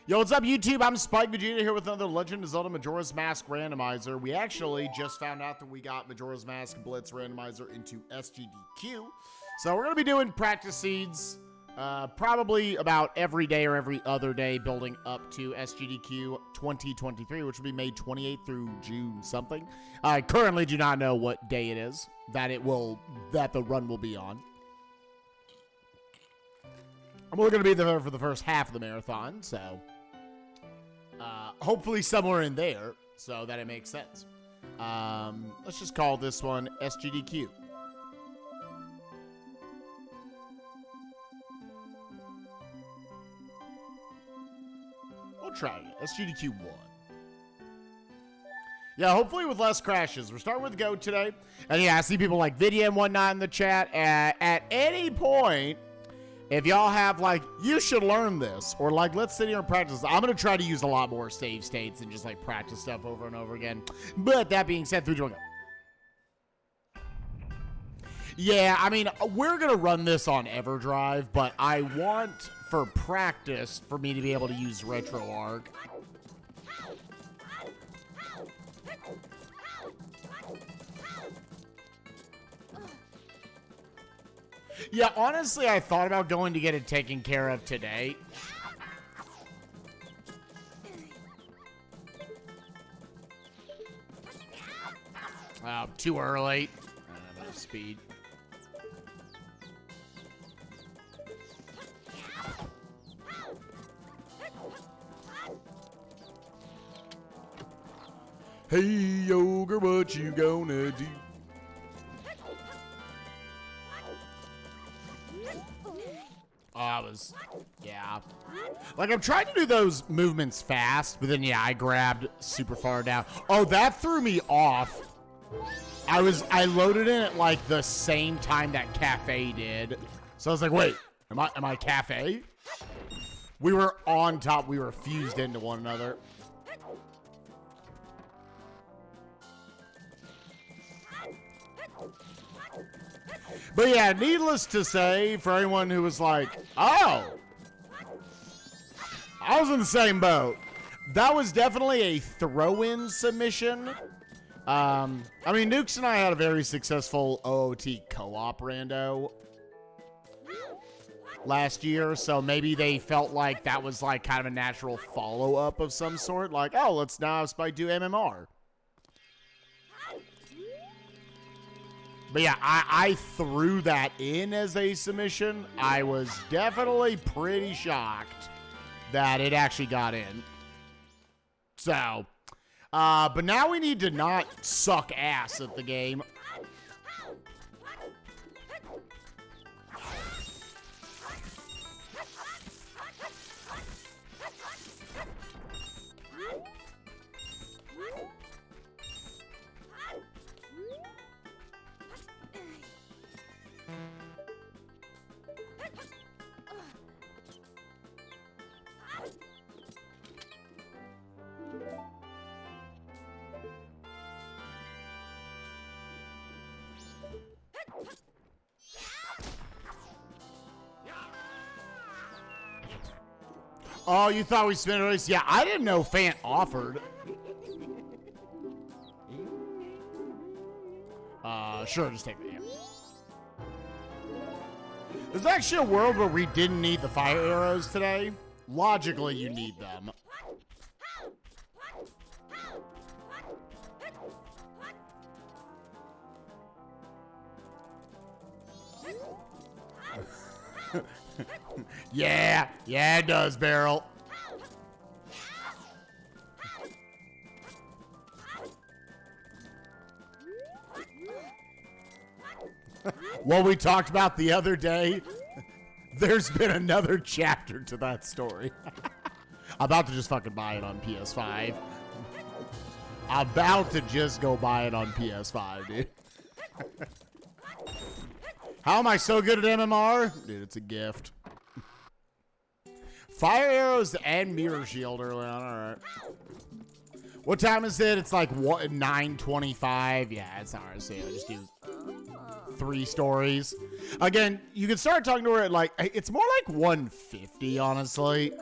Yo, what's up, YouTube? I'm spikevegeta here with another Legend of Zelda Majora's Mask randomizer. We actually just found out that we got Majora's Mask Blitz randomizer into SGDQ. So we're going to be doing practice seeds probably about every day or every other day building up to SGDQ 2023, which will be May 28th through June something. I currently do not know what day it is that the run will be on. We're going to be there for the first half of the marathon, so hopefully somewhere in there so that it makes sense. Let's just call this one SGDQ. We'll try it. SGDQ 1. Yeah, hopefully with less crashes. We're starting with Go today. And yeah, I see people like Vidya and whatnot in the chat. At any point, if y'all have, like, you should learn this, or, like, let's sit here and practice. I'm going to try to use a lot more save states and just, like, practice stuff over and over again. But that being said, 3, 2, 1, go. Yeah, I mean, we're going to run this on EverDrive, but I want, for practice, for me to be able to use RetroArch. Yeah, honestly, I thought about going to get it taken care of today. Too early. I don't have enough speed. Hey, ogre, what you gonna do? Yeah. Like, I'm trying to do those movements fast, but then, yeah, I grabbed super far down. Oh, that threw me off. I loaded in at, like, the same time that Cafe did. So I was like, wait, am I Cafe? We were on top. We were fused into one another. But yeah, needless to say, for anyone who was like, oh, I was in the same boat. That was definitely a throw-in submission. I mean, Nukes and I had a very successful OOT co-op rando last year, so maybe they felt like that was like kind of a natural follow-up of some sort. Like, oh, let's now have Spike do MMR. But yeah, I threw that in as a submission. I was definitely pretty shocked that it actually got in. So, but now we need to not suck ass at the game. Oh, you thought we spent a race? Yeah, I didn't know Fant offered. Sure, just take the hand. There's actually a world where we didn't need the fire arrows today. Logically, you need them. Yeah, it does, Barrel. What we talked about the other day, there's been another chapter to that story. I'm about to just fucking buy it on PS5. I'm about to just go buy it on PS5, dude. How am I so good at MMR? Dude, it's a gift. Fire arrows and mirror shield early on. All right. What time is it? It's like what, 9:25. Yeah, it's not hard to say. I just do 3 stories. Again, you can start talking to her at like, it's more like 150, honestly.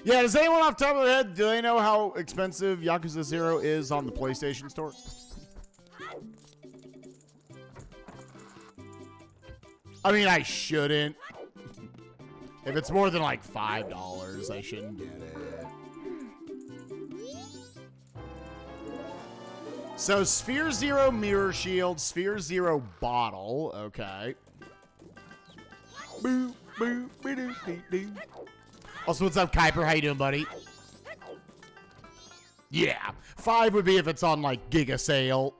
Yeah, does anyone off the top of their head, do they know how expensive Yakuza 0 is on the PlayStation Store? I mean, I shouldn't. If it's more than like $5, I shouldn't get it. So, Sphere 0 mirror shield, Sphere 0 bottle. Okay. Boo, boo, boo, doo, doo, doo. Also, what's up, Kuiper? How you doing, buddy? Yeah. 5 would be if it's on, like, Giga Sale.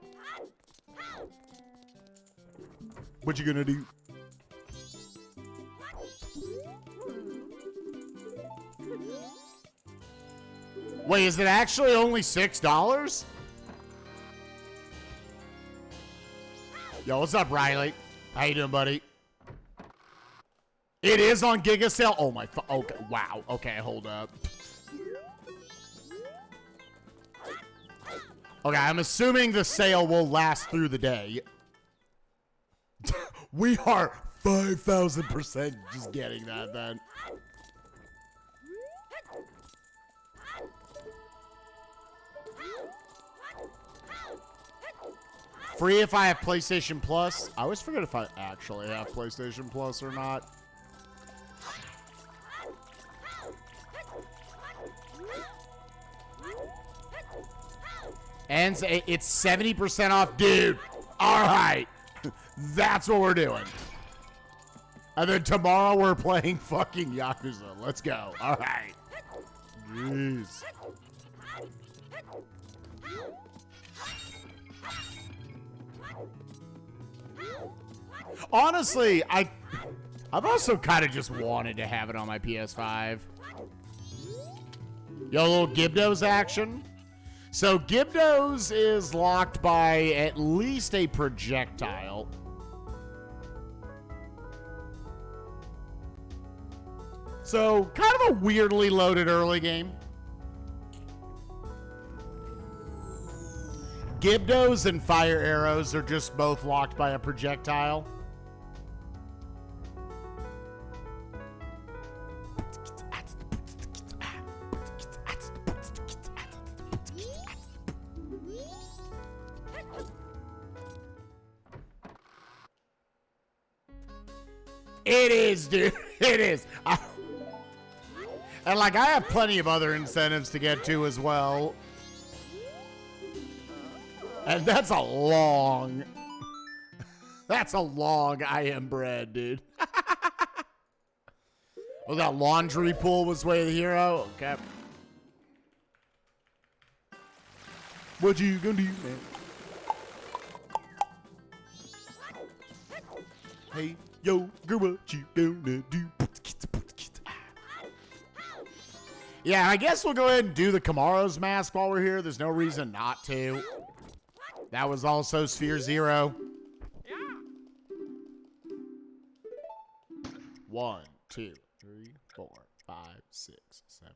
What you gonna do? Wait, is it actually only $6? Yo, what's up, Riley? How you doing, buddy? It is on Giga Sale? Oh, my... Okay, wow. Okay, hold up. Okay, I'm assuming the sale will last through the day. We are 5,000% just getting that, then. Free if I have PlayStation Plus. I always forget if I actually have PlayStation Plus or not. And it's 70% off, dude. All right. That's what we're doing. And then tomorrow we're playing fucking Yakuza. Let's go. All right. Jeez. Honestly, I've also kind of just wanted to have it on my PS5. Yo, little Gibdos action. So Gibdos is locked by at least a projectile. So kind of a weirdly loaded early game. Gibdos and fire arrows are just both locked by a projectile. It is, dude. It is. And like, I have plenty of other incentives to get to as well. And that's a long I am bread, dude. Oh, that laundry pool was way the hero? Okay. What you gonna do, man? Hey, yo, girl, what you gonna do? Yeah, I guess we'll go ahead and do the Kamaro's mask while we're here. There's no reason not to. That was also Sphere 0. 1, 2, 3, 4, 5, 6, 7.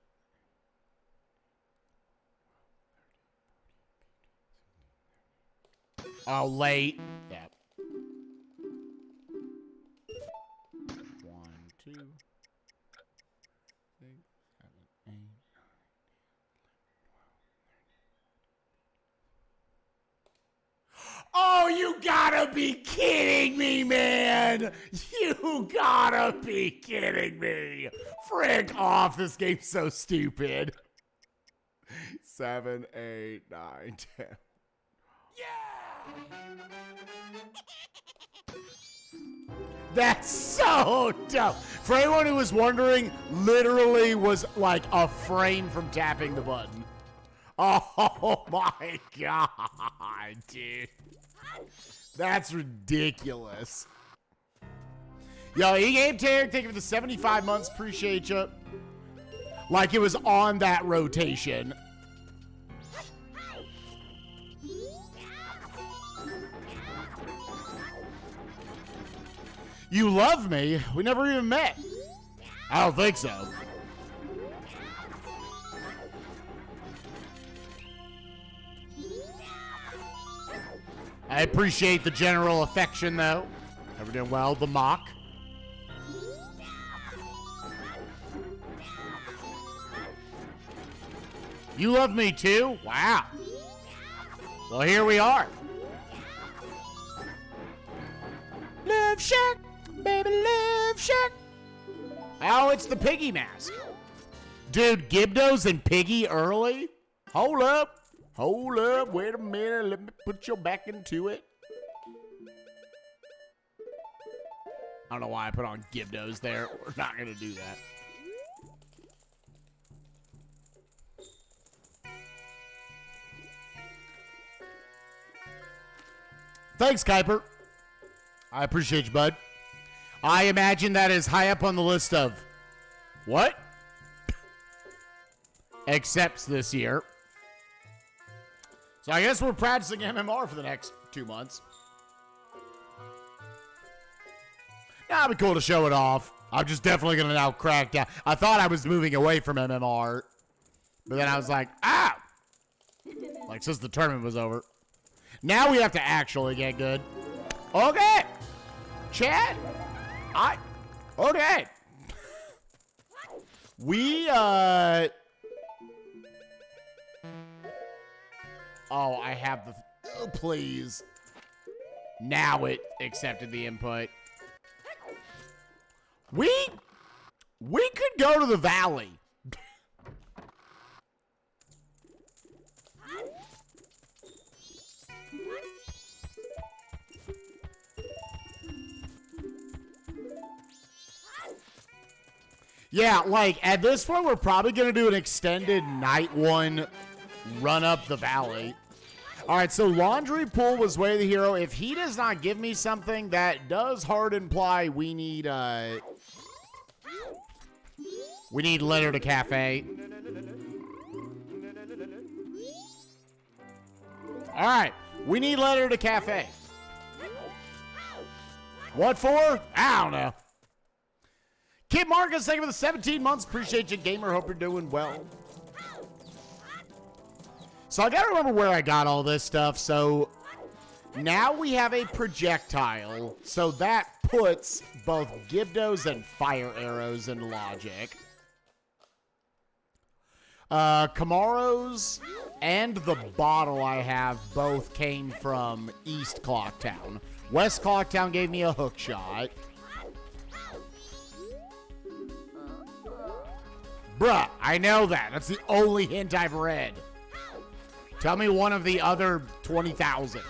Oh, late. Yep. 1, 2, 6, 7, 8. Oh, you gotta be kidding me, man! You gotta be kidding me! Frick off, this game's so stupid. 7, 8, 9, 10. Yeah! That's so dope. For anyone who was wondering, literally was like a frame from tapping the button. Oh my god, dude. That's ridiculous. Yo, E-Game Terror, thank you for the 75 months. Appreciate you. Like it was on that rotation. You love me? We never even met. I don't think so. I appreciate the general affection, though. Ever doing well? The mock. You love me too? Wow. Well, here we are. Love Shack, baby, Love Shack. Oh, it's the piggy mask. Dude, Gibdos and Piggy early? Hold up. Hold up. Wait a minute. Let me put you back into it. I don't know why I put on Gibdos there. We're not going to do that. Thanks, Kuiper. I appreciate you, bud. I imagine that is high up on the list of what? Accepts this year. So I guess we're practicing MMR for the next 2 months. Nah, it'd be cool to show it off. I'm just definitely going to now crack down. I thought I was moving away from MMR. But then I was like, ah! Like, since the tournament was over. Now we have to actually get good. Okay. Chat. Okay. We, oh, I have the, oh, please. Now it accepted the input. We could go to the valley. Yeah, like, at this point, we're probably going to do an extended night one run up the valley. All right, so Laundry Pool was Way of the Hero. If he does not give me something, that does hard imply we need letter to cafe. All right, we need letter to cafe. What for? I don't know. Kid Marcus, thank you for the 17 months. Appreciate you, gamer. Hope you're doing well. So I gotta remember where I got all this stuff. So now we have a projectile. So that puts both Gibdos and fire arrows in logic. Camaros and the bottle I have both came from East Clocktown. West Clocktown gave me a hook shot. Bruh, I know that. That's the only hint I've read. Tell me one of the other 20,000.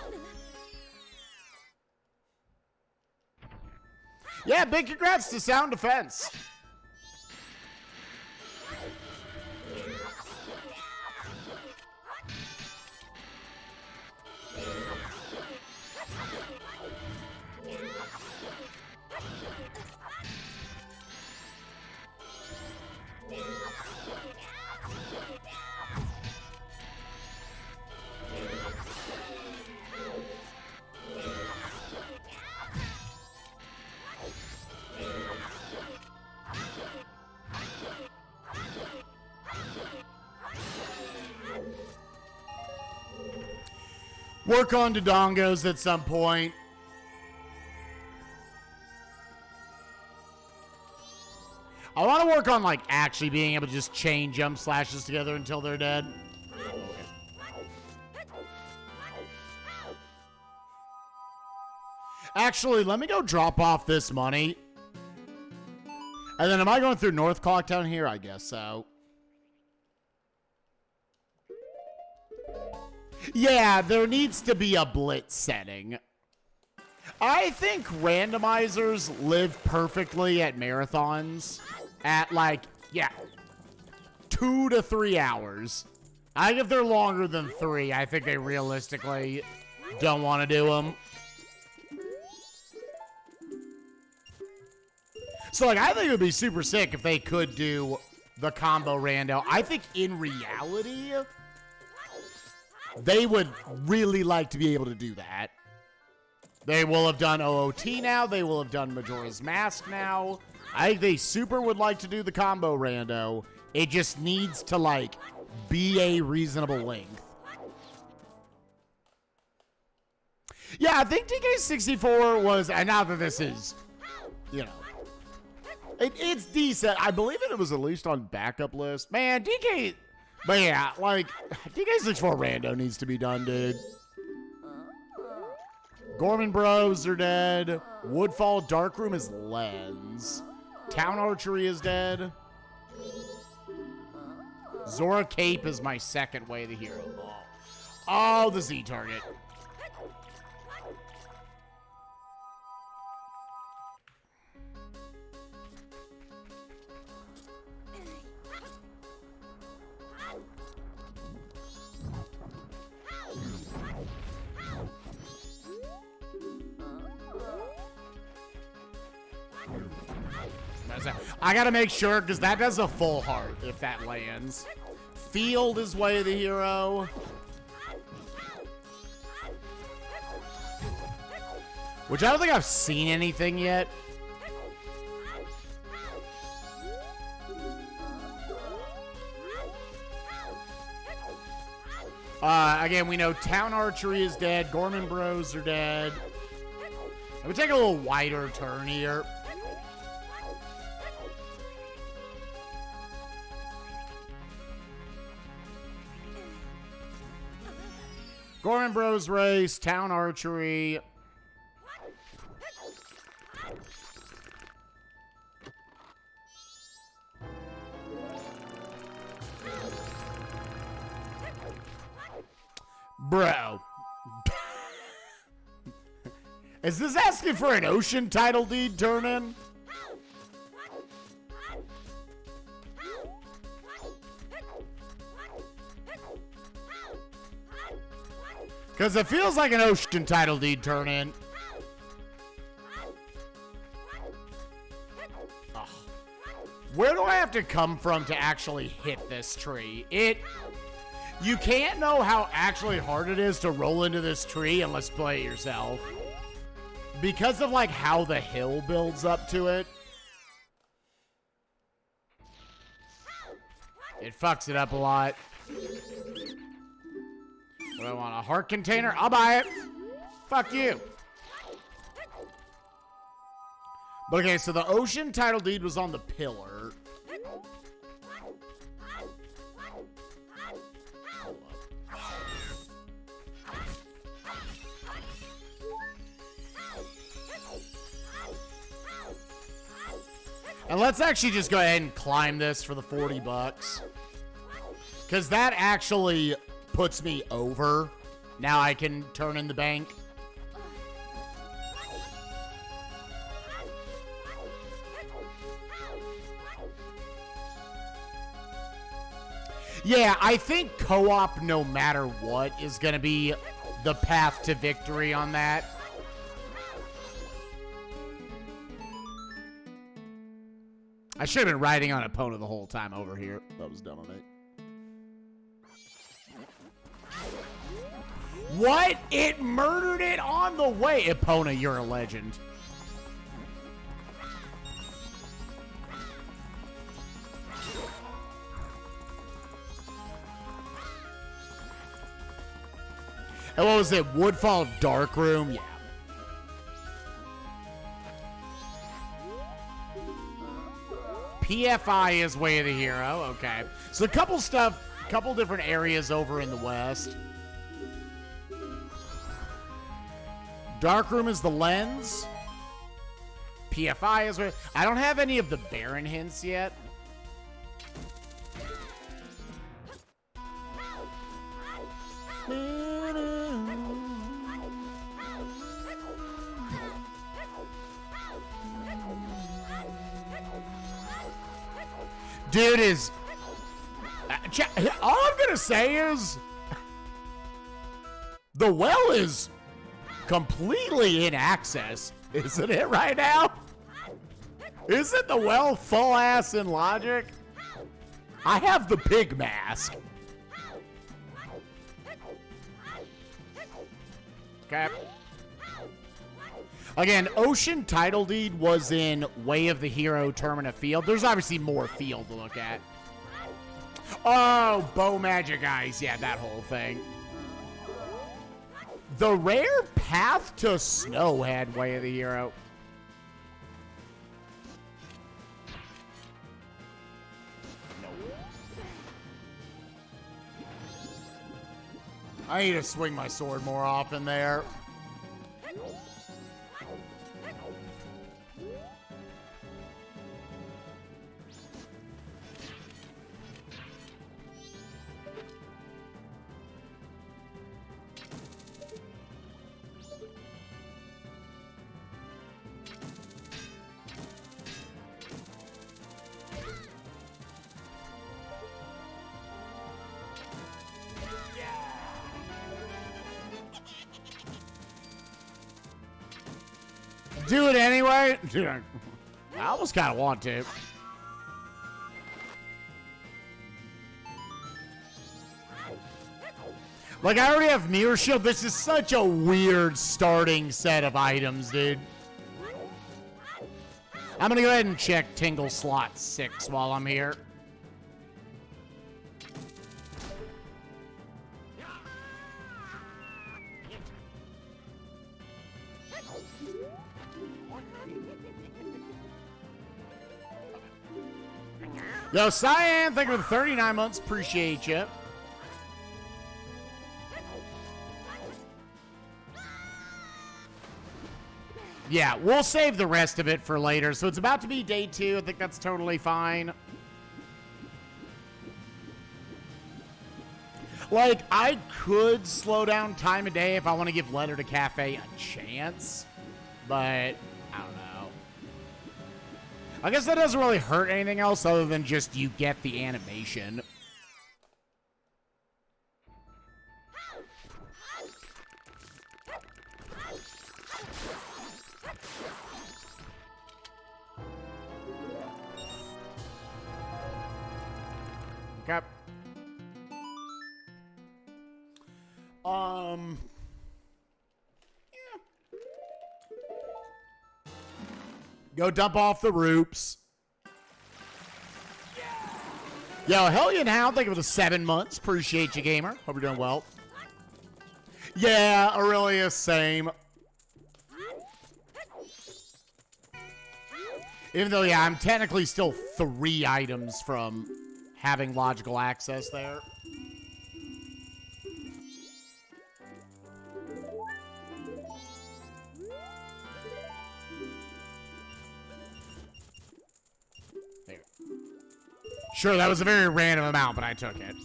Yeah, big congrats to Sound Defense. Work on Dodongos at some point. I want to work on, like, actually being able to just chain jump slashes together until they're dead. Actually, let me go drop off this money. And then am I going through North Clocktown here? I guess so. Yeah, there needs to be a blitz setting. I think randomizers live perfectly at marathons at, like, yeah, 2 to 3 hours. I think if they're longer than 3, I think they realistically don't want to do them. So, like, I think it would be super sick if they could do the combo rando. I think in reality, they would really like to be able to do that. They will have done OOT now. They will have done Majora's Mask now. I think they super would like to do the combo rando. It just needs to, like, be a reasonable length. Yeah, I think DK64 was, and now that this is, you know, it's decent. I believe it was at least on backup list. Man, But yeah, like, DK64 Rando needs to be done, dude. Gorman Bros are dead. Woodfall Darkroom is Lens. Town Archery is dead. Zora Cape is my second Way of the Hero. Oh, the Z target. I gotta make sure, because that does a full heart if that lands. Field is Way of the Hero. Which I don't think I've seen anything yet. Again, we know Town Archery is dead. Gorman Bros are dead. I'm gonna take a little wider turn here. Gorman Bros race, Town Archery. Bro. Is this asking for an ocean title deed turn-in? Because it feels like an ocean title deed turn-in. Ugh. Where do I have to come from to actually hit this tree? You can't know how actually hard it is to roll into this tree unless you play it yourself. Because of like how the hill builds up to it. It fucks it up a lot. What do I want? A heart container? I'll buy it. Fuck you. Okay, so the ocean title deed was on the pillar. And let's actually just go ahead and climb this for the 40 bucks. Because that actually puts me over. Now I can turn in the bank. Yeah, I think co-op, no matter what, is going to be the path to victory on that. I should have been riding on Epona the whole time over here. That was dumb of me. What? It murdered it on the way. Epona, you're a legend. And what was it? Woodfall Darkroom? Yeah. PFI is Way of the Hero. Okay. So a couple different areas over in the west. Darkroom is the Lens. PFI is where... I don't have any of the Baron hints yet. Dude is... all I'm gonna say is... the well is completely in access. Isn't it right now? Isn't the well full ass in logic? I have the pig mask. Okay. Again, Ocean Title Deed was in Way of the Hero, Termina Field. There's obviously more field to look at. Oh, Bow Magic Eyes. Yeah, that whole thing. The rare Path to Snow had Way of the Hero. I need to swing my sword more often there. Do it anyway. I almost kind of want to. Like, I already have Mirror Shield. This is such a weird starting set of items, dude. I'm going to go ahead and check Tingle Slot 6 while I'm here. Yo, Cyan, thank you for the 39 months. Appreciate you. Yeah, we'll save the rest of it for later. So it's about to be day 2. I think that's totally fine. Like, I could slow down time of day if I want to give Letter to Cafe a chance. But, I don't know. I guess that doesn't really hurt anything else other than just you get the animation. Okay. Yeah. Go dump off the roops. Yo, hell yeah now. Thank you for the 7 months. Appreciate you, gamer. Hope you're doing well. Yeah, Aurelia, same. Even though, yeah, I'm technically still 3 items from having logical access there. There. Sure, that was a very random amount, but I took it.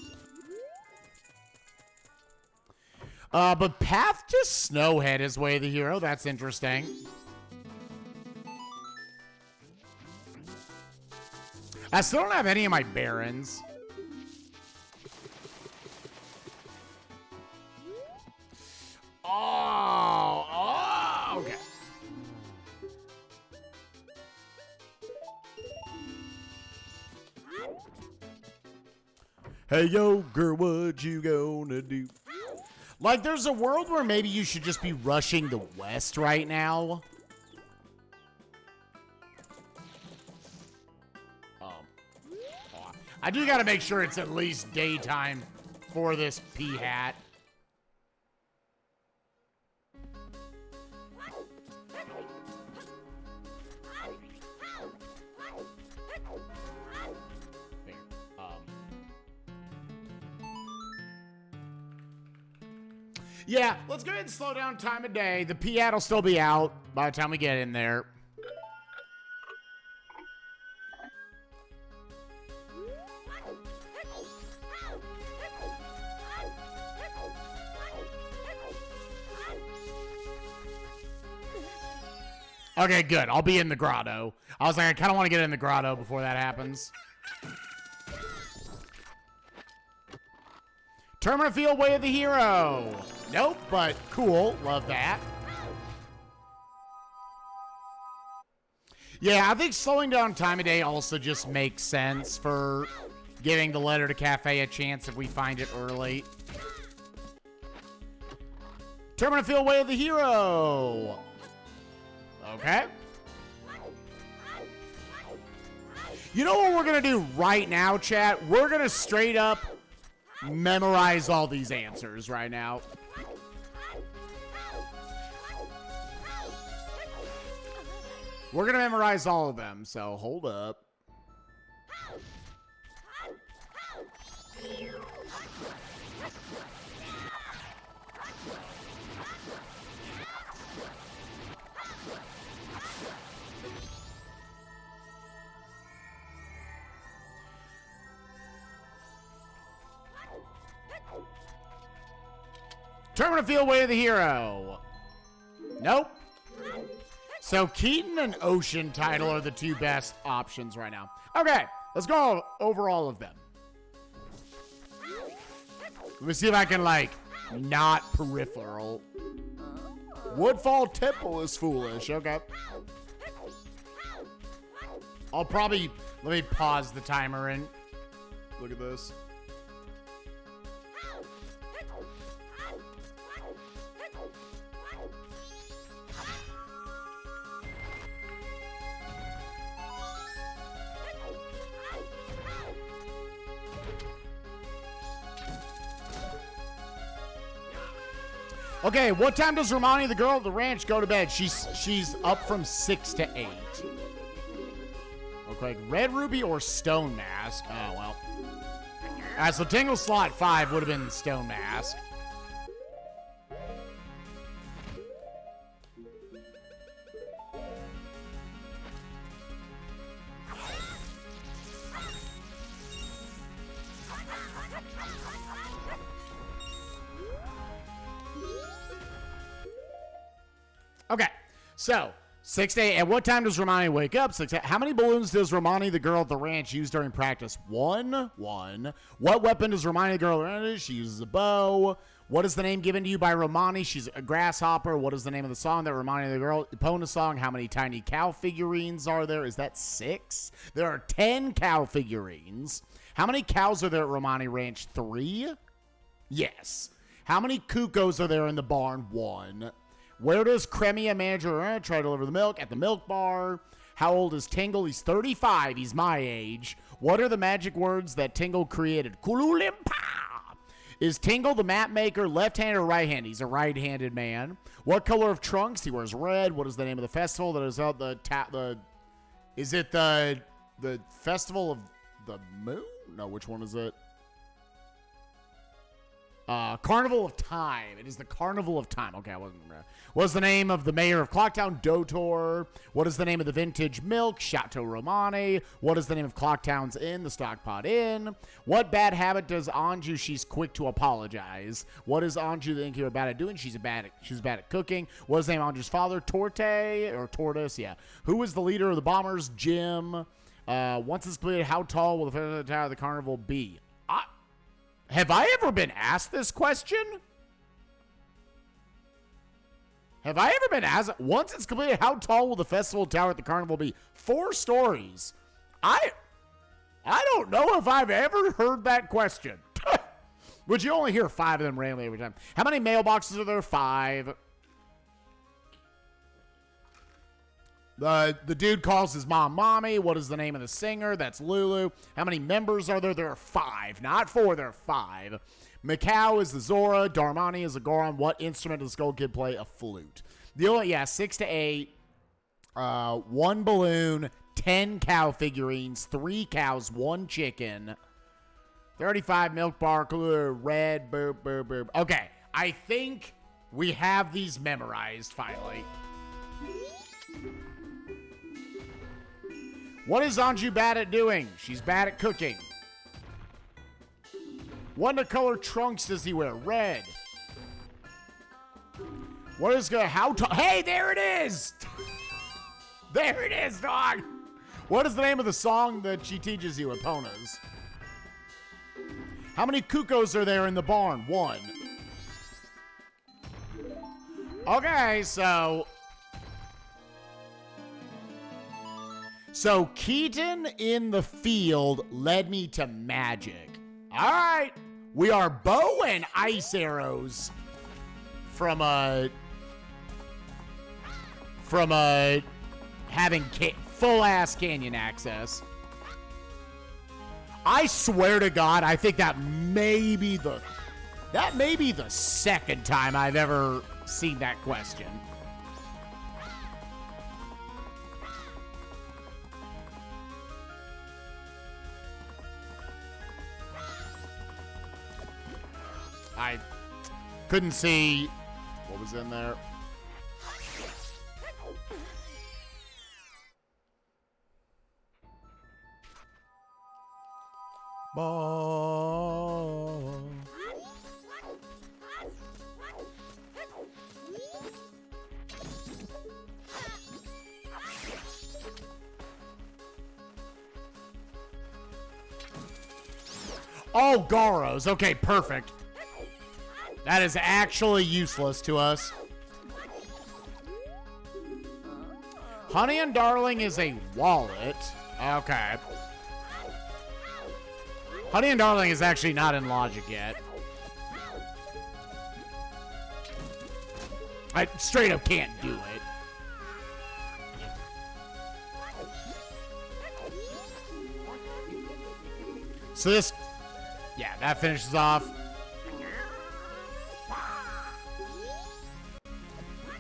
But Path to Snowhead is Way of the Hero. That's interesting. I still don't have any of my Barons. Oh, okay. Hey, yo, girl, what you gonna do? Like, there's a world where maybe you should just be rushing the west right now. I do gotta make sure it's at least daytime for this pea hat. Yeah, let's go ahead and slow down time of day. The pea hat will still be out by the time we get in there. Okay, good. I'll be in the grotto. I was like, I kind of want to get in the grotto before that happens. Termina Field Way of the Hero. Nope, but cool. Love that. Yeah, I think slowing down time of day also just makes sense for giving the Letter to Cafe a chance if we find it early. Termina Field Way of the Hero. Okay. You know what we're going to do right now, chat? We're going to straight up memorize all these answers right now. We're going to memorize all of them, so hold up. Termina Field Way of the Hero. Nope. So Keaton and Ocean title are the two best options right now. Okay, let's go over all of them. Let me see if I can, like, not peripheral. Woodfall Temple is foolish. Okay. I'll probably... Let me pause the timer and look at this. Okay, what time does Romani, the girl at the ranch, go to bed? She's up from 6 to 8. Okay, Red Ruby or Stone Mask? Oh, well. Alright, so Tingle slot 5 would have been Stone Mask. Okay, so 6 to 8. At what time does Romani wake up? 6 to 8. How many balloons does Romani, the girl at the ranch, use during practice? One. What weapon does Romani, the girl at the ranch use? She uses a bow. What is the name given to you by Romani? She's a grasshopper. What is the name of the song that Romani, the girl, Epona song? How many tiny cow figurines are there? Is that 6? There are 10 cow figurines. How many cows are there at Romani Ranch? 3? Yes. How many cuckoos are there in the barn? 1. Where does Cremia manager try to deliver the milk? At the milk bar. How old is Tingle? He's 35. He's my age. What are the magic words that Tingle created? Kululimpa! Is Tingle the map maker left-handed or right-handed? He's a right-handed man. What color of trunks? He wears red. What is the name of the festival that is out is it the Festival of the Moon? No, which one is it? Carnival of Time. It is the Carnival of Time. Okay, I wasn't right. What's the name of the mayor of Clocktown? Dotor. What is the name of the vintage milk? Chateau Romani. What is the name of Clocktown's Inn? The Stockpot Inn. What bad habit does Anju? She's quick to apologize. What is Anju the innkeeper bad at doing? She's bad at cooking. What is the name of Anju's father? Torte or Tortoise? Yeah. Who is the leader of the Bombers? Jim. Once it's completed, how tall will the tower of the carnival be? Have I ever been asked this question? Have I ever been asked? Once it's completed, how tall will the festival tower at the carnival be? 4 stories. I don't know if I've ever heard that question. Would you only hear 5 of them randomly every time? How many mailboxes are there? 5. The dude calls his mom mommy. What is the name of the singer? That's Lulu. How many members are there? There are 5. Not 4, there are 5. Macau is the Zora. Darmani is a Goron. What instrument does Skull Kid play? A flute. The only, 6 to 8. 1 balloon. 10 cow figurines. 3 cows. 1 chicken. 35 milk bar. Red. Boop, boop, boop. Okay. I think we have these memorized finally. What is Anju bad at doing? She's bad at cooking. What color trunks does he wear? Red. What is how tall? Hey, there it is! There it is, dog! What is the name of the song that she teaches you, Epona's? How many cuckoos are there in the barn? 1. Okay, so Keaton in the field led me to magic. All right. We are bow and ice arrows from having full-ass canyon access. I swear to God, I think that may be the second time I've ever seen that question. I couldn't see what was in there. Oh, Garos. Okay, perfect. That is actually useless to us. Honey and Darling is a wallet. Okay. Honey and Darling is actually not in logic yet. I straight up can't do it. So this, yeah, that finishes off.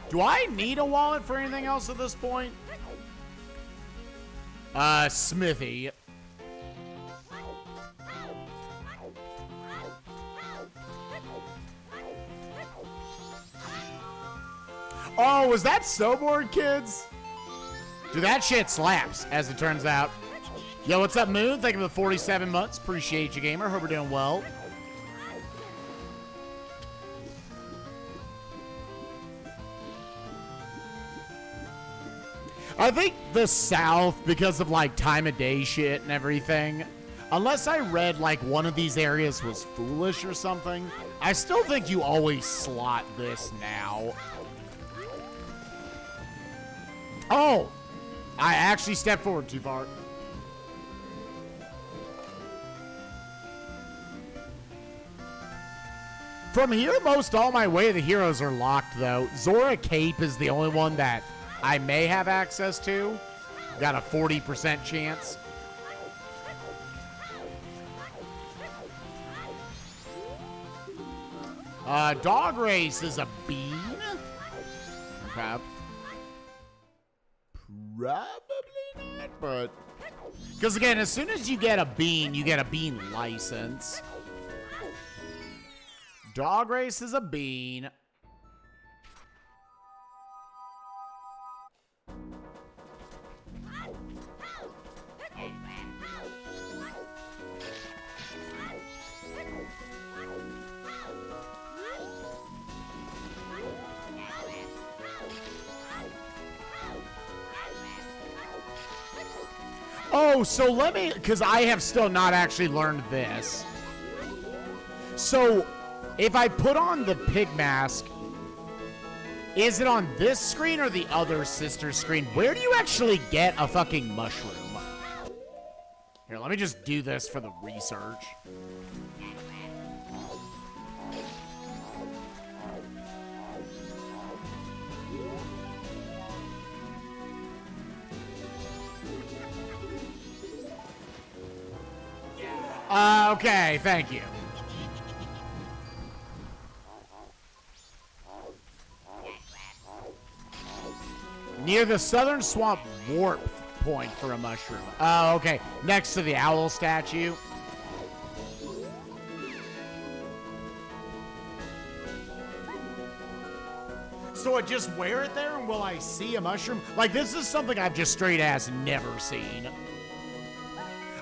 Do I need a wallet for anything else at this point? Smithy. Oh, was that snowboard, kids? Dude, that shit slaps, as it turns out. Yo, what's up, Moon? Thank you for the 47 months. Appreciate you, gamer. Hope we're doing well. I think the South, because of, like, time of day shit and everything, unless I read, like, one of these areas was foolish or something, I still think you always slot this now. Oh! I actually stepped forward too far. From here, most all my Way of the Heroes are locked, though. Zora Cape is the only one that I may have access to. Got a 40% chance. Dog Race is a bean. Okay. Probably not, but... Because, again, as soon as you get a bean license. Dog Race is a bean. Oh, so let me, because I have still not actually learned this. So, if I put on the pig mask, is it on this screen or the other sister screen? Where do you actually get a fucking mushroom? Here, let me just do this for the research. Okay, thank you. Near the southern swamp warp point for a mushroom. Oh, okay. Next to the owl statue. So I just wear it there and will I see a mushroom? Like, this is something I've just straight ass never seen.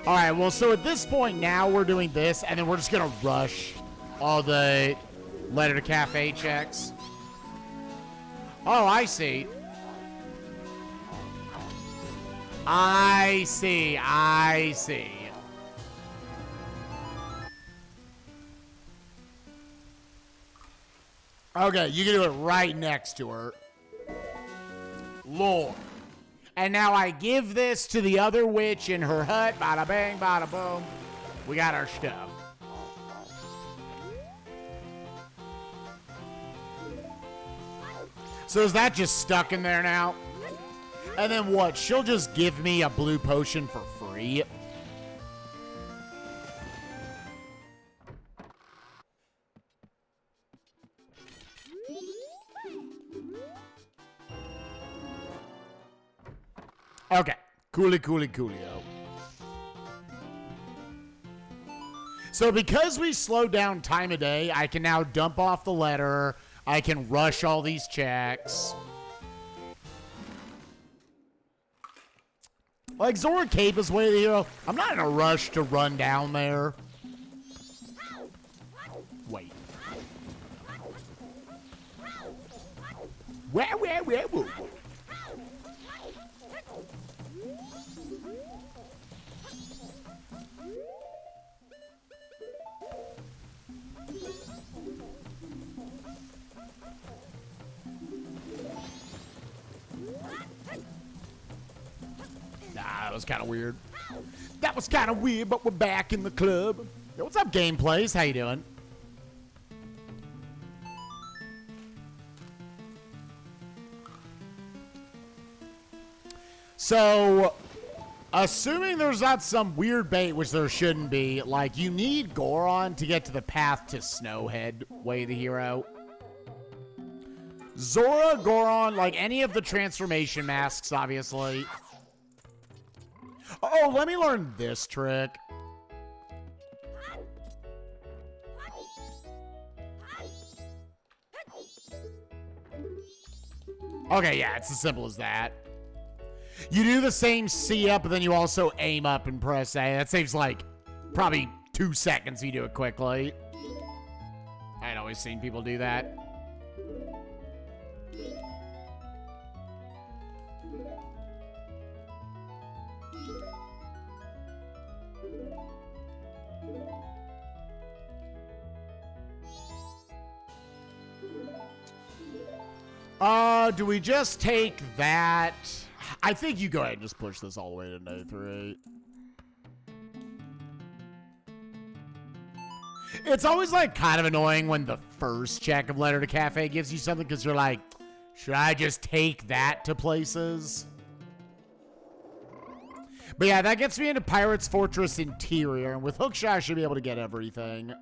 All right, well, so at this point now we're doing this, and then we're just going to rush all the letter to cafe checks. Oh, I see. I see. Okay, you can do it right next to her. Lord. And now I give this to the other witch in her hut. Bada bang, bada boom. We got our stuff. So is that just stuck in there now? And then what? She'll just give me a blue potion for free? Okay. Coolio. So because we slowed down time of day, I can now dump off the letter. I can rush all these checks. Like, Zora Cape is Way of the Hero. I'm not in a rush to run down there. Wait. Where? was kind of weird. That was kind of weird, but we're back in the club. Yo, what's up, Gameplays? How you doing? So, assuming there's not some weird bait, which there shouldn't be, like, you need Goron to get to the path to Snowhead, Way the Hero. Zora, Goron, like any of the transformation masks, obviously. Oh, let me learn this trick. Okay, yeah, it's as simple as that. You do the same C up, but then you also aim up and press A. That saves, like, probably 2 seconds if you do it quickly. I'd always seen people do that. Do we just take that? I think you go ahead and just push this all the way to no 3. It's always like kind of annoying when the first check of Letter to Cafe gives you something because you're like, should I just take that to places? But yeah, that gets me into Pirate's Fortress Interior, and with Hookshot I should be able to get everything.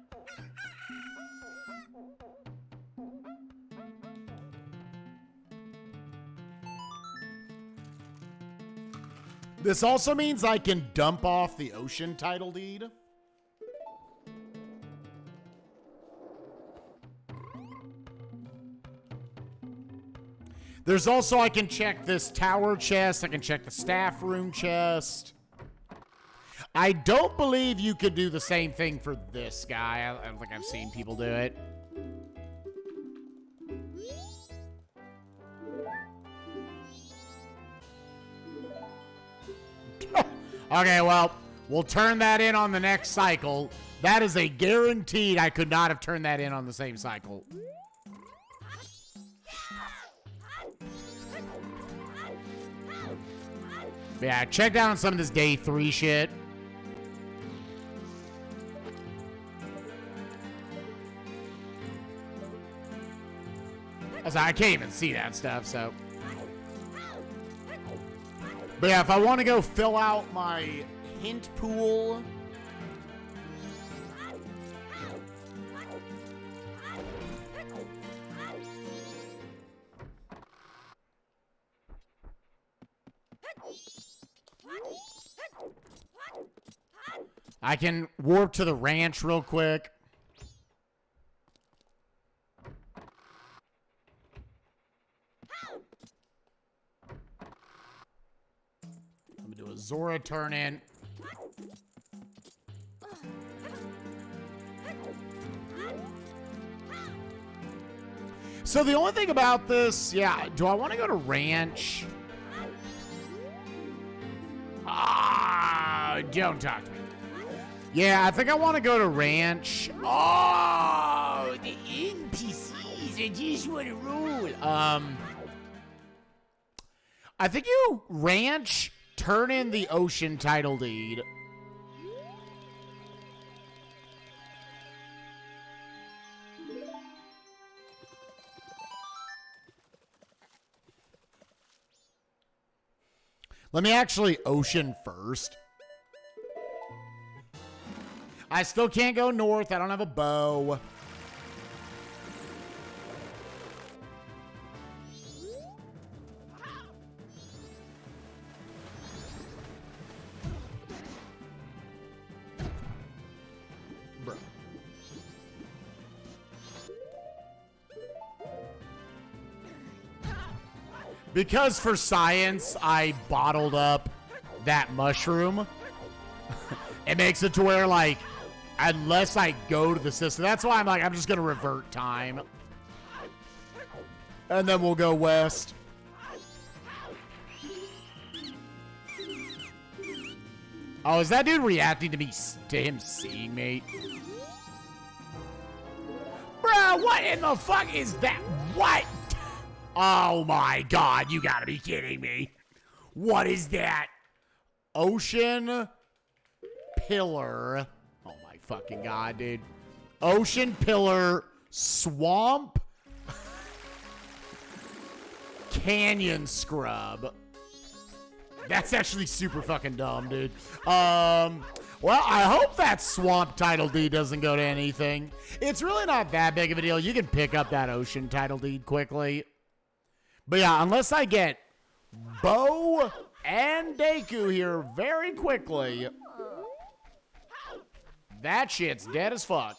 This also means I can dump off the ocean title deed. There's also, I can check this tower chest. I can check the staff room chest. I don't believe you could do the same thing for this guy. I don't think I've seen people do it. Okay, well, we'll turn that in on the next cycle. That is a guaranteed I could not have turned that in on the same cycle. Yeah, check down some of this day 3 shit. I can't even see that stuff, so. But yeah, if I want to go fill out my hint pool. I can warp to the ranch real quick. Let me do a Zora turn in. So the only thing about this, yeah, do I want to go to ranch? Ah, don't talk to me. Yeah, I think I want to go to ranch. Oh, the NPCs, I just want to rule. I think you ranch, turn in the ocean title deed. Let me actually ocean first. I still can't go north. I don't have a bow. Bro. Because for science, I bottled up that mushroom. It makes it to where, like, unless I go to the system, that's why I'm like, I'm just going to revert time. And then we'll go west. Oh, is that dude reacting to me, to him seeing me? Bro, what in the fuck is that? What? Oh my God, you gotta be kidding me. What is that? Ocean Pillar. Oh my fucking god, dude. Ocean Pillar Swamp Canyon Scrub. That's actually super fucking dumb, dude. Well, I hope that swamp title deed doesn't go to anything. It's really not that big of a deal. You can pick up that ocean title deed quickly. But yeah, unless I get Bo and Deku here very quickly, that shit's dead as fuck.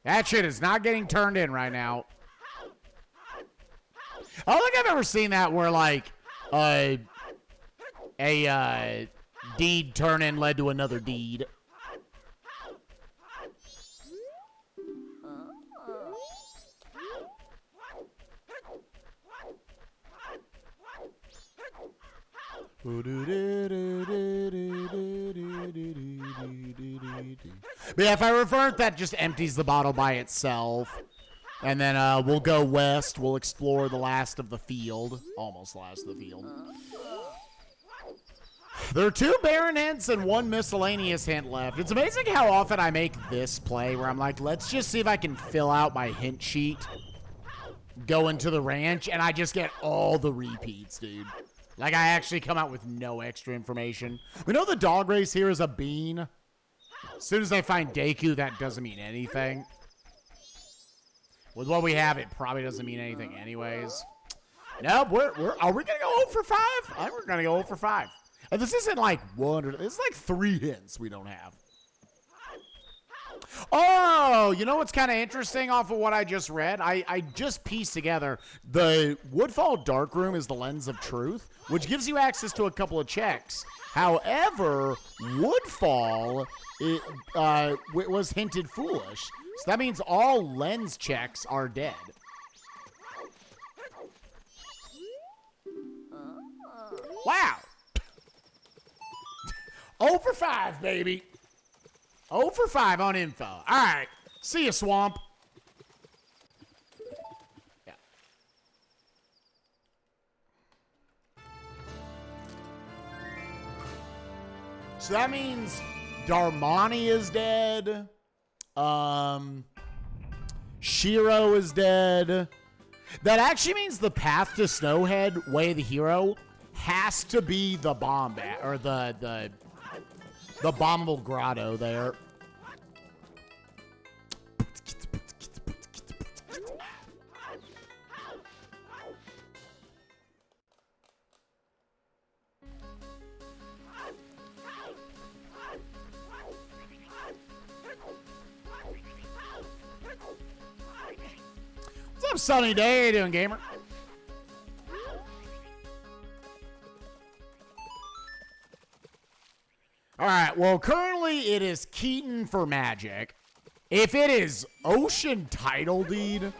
That shit is not getting turned in right now. I don't think I've ever seen that where, like, a deed turn-in led to another deed. But yeah, if I revert, that just empties the bottle by itself. And then we'll go west. We'll explore the last of the field. Almost the last of the field. There are 2 barren hints and 1 miscellaneous hint left. It's amazing how often I make this play where I'm like, let's just see if I can fill out my hint sheet. Go into the ranch, and I just get all the repeats, dude. Like, I actually come out with no extra information. We know the dog race here is a bean. As soon as I find Deku, that doesn't mean anything. With what we have, it probably doesn't mean anything anyways. Nope, are we going to go 0 for 5? I think we're going to go 0 for 5. And this isn't like 1 or... It's like 3 hints we don't have. Oh, you know what's kind of interesting off of what I just read? I just pieced together the Woodfall Darkroom is the Lens of Truth, which gives you access to a couple of checks. However, Woodfall was hinted foolish. So that means all lens checks are dead. Wow. 0 for 5, baby. 0 for 5 on info. All right. See you, Swamp. Yeah. So that means Darmani is dead. Shiro is dead. That actually means the path to Snowhead, Way of the Hero, has to be the bomb or the bombable grotto there. What's up, Sunny Day? How you doing, gamer? All right, well, currently it is Keaton for magic. If it is Ocean Title Deed...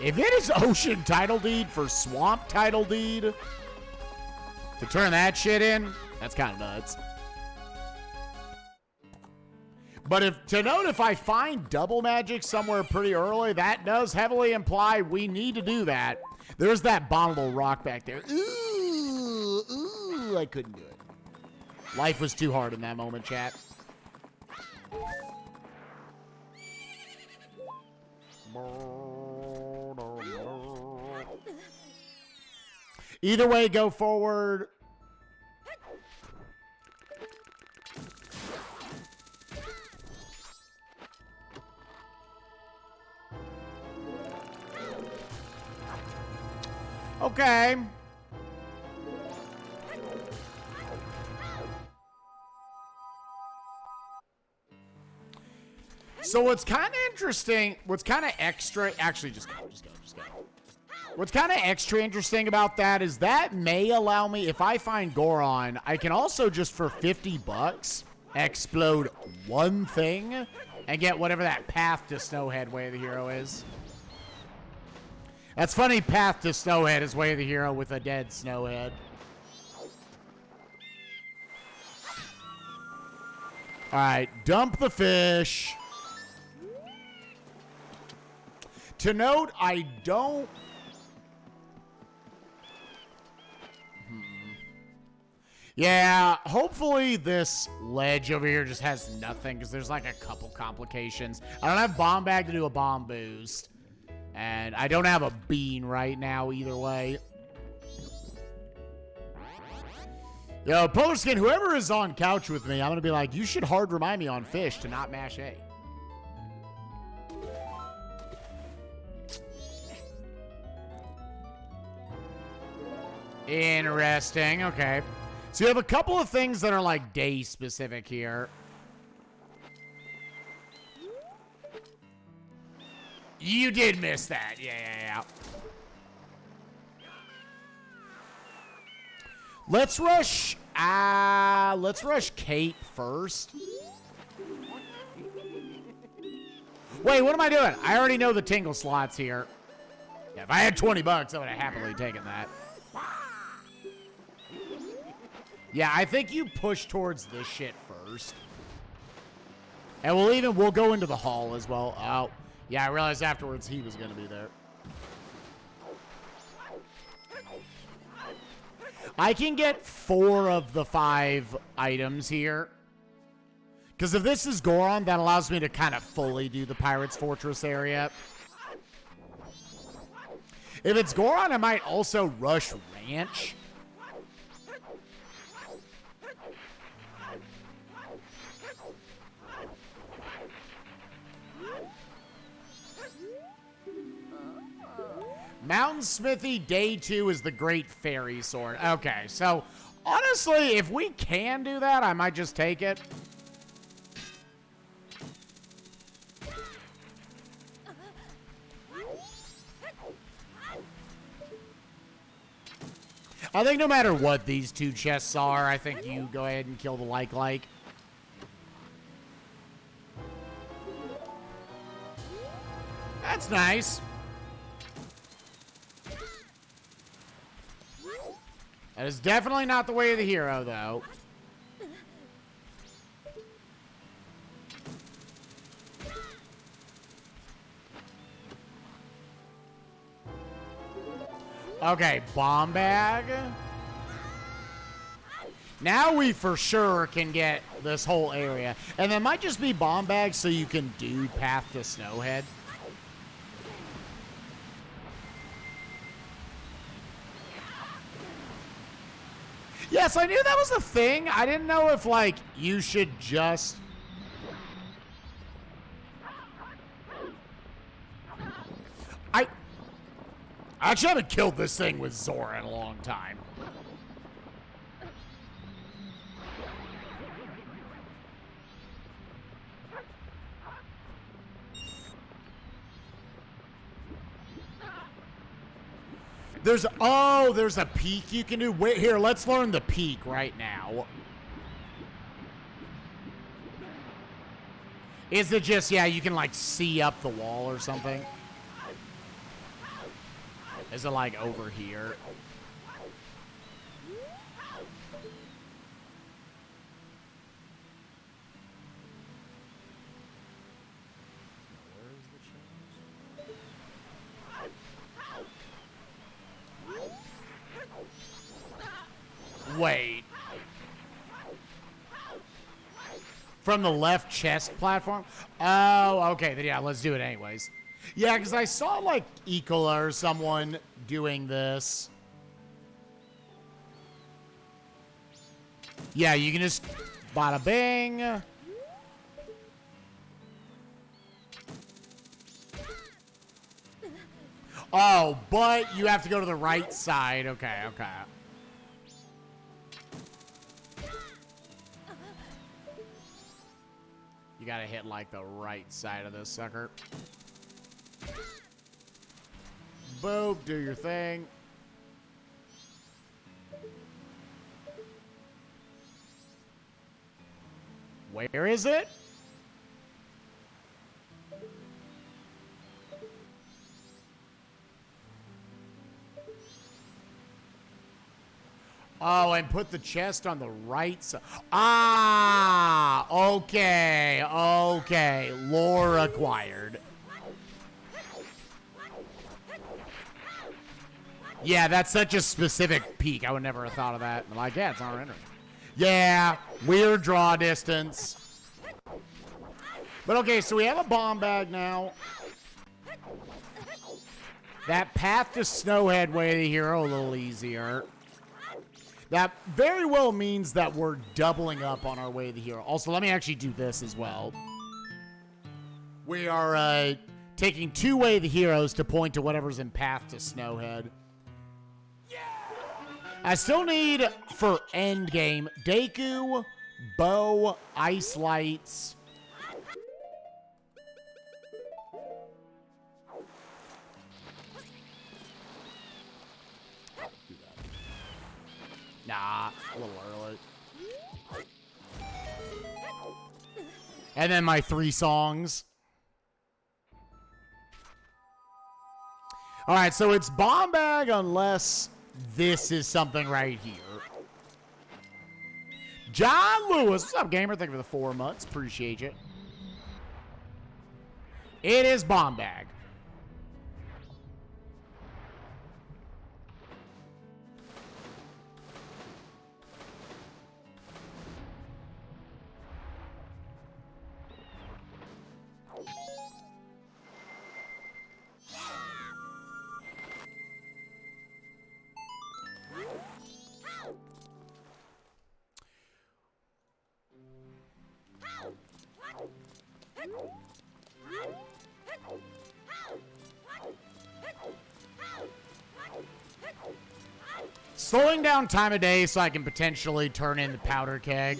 If it is Ocean Title Deed for Swamp Title Deed, to turn that shit in, that's kind of nuts. But to note, if I find double magic somewhere pretty early, that does heavily imply we need to do that. There's that bombable rock back there. Ooh, I couldn't do it. Life was too hard in that moment, chat. Either way, go forward. Okay. So what's kind of interesting, what's kind of extra, actually just go. What's kind of extra interesting about that is that may allow me, if I find Goron, I can also just for $50 explode one thing and get whatever that path to Snowhead Way of the Hero is. That's funny, path to Snowhead is Way of the Hero with a dead Snowhead. All right, dump the fish. To note, I don't... Yeah, hopefully this ledge over here just has nothing, because there's like a couple complications. I don't have bomb bag to do a bomb boost. And I don't have a bean right now either way. Yo, Polar Skin, whoever is on couch with me, I'm going to be like, you should hard remind me on fish to not mash A. Interesting. Okay. So you have a couple of things that are like day specific here. You did miss that. Yeah. Let's rush Kate first. Wait, what am I doing? I already know the tingle slots here. Yeah, if I had 20 bucks, I would have happily taken that. Yeah, I think you push towards this shit first. And we'll go into the hall as well. Oh, yeah, I realized afterwards he was going to be there. I can get 4 of the 5 items here. Because if this is Goron, that allows me to kind of fully do the Pirate's Fortress area. If it's Goron, I might also rush Ranch. Mountain Smithy Day 2 is the Great Fairy Sword. Okay, so honestly, if we can do that, I might just take it. I think no matter what these 2 chests are, I think you go ahead and kill the like. That's nice. That is definitely not the way of the hero, though. Okay, bomb bag. Now we for sure can get this whole area. And there might just be bomb bags so you can do Path to Snowhead. Yes, I knew that was a thing. I didn't know if, like, you should just... I actually haven't killed this thing with Zora in a long time. There's a peek you can do. Wait, here, let's learn the peek right now. Is it just, yeah, you can like see up the wall or something? Is it like over here? Wait. From the left chest platform? Oh, okay. Then yeah, let's do it anyways. Yeah, because I saw like Ecola or someone doing this. Yeah, you can just bada bing. Oh, but you have to go to the right side. Okay, okay. You gotta hit like the right side of this sucker. Boop, do your thing. Where is it? Oh, and put the chest on the right side. Ah, okay, okay. Lore acquired. Yeah, that's such a specific peak. I would never have thought of that. I'm like, yeah, it's not rendering. Yeah, weird draw distance. But okay, so we have a bomb bag now. That path to Snowhead Way of the Hero a little easier. That very well means that we're doubling up on our Way of the Hero. Also, let me actually do this as well. We are taking 2 Way of the Heroes to point to whatever's in path to Snowhead. I still need, for end game, Deku, Bow, Ice Lights. Nah, a little early. And then my 3 songs. All right, so it's bomb bag unless this is something right here. John Lewis, what's up, gamer? Thank you for the 4 months. Appreciate you. It is bomb bag. Slowing down time of day so I can potentially turn in the powder keg.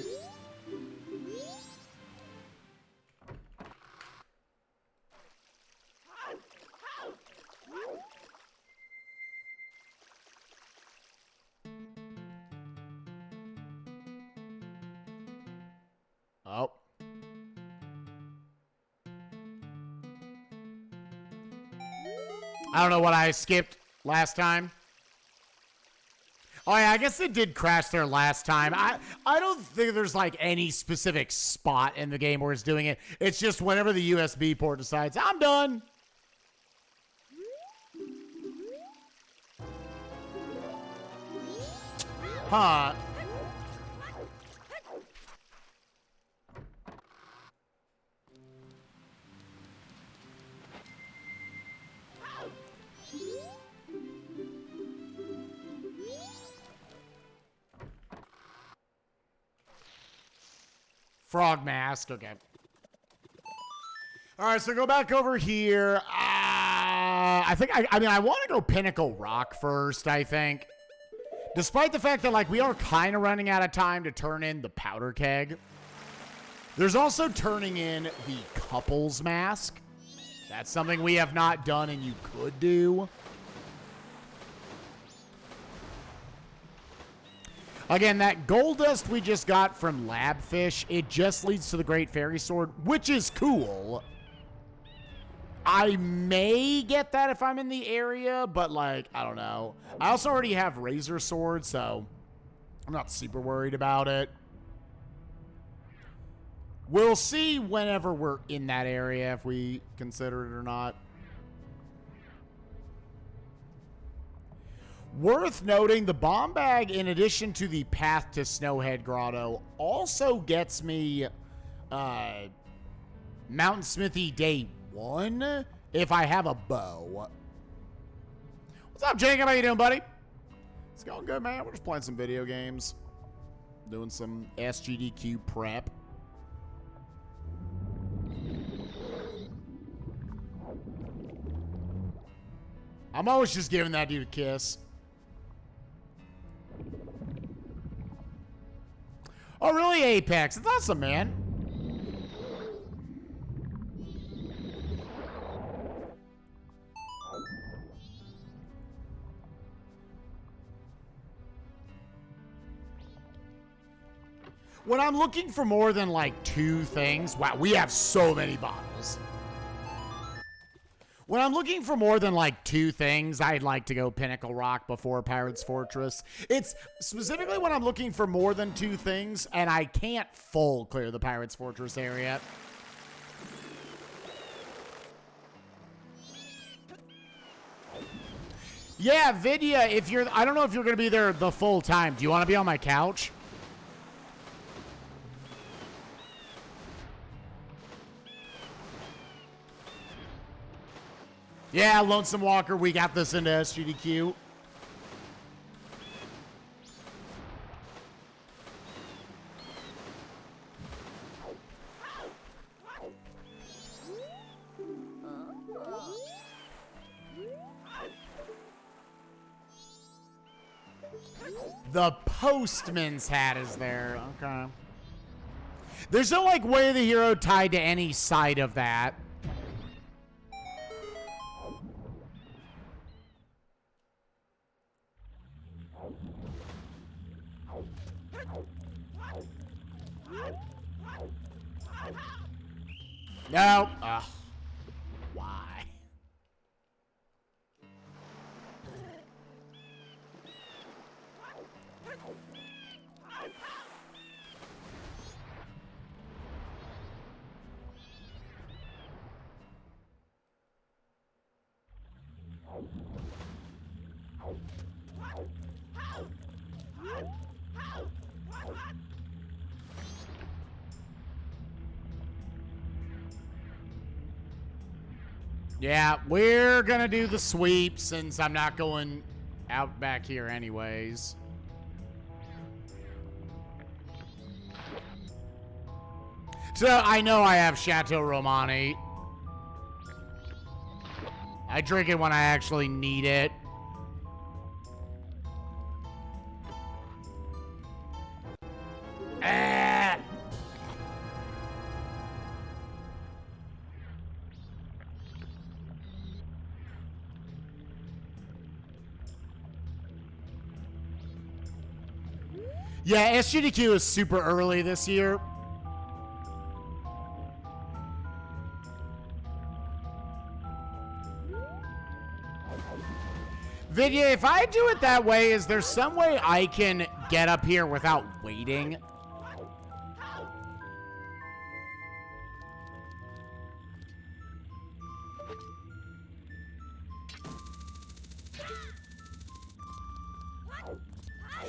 Oh. I don't know what I skipped last time. Oh, yeah, I guess it did crash there last time. I don't think there's, like, any specific spot in the game where it's doing it. It's just whenever the USB port decides, I'm done. Huh. Frog mask, okay. All right, so go back over here. I think, I mean, I want to go Pinnacle Rock first, I think. Despite the fact that, like, we are kind of running out of time to turn in the powder keg. There's also turning in the couples mask. That's something we have not done and you could do. Again, that gold dust we just got from Labfish, it just leads to the Great Fairy Sword, which is cool. I may get that if I'm in the area, but, like, I don't know. I also already have Razor Sword, so I'm not super worried about it. We'll see whenever we're in that area if we consider it or not. Worth noting, the bomb bag, in addition to the path to Snowhead Grotto, also gets me Mountain Smithy Day 1 if I have a bow. What's up, Jacob? How you doing, buddy? It's going good, man. We're just playing some video games. Doing some SGDQ prep. I'm always just giving that dude a kiss. Oh, really, Apex? That's awesome, man. When I'm looking for more than, like, 2 things... Wow, we have so many bottles. When I'm looking for more than, like, 2 things, I'd like to go Pinnacle Rock before Pirate's Fortress. It's specifically when I'm looking for more than 2 things, and I can't full clear the Pirate's Fortress area. Yeah, Vidya, if you're, I don't know if you're going to be there the full time. Do you want to be on my couch? Yeah, Lonesome Walker, we got this into SGDQ. The postman's hat is there. Okay. There's no, like, way of the hero tied to any side of that. No. Ugh. Why? Yeah, we're gonna do the sweep since I'm not going out back here anyways. So I know I have Chateau Romani. I drink it when I actually need it. Yeah, SGDQ is super early this year. Vidya, if I do it that way, is there some way I can get up here without waiting?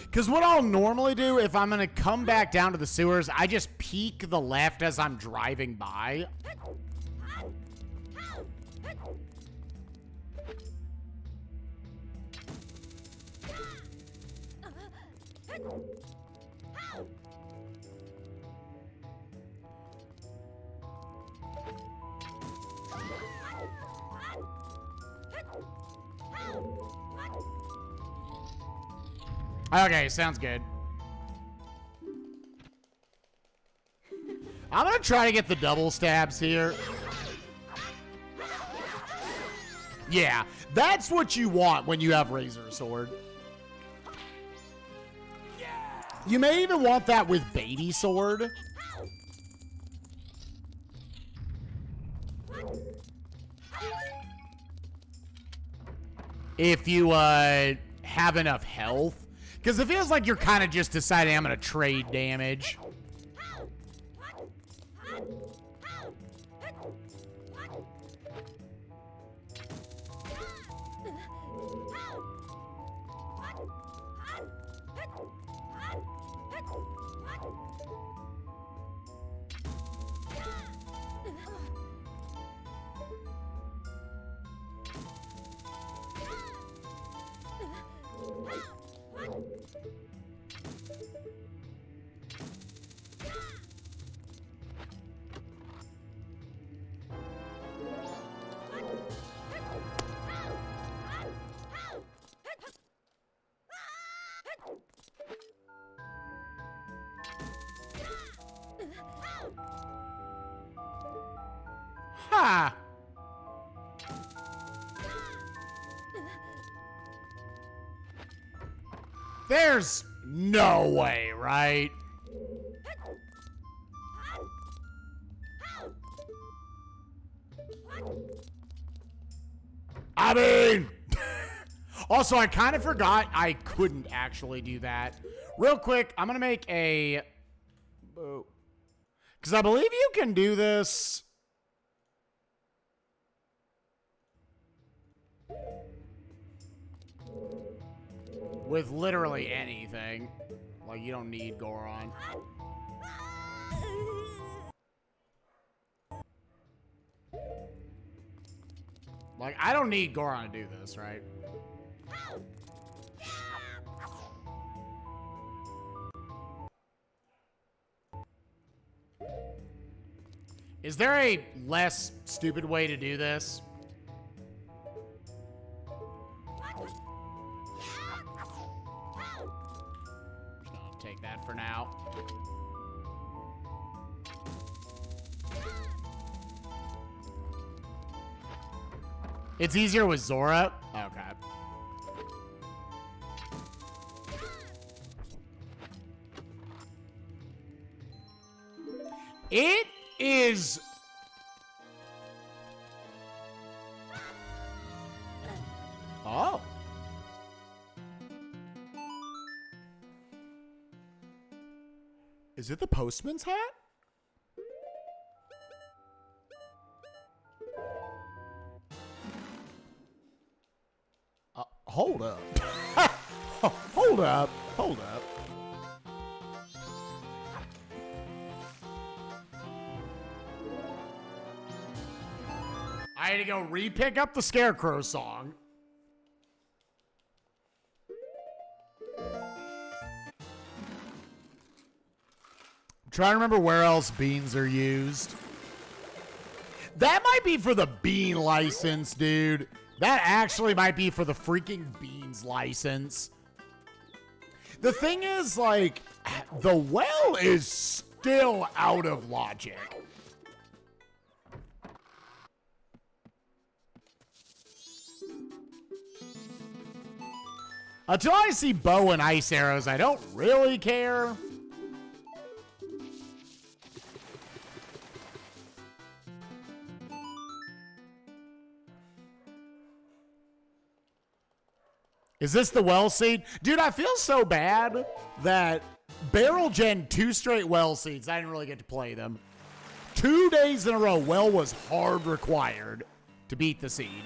Because what I'll normally do if I'm going to come back down to the sewers, I just peek the left as I'm driving by. Okay, sounds good. I'm gonna try to get the double stabs here. Yeah, that's what you want when you have Razor Sword. You may even want that with Baby Sword. If you have enough health. Because it feels like you're kind of just deciding I'm going to trade damage. Huh. There's no way, right? I mean... Also, I kind of forgot I couldn't actually do that. Real quick, I'm going to make a... Because I believe you can do this... with literally anything. Like, you don't need Goron. Like, I don't need Goron to do this, right? Is there a less stupid way to do this? Just gonna take that for now. It's easier with Zora? Okay. It is... Oh. Is it the postman's hat? Hold up. Hold up. Hold up. I had to go re-pick up the Scarecrow song. I'm trying to remember where else beans are used. That might be for the bean license, dude. That actually might be for the freaking beans license. The thing is, like, the well is still out of logic. Until I see bow and ice arrows, I don't really care. Is this the well seed? Dude, I feel so bad that Barrel Gen 2 straight well seeds, I didn't really get to play them. 2 days in a row, well was hard required to beat the seed.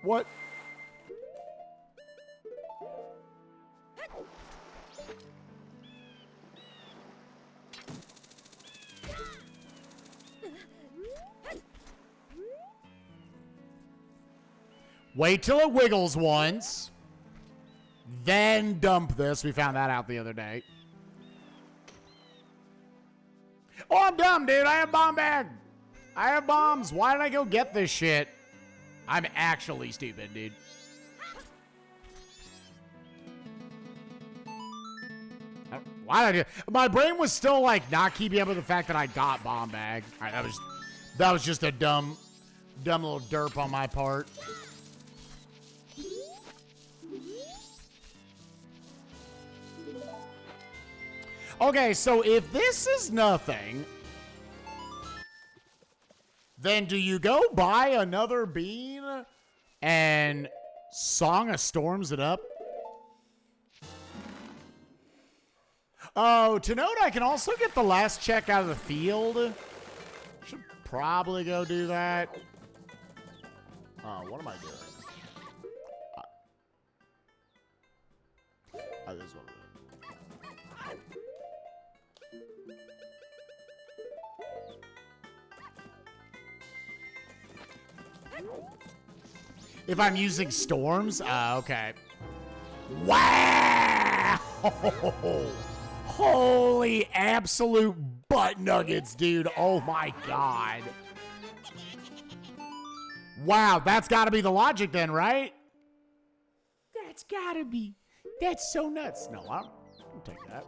What? Wait till it wiggles once, then dump this. We found that out the other day. Oh, I'm dumb, dude. I have bomb bag. I have bombs. Why did I go get this shit? I'm actually stupid, dude. Why did I do? My brain was still like not keeping up with the fact that I got bomb bag. All right, that was just a dumb little derp on my part. Okay, so if this is nothing, then do you go buy another bean and Song of Storms it up? Oh, to note, I can also get the last check out of the field. Should probably go do that. Oh, what am I doing? Oh, this is what I'm doing. If I'm using storms? Okay. Wow! Holy absolute butt nuggets, dude. Oh my god. Wow, that's gotta be the logic then, right? That's gotta be. That's so nuts. No, I'll take that.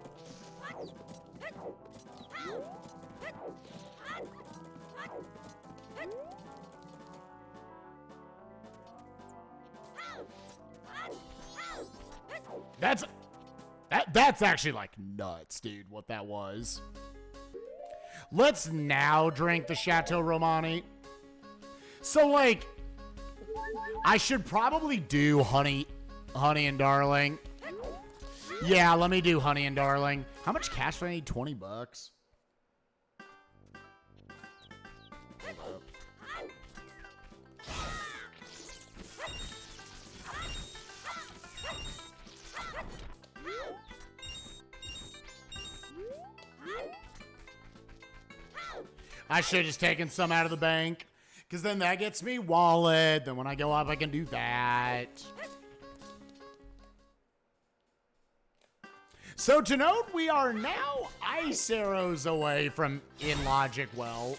That's That's actually like nuts, dude, what that was. Let's now drink the Chateau Romani. So, like, I should probably do Honey and Darling. Yeah, let me do Honey and Darling. How much cash do I need? 20 bucks. I should have just taken some out of the bank, because then that gets me wallet. Then when I go up, I can do that. So to note, we are now ice arrows away from in logic well.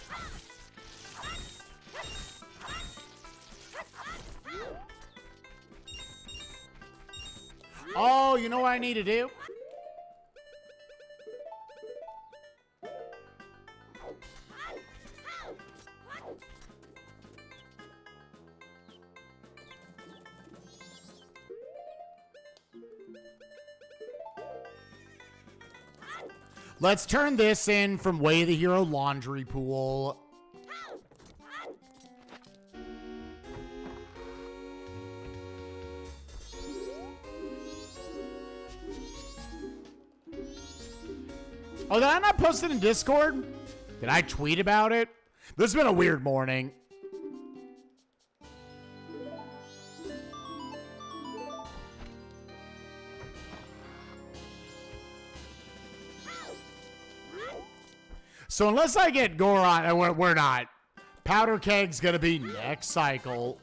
Oh, you know what I need to do? Let's turn this in from Way of the Hero Laundry Pool. Oh, did I not post it in Discord? Did I tweet about it? This has been a weird morning. So unless I get Goron, we're not. Powder Keg's gonna be next cycle.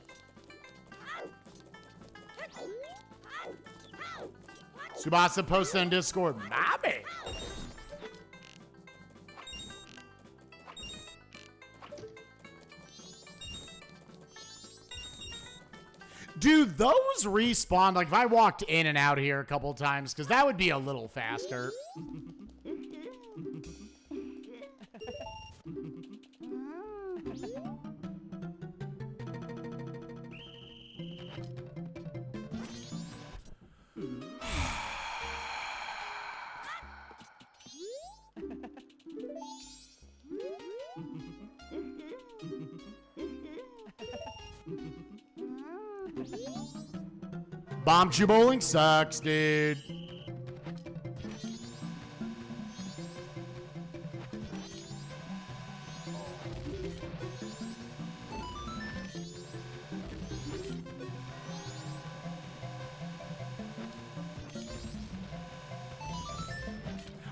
Tsubasa posted on Discord. Mommy. Do those respawn? Like if I walked in and out here a couple times, because that would be a little faster. Bomb Chew Bowling sucks, dude.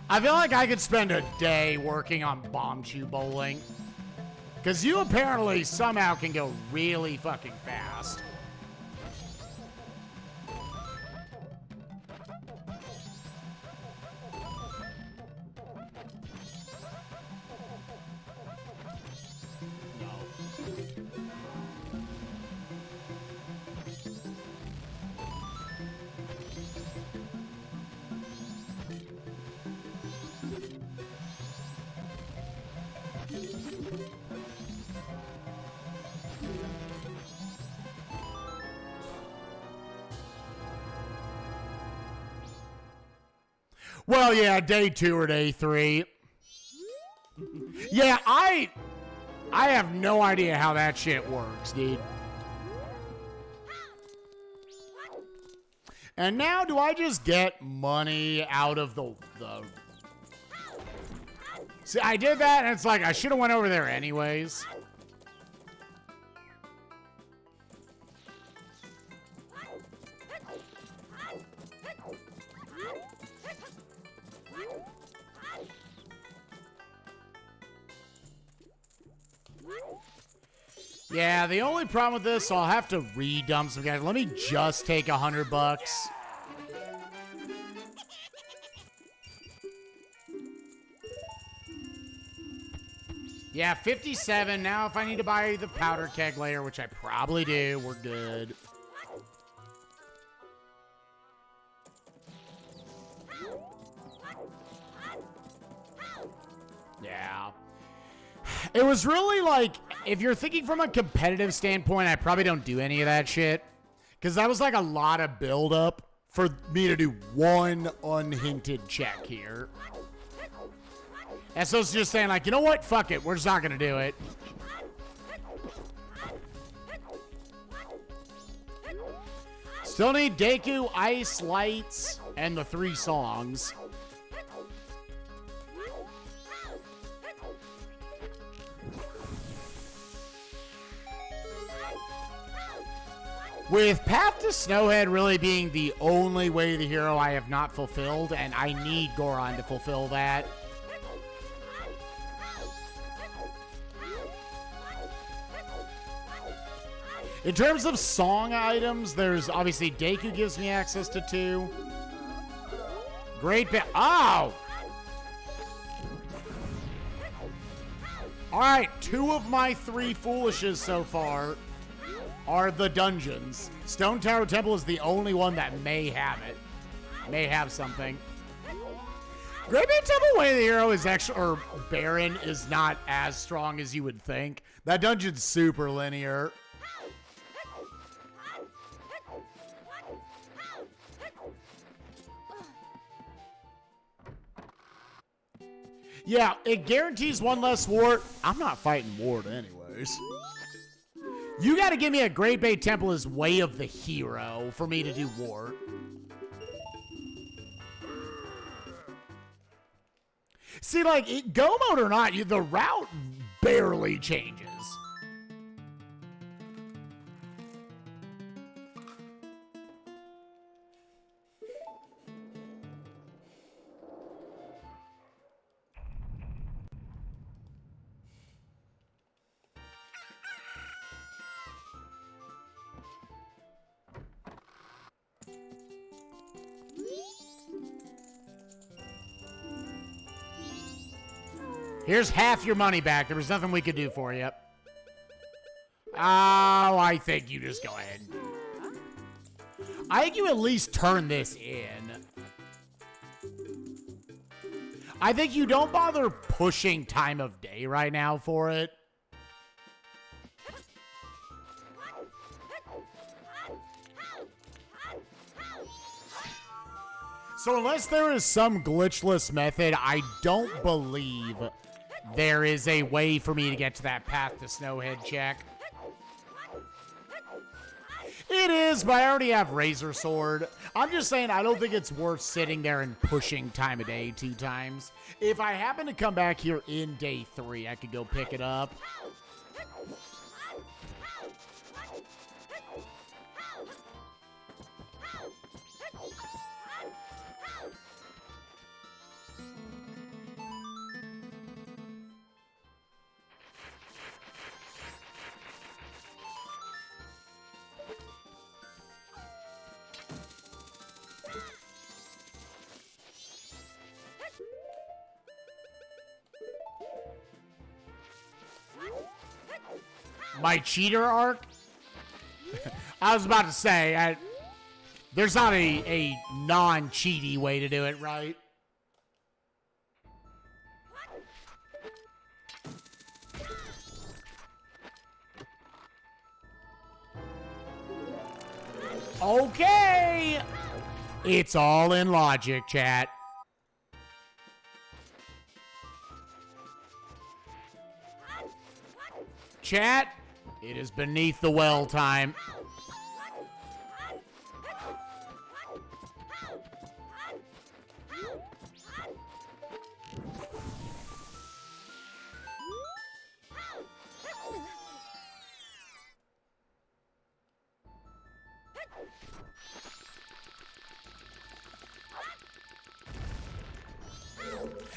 I feel like I could spend a day working on Bomb Chew Bowling. Because you apparently somehow can go really fucking fast. Well, yeah, day 2 or day 3. Yeah, I have no idea how that shit works, dude. And now do I just get money out of the... See, I did that, and it's like, I should have went over there anyways. Yeah, the only problem with this, I'll have to redump some guys. Let me just take $100. Yeah, 57. Now if I need to buy the powder keg layer, which I probably do, we're good. Yeah. It was really like, if you're thinking from a competitive standpoint, I probably don't do any of that shit. Because that was like a lot of buildup for me to do one unhinted check here. And so it's just saying, like, you know what? Fuck it. We're just not going to do it. Still need Deku, Ice, Lights, and the 3 songs. With Path to Snowhead really being the only way the hero I have not fulfilled, and I need Goron to fulfill that. In terms of song items, there's obviously Deku gives me access to 2. Great bit. Oh! Alright, 2 of my 3 foolishes so far are the dungeons. Stone Tower Temple is the only one that may have it. May have something. Great Big Temple Way of the Hero is actually, or Baron is not as strong as you would think. That dungeon's super linear. Yeah, it guarantees 1 less ward. I'm not fighting ward anyways. You gotta give me a Great Bay Temple as Way of the Hero for me to do ward. See, like, go mode or not, the route barely changes. Here's half your money back. There was nothing we could do for you. Oh, I think you just go ahead and do it. I think you at least turn this in. I think you don't bother pushing time of day right now for it. So unless there is some glitchless method, I don't believe there is a way for me to get to that Path to Snowhead check. It is, but I already have Razor Sword. I'm just saying I don't think it's worth sitting there and pushing time of day 2 times. If I happen to come back here in day 3, I could go pick it up. My cheater arc? I was about to say, there's not a non-cheaty way to do it, right? Okay! It's all in logic, chat. Chat, it is beneath the well time.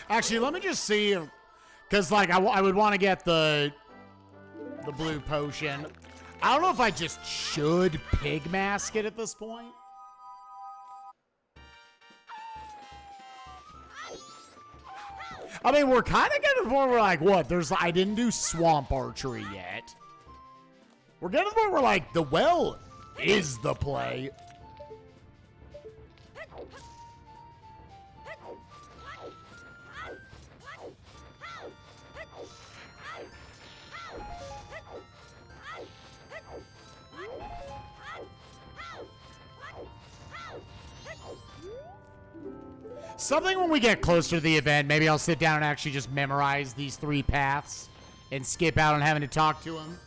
Actually, let me just see, because like I would want to get the blue potion. I don't know if I just should pig mask it at this point. I mean, we're kind of getting to the point where like, what? I didn't do swamp archery yet. We're getting to the point where like the well is the play. Something when we get closer to the event, maybe I'll sit down and actually just memorize these 3 paths and skip out on having to talk to him.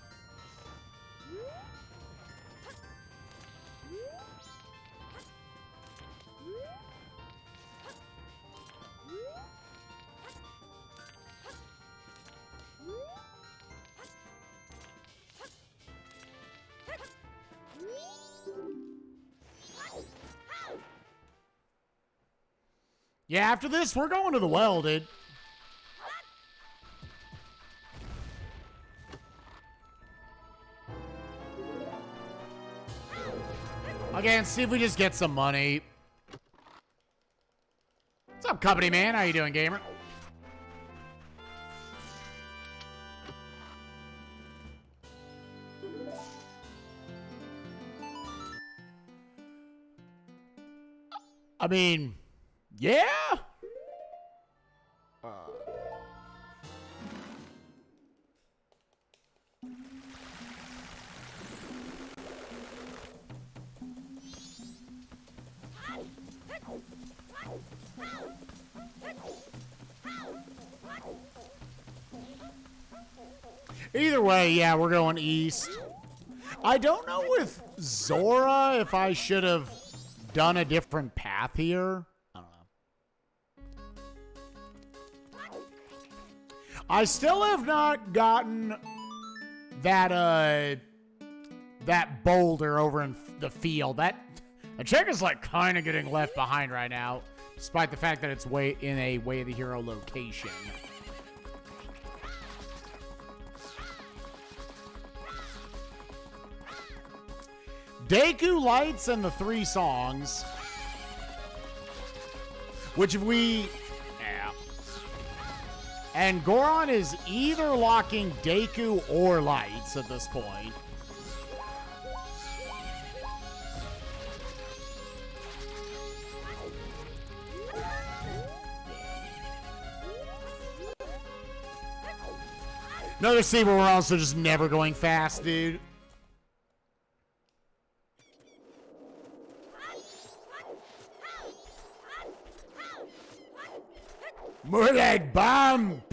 Yeah, after this, we're going to the well, dude. Again, see if we just get some money. What's up, company man? How you doing, gamer? I mean, yeah. Either way, yeah, we're going east. I don't know with Zora if I should have done a different path here. I don't know. I still have not gotten that that boulder over in the field. That chick is like kind of getting left behind right now, despite the fact that it's in a Way of the Hero location. Deku Lights and the 3 songs. Which if we... Yeah. And Goron is either locking Deku or Lights at this point. Another scene where we're also just never going fast, dude. Murdered bomb!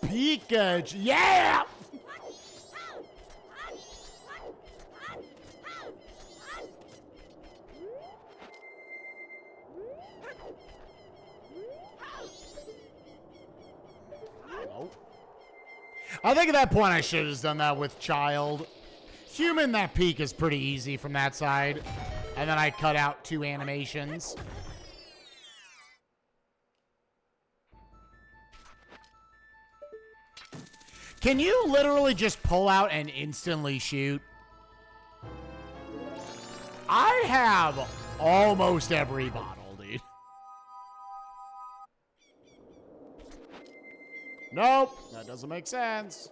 Pikachu! Yeah! Nope. I think at that point I should have just done that with Child. Human, that peak is pretty easy from that side. And then I cut out 2 animations. Can you literally just pull out and instantly shoot? I have almost every bottle, dude. Nope, that doesn't make sense.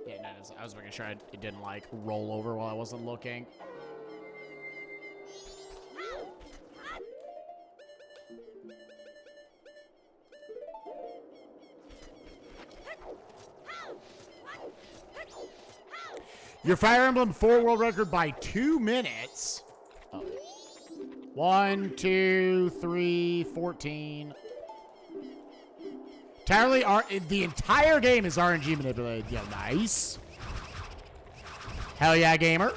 Yeah, no, I was making sure it didn't like roll over while I wasn't looking. Your Fire Emblem 4 world record by 2 minutes. Oh. 1, 2, 3, 14. The entire game is RNG manipulated. Yeah, nice. Hell yeah, gamer.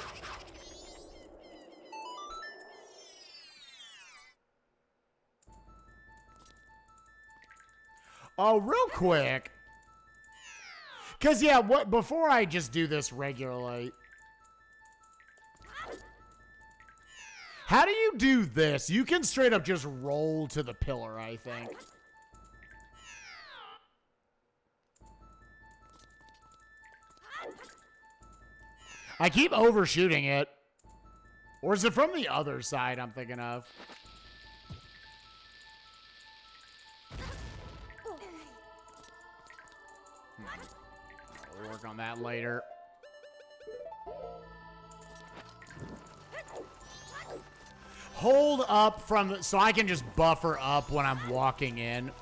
Oh, real quick. Because, yeah, before I just do this regularly. How do you do this? You can straight up just roll to the pillar, I think. I keep overshooting it. Or is it from the other side I'm thinking of? We'll work on that later. Hold up from so I can just buffer up when I'm walking in.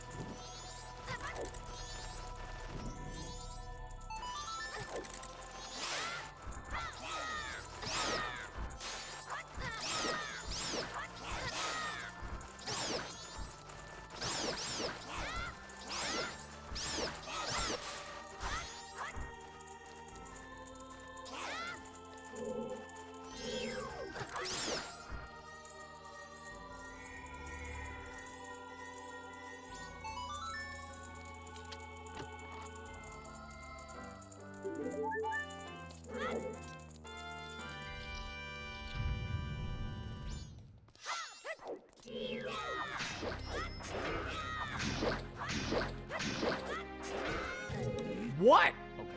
What? Okay.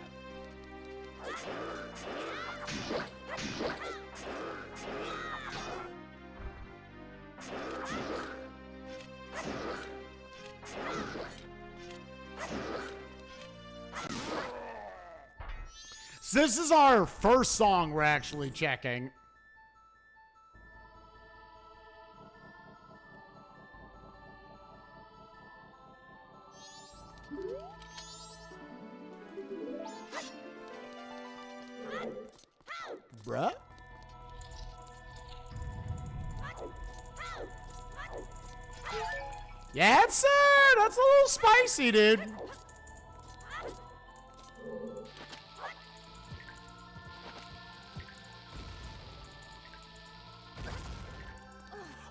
So this is our first song we're actually checking. Bruh? Yeah, that's a little spicy, dude.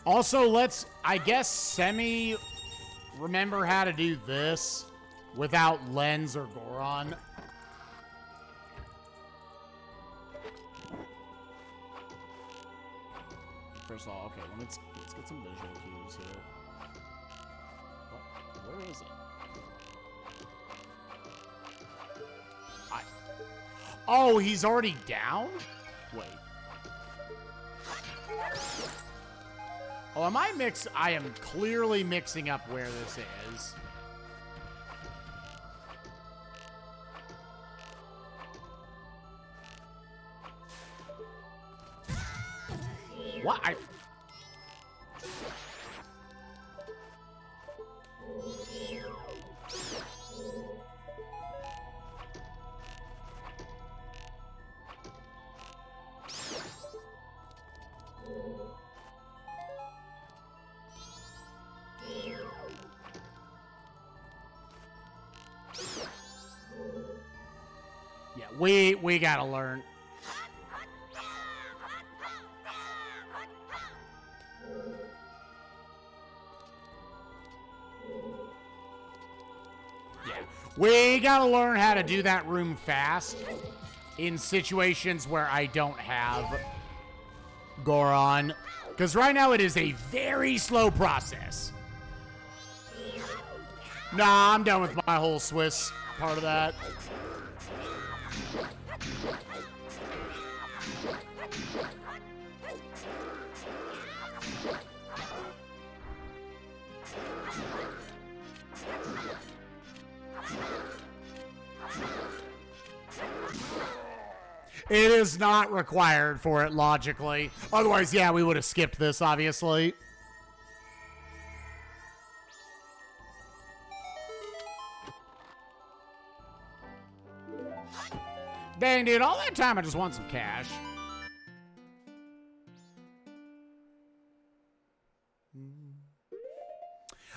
Also, let's, I guess, remember how to do this without Lens or Goron. First of all, okay, let's get some visual cues here. What? Where is it? Oh, he's already down? Wait. Oh, I am clearly mixing up where this is. What? Yeah, we gotta learn. Yeah, we gotta learn how to do that room fast in situations where I don't have Goron. Because right now it is a very slow process. Nah, I'm done with my whole Swiss part of that. It is not required for it, logically. Otherwise, yeah, we would have skipped this, obviously. Dang, dude, all that time I just want some cash.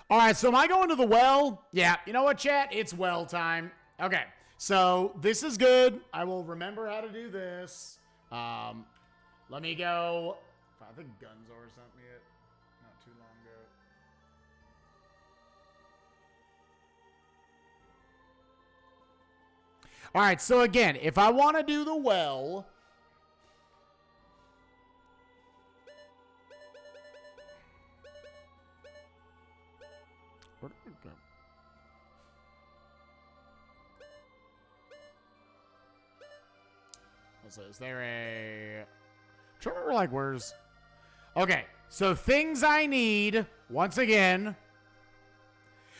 All right, so am I going to the well? Yeah, you know what, chat? It's well time. Okay, so this is good. I will remember how to do this. Let me go. I think Gunzor sent me it not too long ago. All right, so again, if I want to do the well, where did it go? So is there a? I'm trying to remember, like, where's? Okay, so things I need once again.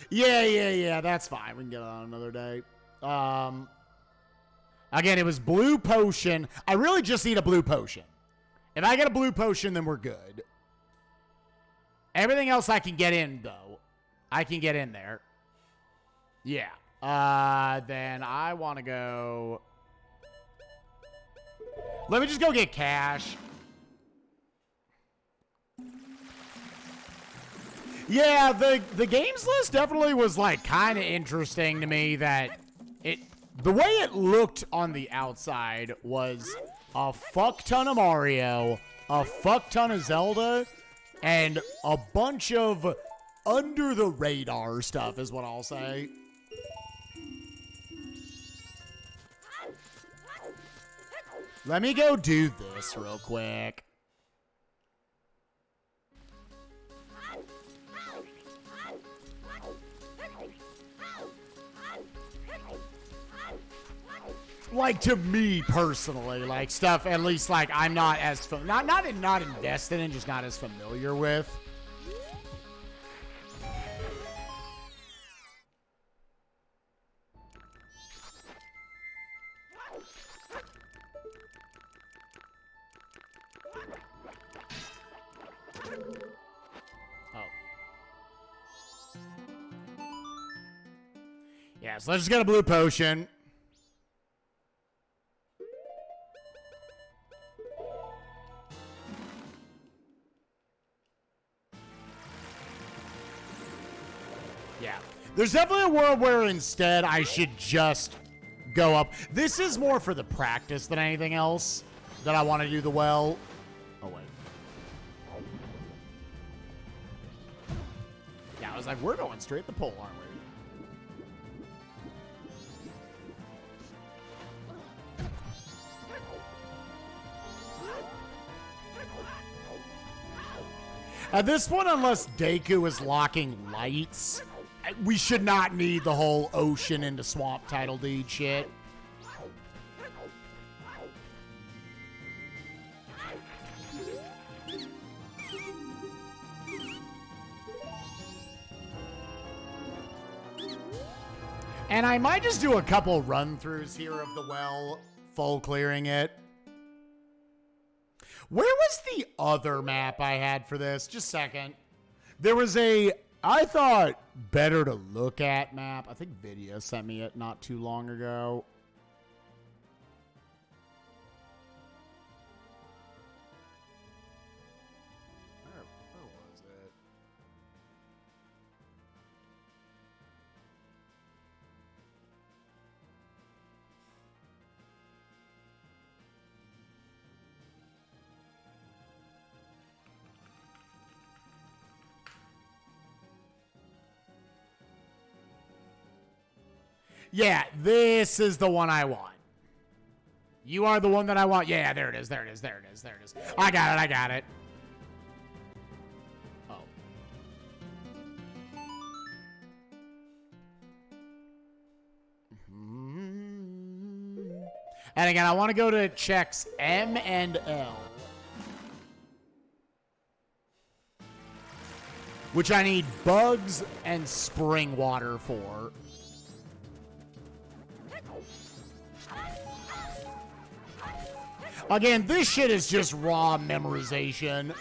Yeah. That's fine. We can get it on another day. Again, it was blue potion. I really just need a blue potion. If I get a blue potion, then we're good. Everything else I can get in, though. I can get in there. Yeah. Then I want to go. Let me just go get cash. Yeah, the games list definitely was, like, kind of interesting to me that the way it looked on the outside was a fuck ton of Mario, a fuck ton of Zelda, and a bunch of under the radar stuff is what I'll say. Let me go do this real quick. like to me personally, like stuff at least like I'm not as not invested in, just not as familiar with. Yeah, so let's just get a blue potion. Yeah. There's definitely a world where instead I should just go up. This is more for the practice than anything else that I want to do the well. Oh, wait. Yeah, I was like, we're going straight to the pole, aren't we? At this point, unless Deku is locking lights, we should not need the whole ocean into swamp title deed shit. And I might just do a couple run-throughs here of the well, full clearing it. Where was the other map I had for this? Just a second. There was a, I thought, better to look at map. I think Video sent me it not too long ago. Where was it? Yeah, this is the one I want. You are the one that I want. Yeah, there it is. There it is. There it is. There it is. I got it. I got it. Oh. And again, I want to go to checks M and L, which I need bugs and spring water for. Again, this shit is just raw memorization.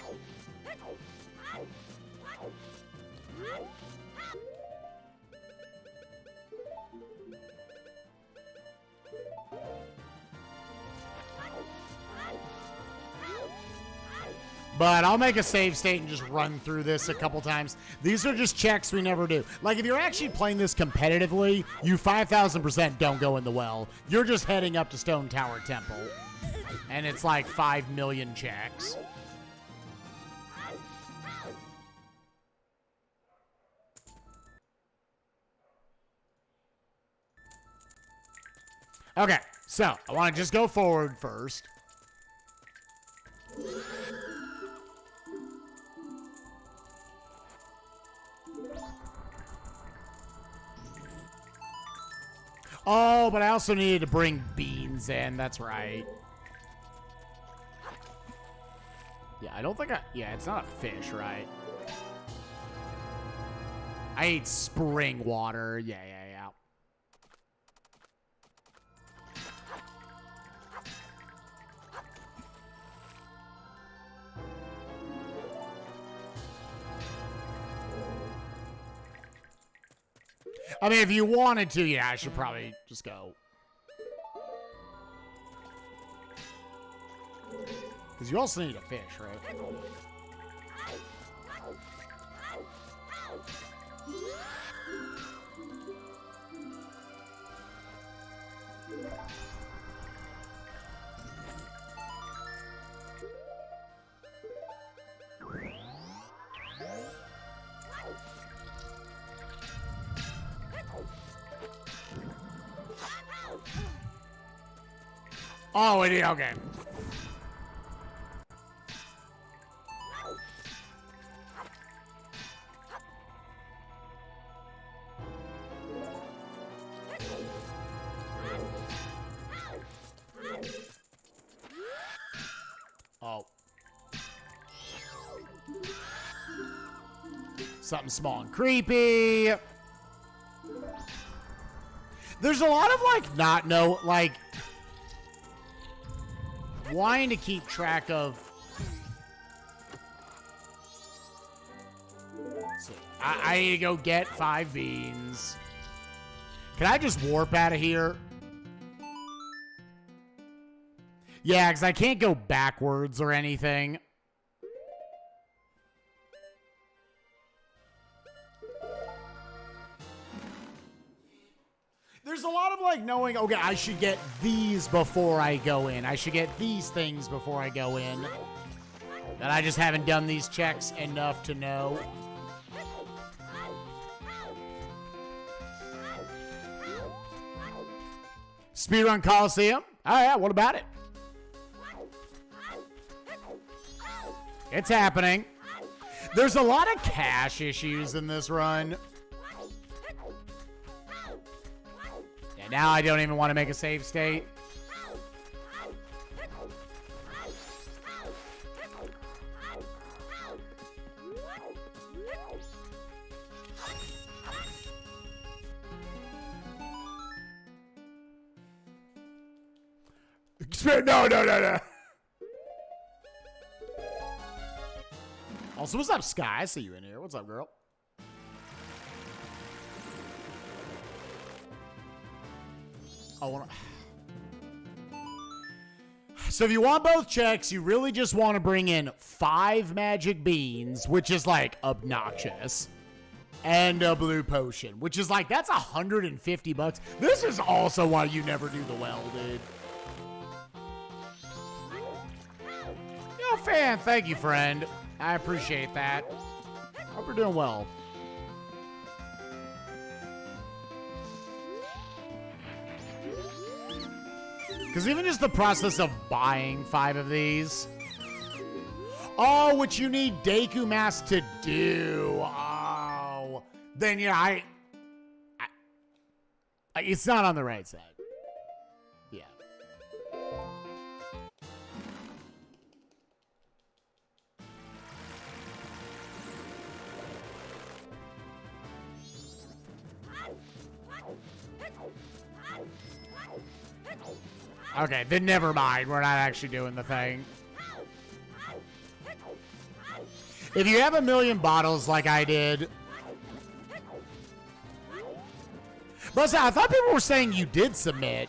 But I'll make a save state and just run through this a couple times. These are just checks we never do. Like, if you're actually playing this competitively, you 5,000% don't go in the well. You're just heading up to Stone Tower Temple. And it's like 5 million checks. Okay, so I want to just go forward first. Oh, but I also needed to bring beans in. That's right. Yeah, I don't think yeah, it's not a fish, right? I ate spring water. Yeah. I mean, if you wanted to, yeah, I should probably just go. Because you also need a fish, right? Oh, it is. Okay. Something small and creepy. There's a lot of, like, wanting to keep track of. So I need to go get 5 beans. Can I just warp out of here? Yeah, because I can't go backwards or anything. There's a lot of, like, knowing, okay, I should get these before I go in. I should get these things before I go in. But I just haven't done these checks enough to know. Speedrun Coliseum? Oh, yeah, what about it? It's happening. There's a lot of cache issues in this run. Yeah, now I don't even want to make a save state. No. Also, what's up, Sky? I see you in here. What's up, girl? So if you want both checks, you really just want to bring in 5 magic beans, which is, like, obnoxious. And a blue potion, which is, like, that's $150. This is also why you never do the well, dude. Yo, fan, thank you, friend. I appreciate that. Hope you're doing well. Because even just the process of buying 5 of these. Oh, which you need Deku Mask to do. Oh. Then, yeah, I it's not on the right side. Yeah. Okay, then never mind. We're not actually doing the thing. If you have 1,000,000 bottles like I did. But I thought people were saying you did submit.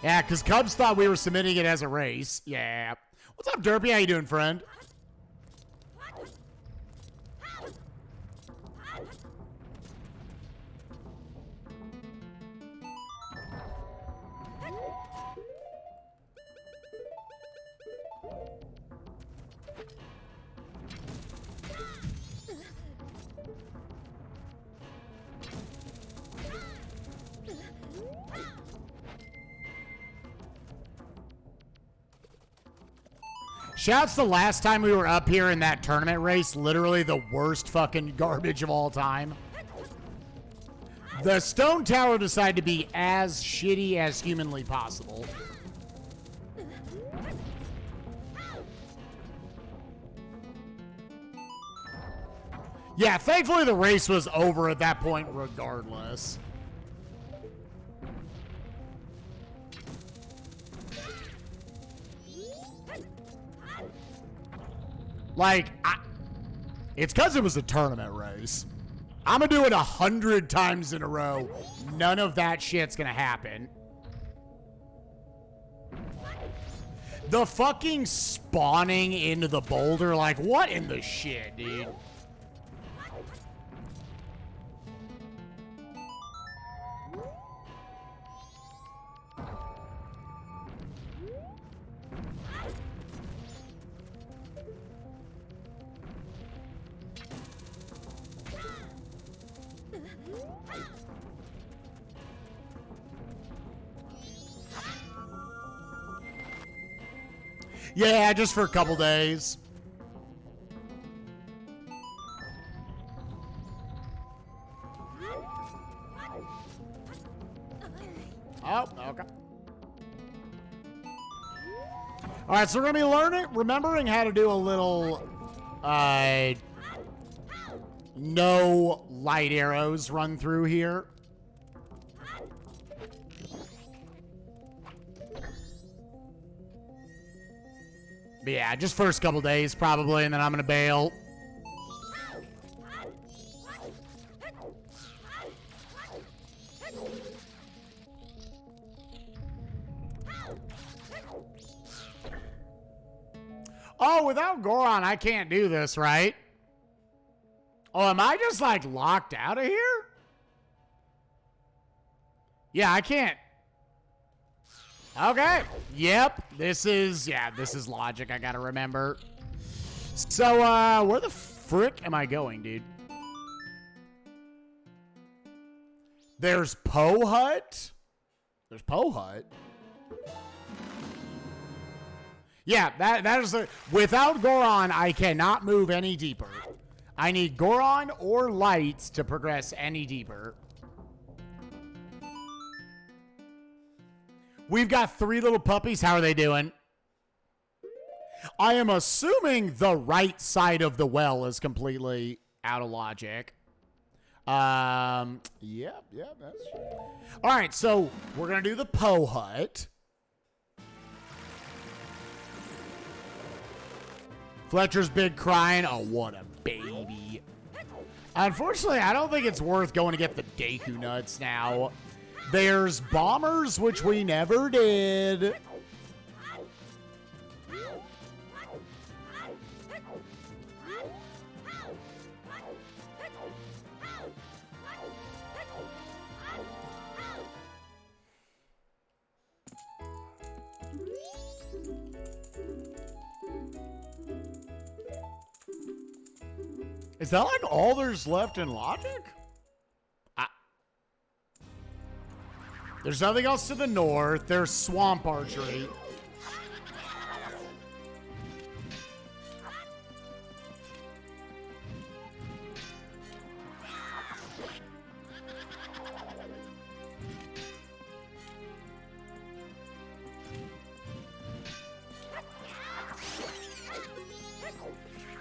Yeah, because Cubs thought we were submitting it as a race. Yeah. What's up, Derpy? How you doing, friend? Shouts the last time we were up here in that tournament race, literally the worst fucking garbage of all time. The stone tower decided to be as shitty as humanly possible. Yeah, thankfully the race was over at that point regardless. Like, it's because it was a tournament race. I'm going to do it 100 times in a row. None of that shit's going to happen. The fucking spawning into the boulder, like, what in the shit, dude? Yeah, just for a couple days. Oh, okay. All right, so we're going to be remembering how to do a little No light arrows run through here. But yeah, just first couple days probably, and then I'm gonna bail. Oh, without Goron, I can't do this, right? Oh, am I just, like, locked out of here? Yeah, I can't. Okay. Yep. This is logic I gotta remember. So, where the frick am I going, dude? There's Poe Hut? There's Poe Hut? Yeah, that is without Goron, I cannot move any deeper. I need Goron or lights to progress any deeper. We've got 3 little puppies. How are they doing? I am assuming the right side of the well is completely out of logic. Yep, that's... All right, so we're going to do the Poe Hut. Fletcher's big crying. Oh, what a baby. Unfortunately, I don't think it's worth going to get the Deku nuts now. There's bombers, which we never did. Is that like all there's left in logic? There's nothing else to the north. There's swamp archery.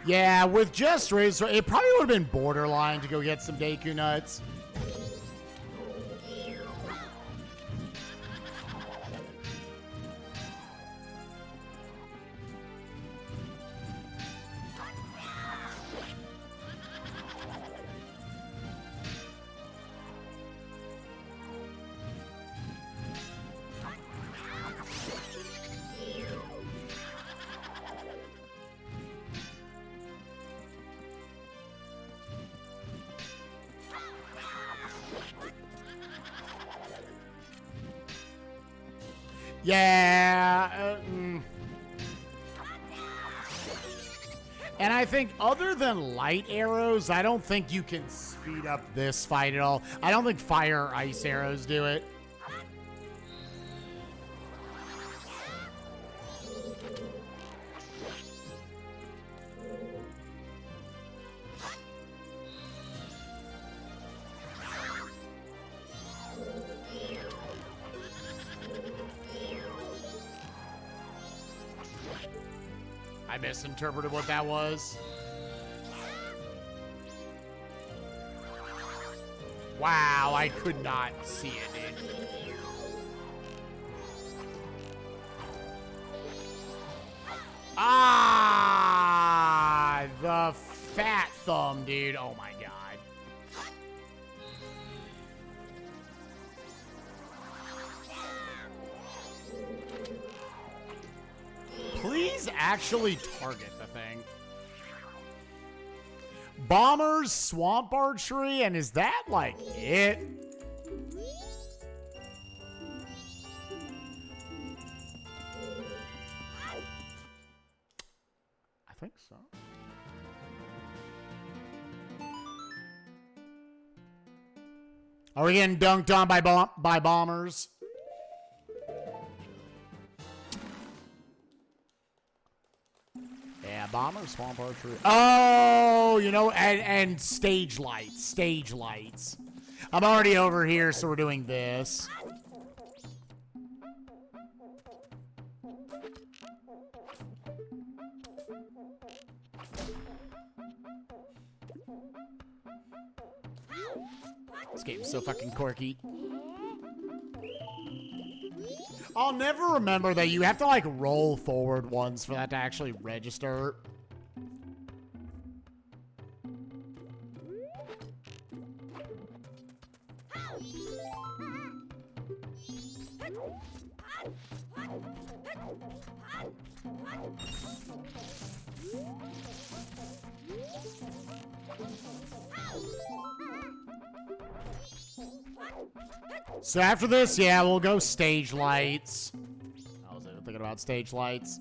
Yeah, with just Razor, it probably would have been borderline to go get some Deku nuts. Yeah. And I think other than light arrows, I don't think you can speed up this fight at all. I don't think fire or ice arrows do it. I misinterpreted what that was. Wow, I could not see it, dude. Ah, the fat thumb, dude. Oh my god. Please actually target the thing. Bombers, swamp archery, and is that like it? I think so. Are we getting dunked on by bombers? Yeah, bomber, swamp archery. Oh, you know, and stage lights. Stage lights. I'm already over here, so we're doing this. This game's so fucking quirky. I'll never remember that you have to, like, roll forward once for that to actually register. So after this, yeah, we'll go stage lights. I was even thinking about stage lights.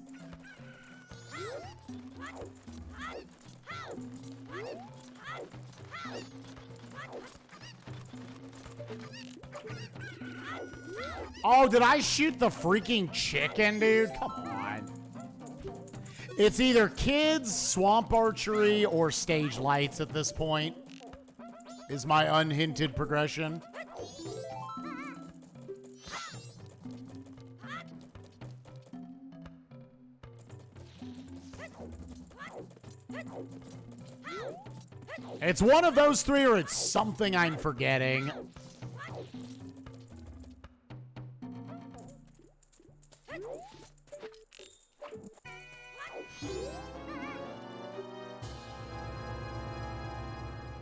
Oh, did I shoot the freaking chicken, dude? Come on. It's either kids, swamp archery, or stage lights at this point. Is my unhinted progression. It's one of those three or it's something I'm forgetting.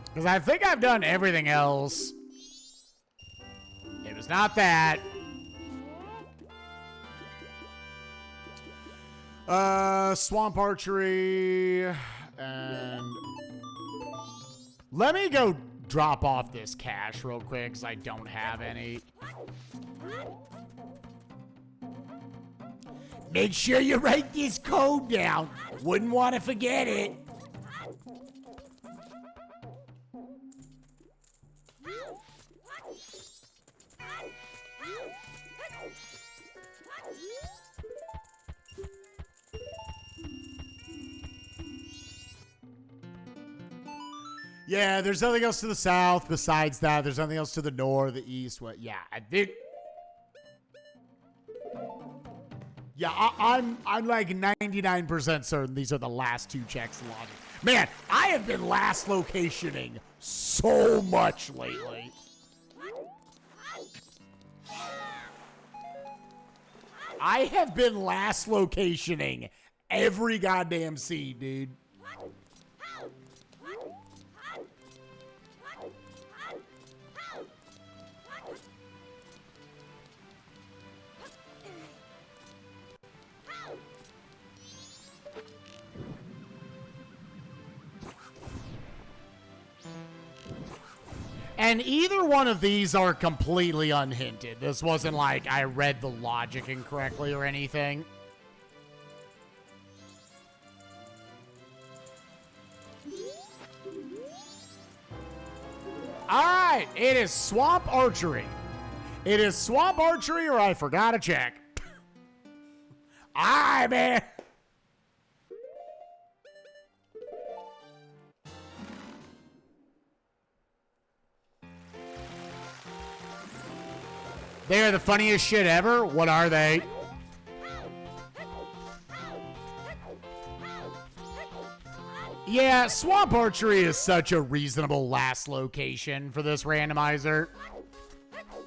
Because I think I've done everything else. It was not that. Swamp archery. And let me go drop off this cash real quick because I don't have any. Make sure you write this code down. Wouldn't want to forget it. Yeah, there's nothing else to the south besides that. There's nothing else to the north, the east. What? Yeah, I did. Yeah, I'm like 99% certain these are the last two checks in logic. Man, I have been last locationing so much lately. I have been last locationing every goddamn seed, dude. And either one of these are completely unhinted. This wasn't like I read the logic incorrectly or anything. All right, it is swamp archery. It is swamp archery or I forgot to check. All right, man. They are the funniest shit ever. What are they? Yeah, swamp archery is such a reasonable last location for this randomizer.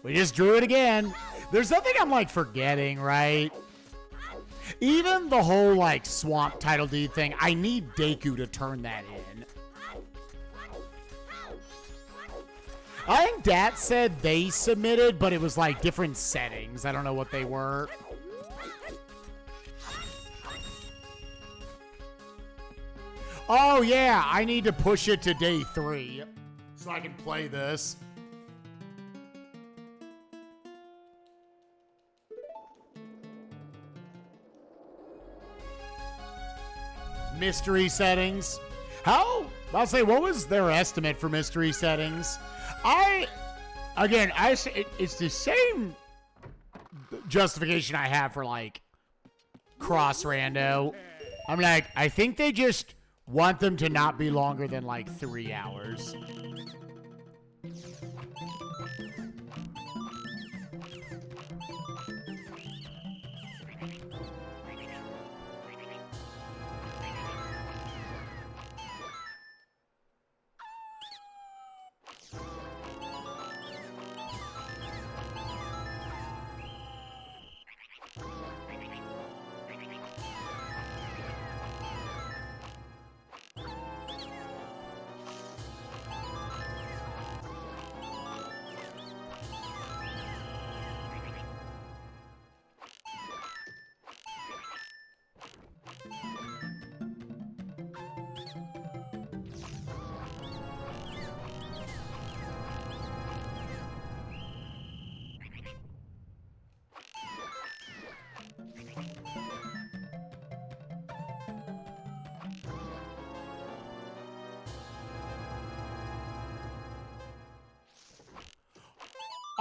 We just drew it again. There's nothing I'm like forgetting, right? Even the whole like swamp title deed thing, I need Deku to turn that in. I think Dat said they submitted, but it was like different settings. I don't know what they were. Oh, yeah. I need to push it to day 3 so I can play this. Mystery settings. How? I'll say, what was their estimate for mystery settings? It's the same justification I have for like cross rando. I'm like, I think they just want them to not be longer than like 3 hours.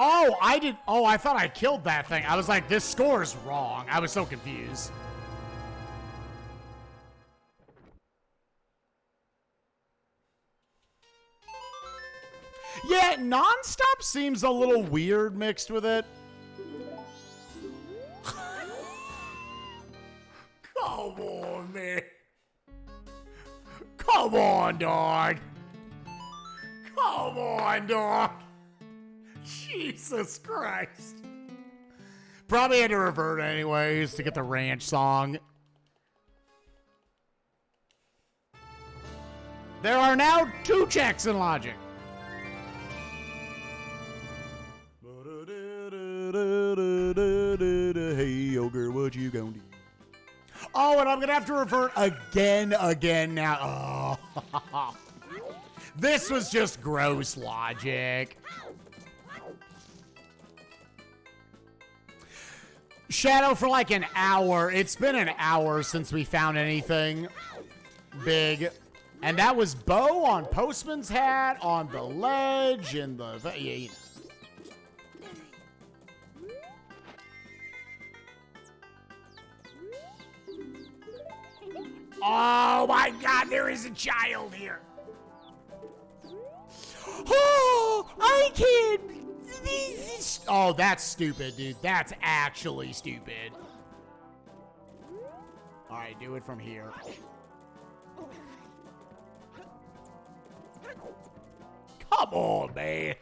Oh, I did. Oh, I thought I killed that thing. I was like, this score's wrong. I was so confused. Yeah, nonstop seems a little weird mixed with it. Come on, man. Come on, dog. Come on, dog. Jesus Christ. Probably had to revert anyways to get the ranch song. There are now 2 checks in logic. Hey, yo, girl, what you gonna do? Oh, and I'm gonna have to revert again now. Oh. This was just gross logic. Shadow for like an hour. It's been an hour since we found anything big. And that was bow on Postman's hat, on the ledge, and the... Yeah, you know. Oh my God, there is a child here. Oh, I can't. Oh, that's stupid, dude. That's actually stupid. All right, do it from here. Come on, man.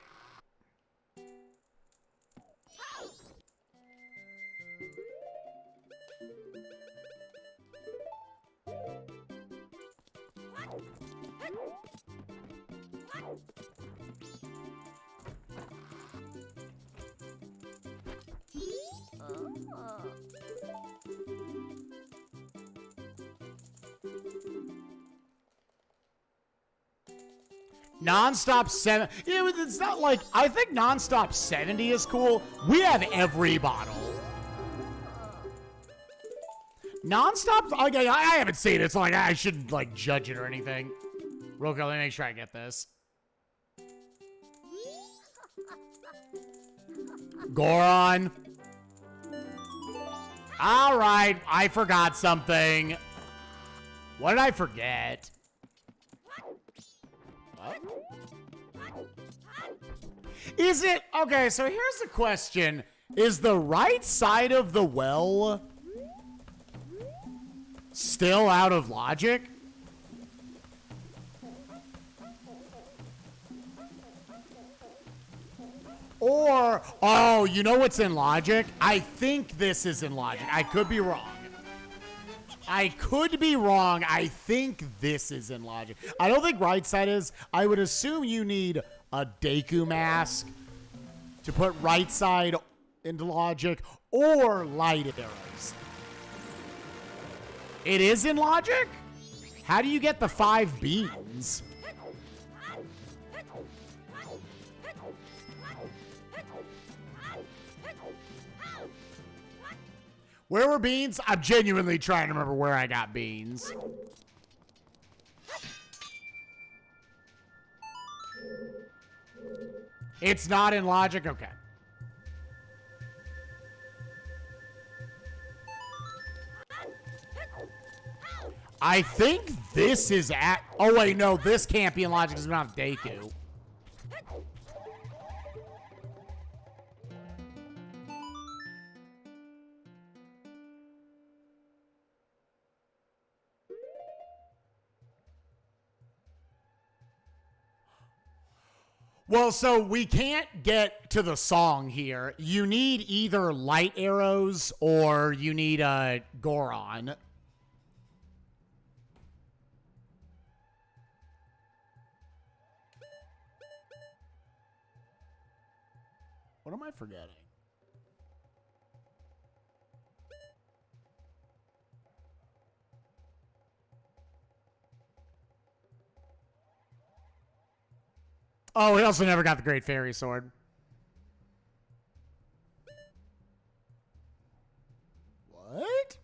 Nonstop 7. Yeah, it's not like, I think nonstop 70 is cool. We have every bottle. Nonstop, okay, I haven't seen it, so like I shouldn't like judge it or anything. Real quick, let me make sure I get this. Goron. All right, I forgot something. What did I forget? What? Is it, okay, so here's the question. Is the right side of the well still out of logic? Or, oh, you know what's in logic? I think this is in logic. I could be wrong. I could be wrong. I think this is in logic. I don't think right side is. I would assume you need a Deku mask to put right side into logic or light arrows. It is in logic? How do you get the 5 beans? Where were beans? I'm genuinely trying to remember where I got beans. It's not in logic? Okay. I think this is at... Oh, wait, no. This can't be in logic because we don't have Deku. Well, so we can't get to the song here. You need either light arrows or you need a Goron. What am I forgetting? Oh, he also never got the Great Fairy Sword. What?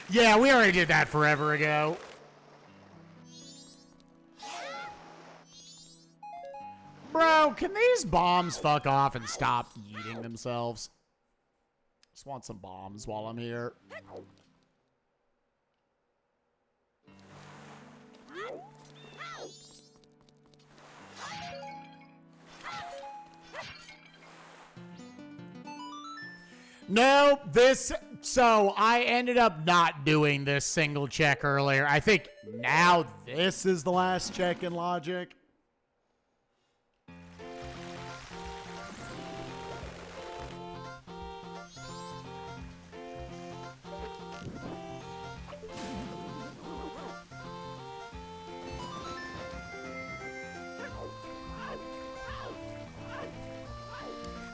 Yeah, we already did that forever ago. Bro, can these bombs fuck off and stop eating themselves? Just want some bombs while I'm here. No, so I ended up not doing this single check earlier. I think now this is the last check in logic.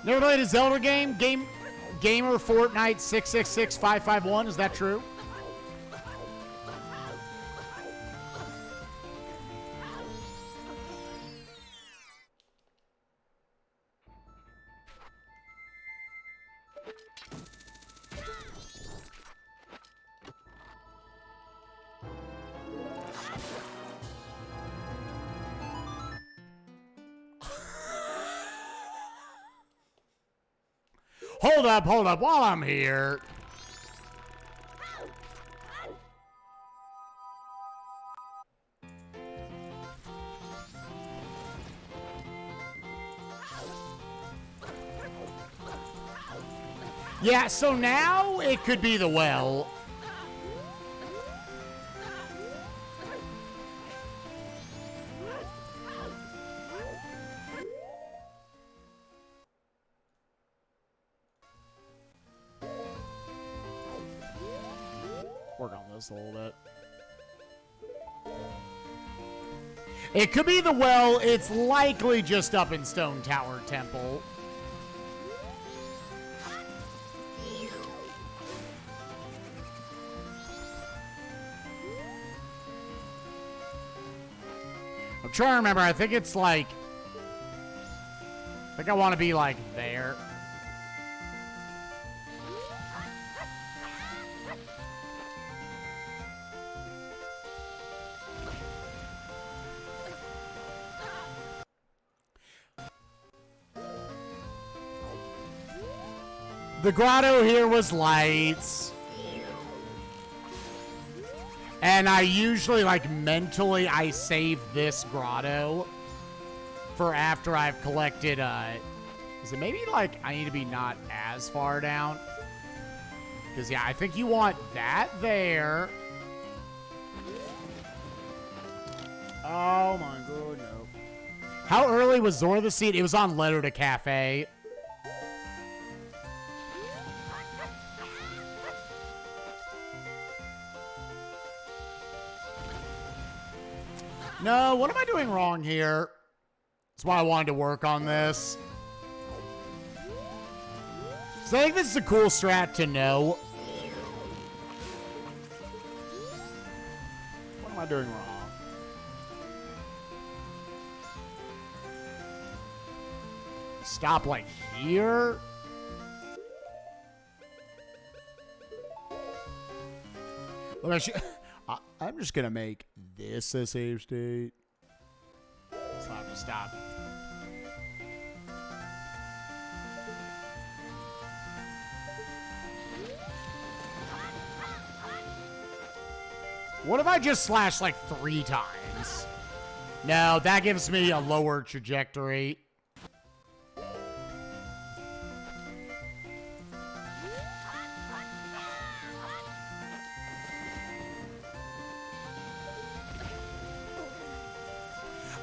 Never played a Zelda game? Gamer Fortnite 666551. Is that true? Hold up, while I'm here. Yeah, so now it could be the well. Work on this a little bit. It could be the well. It's likely just up in Stone Tower Temple. I'm trying to remember. I think it's like... I think I want to be like there. The grotto here was lights. And I usually, like, mentally, I save this grotto for after I've collected, is it maybe, like, I need to be not as far down? Because, yeah, I think you want that there. Oh, my God, no. How early was Zora the Seed? It was on Letter to Cafe. No, what am I doing wrong here? That's why I wanted to work on this. So I think this is a cool strat to know. What am I doing wrong? Stop like here? Look, I'm just gonna make this a save state. So I have to stop. What if I just slash like 3 times? No, that gives me a lower trajectory.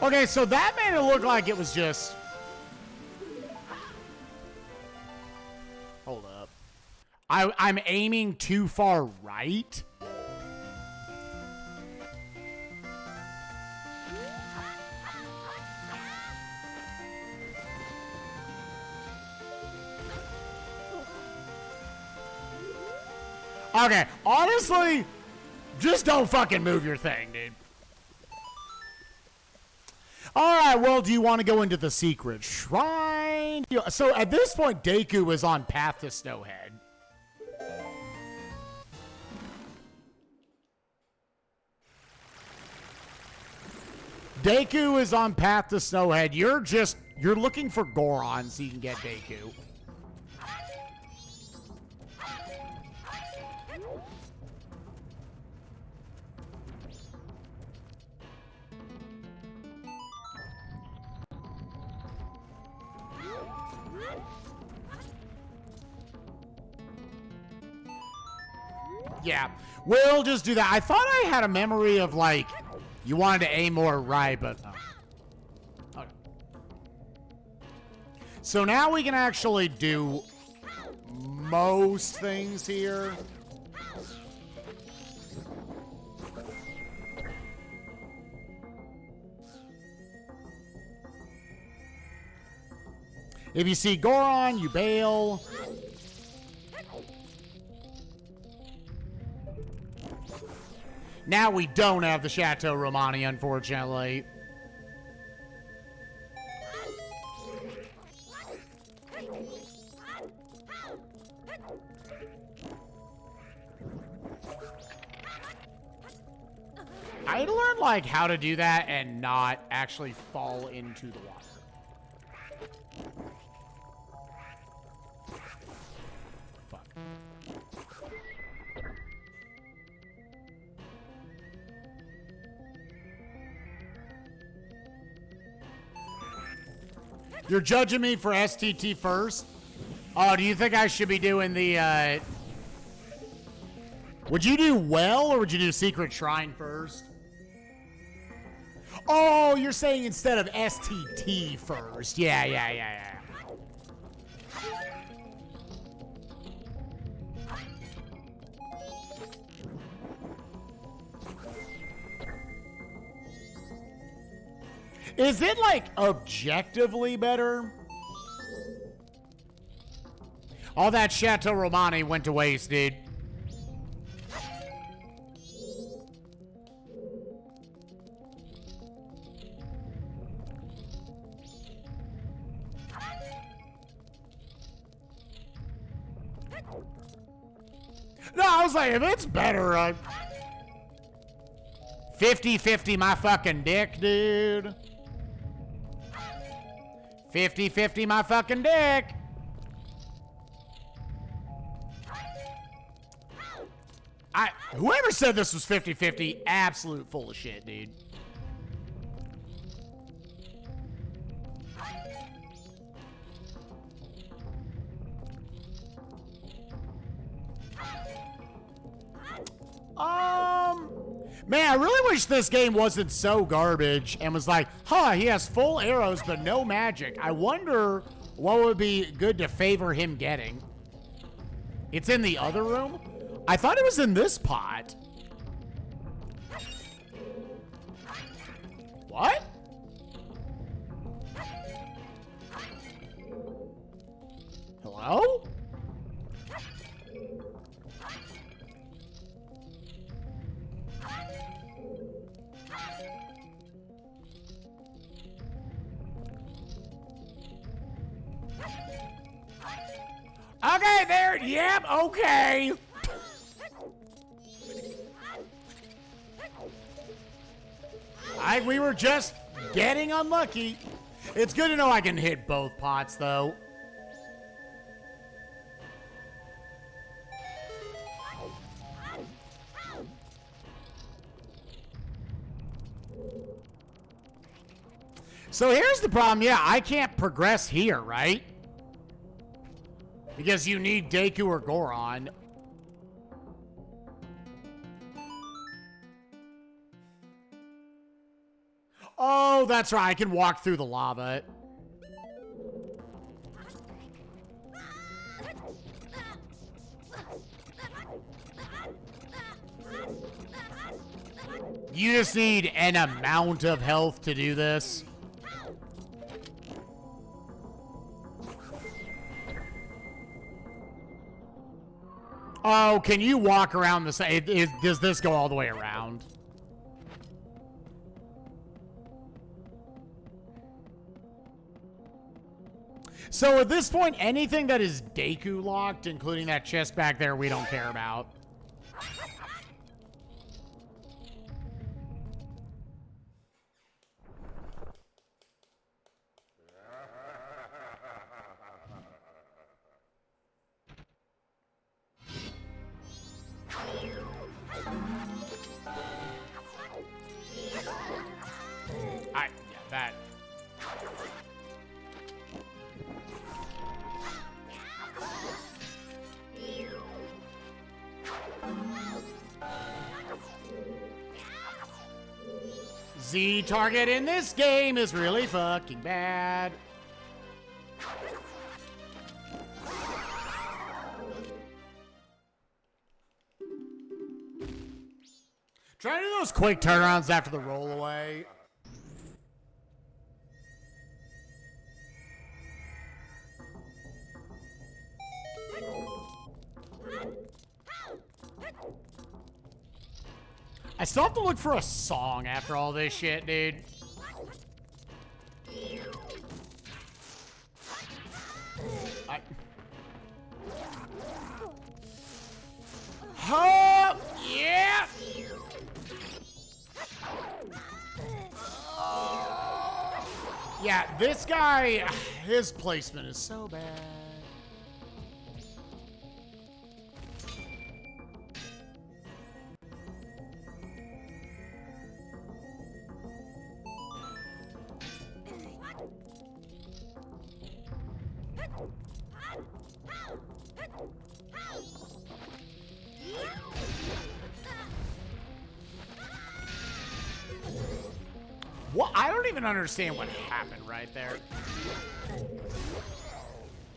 Okay, so that made it look like it was just... Hold up. I'm aiming too far right. Okay, honestly, just don't fucking move your thing, dude. All right, well, do you want to go into the secret shrine? So at this point, Deku is on path to Snowhead. Deku is on path to Snowhead. You're looking for Goron so you can get Deku. Yeah, we'll just do that. I thought I had a memory of, like, you wanted to aim more right, but... Okay. So now we can actually do most things here. If you see Goron, you bail. Now we don't have the Chateau Romani, unfortunately. I had to learn, like, how to do that and not actually fall into the water. Fuck. You're judging me for STT first? Oh, do you think I should be doing the, Would you do well, or would you do Secret Shrine first? Oh, you're saying instead of STT first. Yeah. Is it, like, objectively better? All that Chateau Romani went to waste, dude. No, I was like, if it's better, 50-50 my fucking dick, dude. 50-50 my fucking dick. Whoever said this was 50-50, absolute full of shit, dude. Man, I really wish this game wasn't so garbage and was like, huh, he has full arrows but no magic. I wonder what would be good to favor him getting. It's in the other room? I thought it was in this pot. What? Hello? Okay, there. Yep, okay. We were just getting unlucky. It's good to know I can hit both pots, though. So here's the problem. Yeah, I can't progress here, right? Because you need Deku or Goron. Oh, that's right. I can walk through the lava. You just need an amount of health to do this. Oh, can you walk around the side? Does this go all the way around? So at this point, anything that is Deku locked, including that chest back there, we don't care about. That. Z target in this game is really fucking bad. Try to do those quick turnarounds after the roll away. I still have to look for a song after all this shit, dude. Yeah! Yeah, this guy, his placement is so bad. What? I don't even understand what happened right there.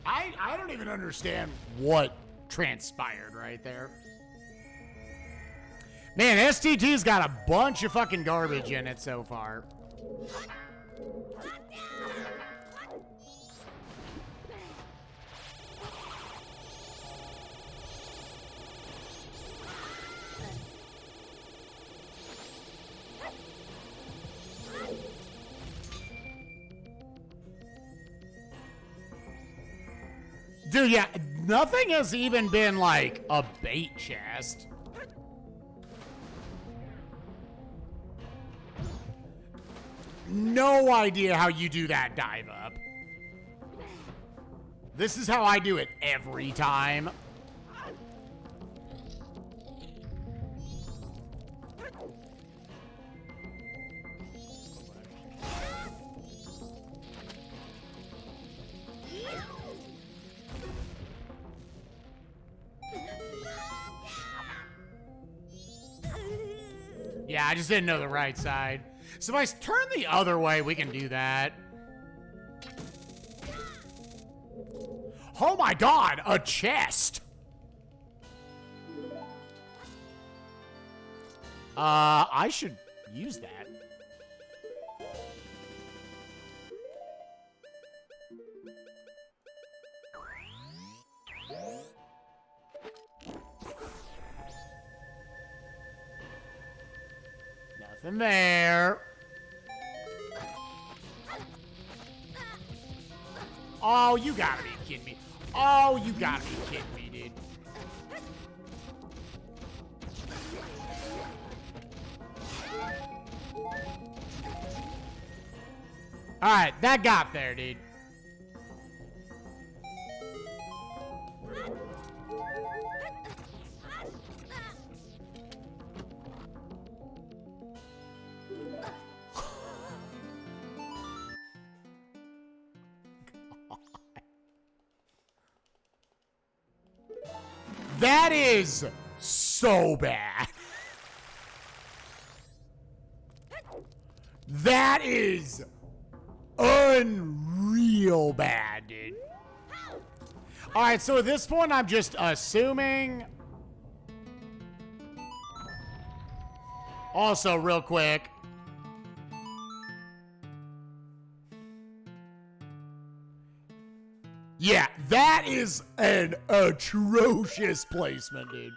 I don't even understand what transpired right there. Man, STT's got a bunch of fucking garbage in it so far. Dude, yeah, nothing has even been like a bait chest. No idea how you do that dive up. This is how I do it every time. Yeah, I just didn't know the right side. So if I turn the other way, we can do that. Oh my god, a chest! I should use that. Nothing there. Oh, you gotta be kidding me. Oh, you gotta be kidding me, dude. Alright, that got there, dude. That is so bad. That is unreal bad, dude. All right, so at this point, I'm just assuming. Also, real quick. Yeah, that is an atrocious placement, dude.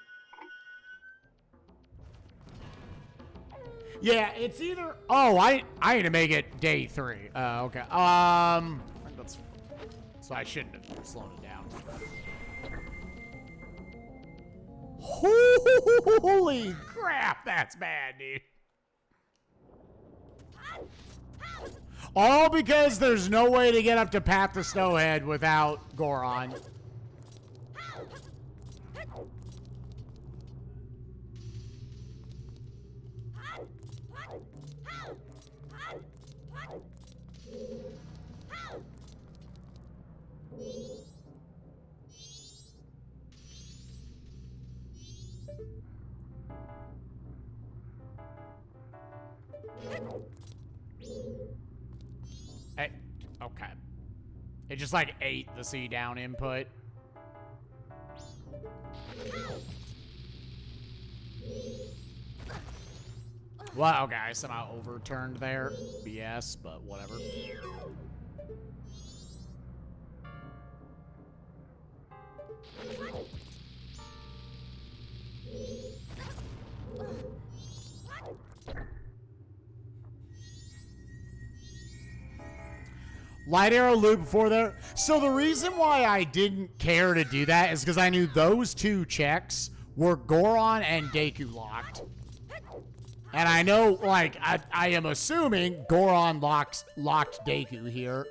Yeah, it's either... Oh, I need to make it day 3. Okay. Let's So I shouldn't have slowed it down. Holy crap, that's bad, dude. All because there's no way to get up to Path to Snowhead without Goron. Hey, okay. It just like ate the C down input. Well, okay, I somehow overturned there. BS, but whatever. Light arrow loop before there. So the reason why I didn't care to do that is because I knew those two checks were Goron and Deku locked. And I know, like, I am assuming Goron locked Deku here.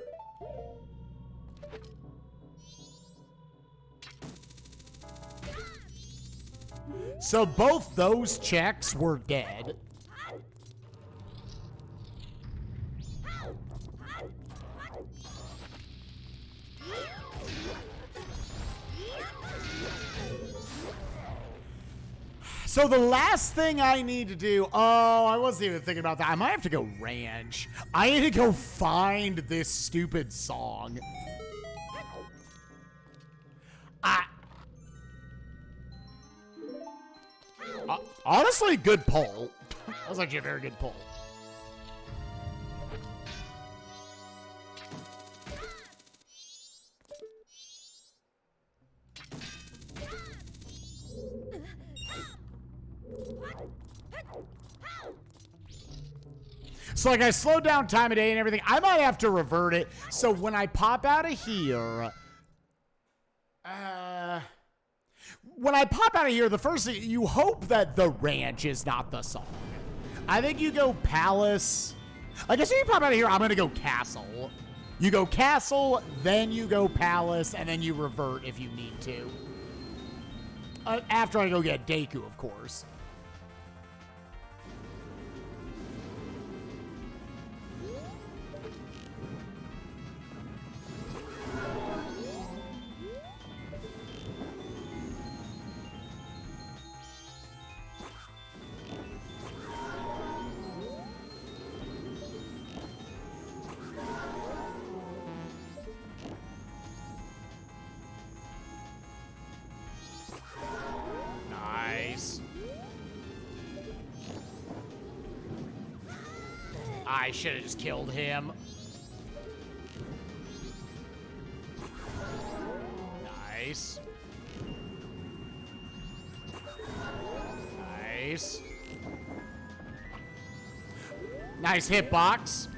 So both those checks were dead. So the last thing I need to do, oh, I wasn't even thinking about that. I might have to go ranch. I need to go find this stupid song. Honestly, good pull. That was actually a very good pull. So, like, I slowed down time of day and everything. I might have to revert it. So, when I pop out of here... the first thing... You hope that the ranch is not the song. I think you go palace... I guess if you pop out of here, I'm going to go castle. You go castle, then you go palace, and then you revert if you need to. After I go get Deku, of course. I should have just killed him. Nice. Nice. Nice hitbox.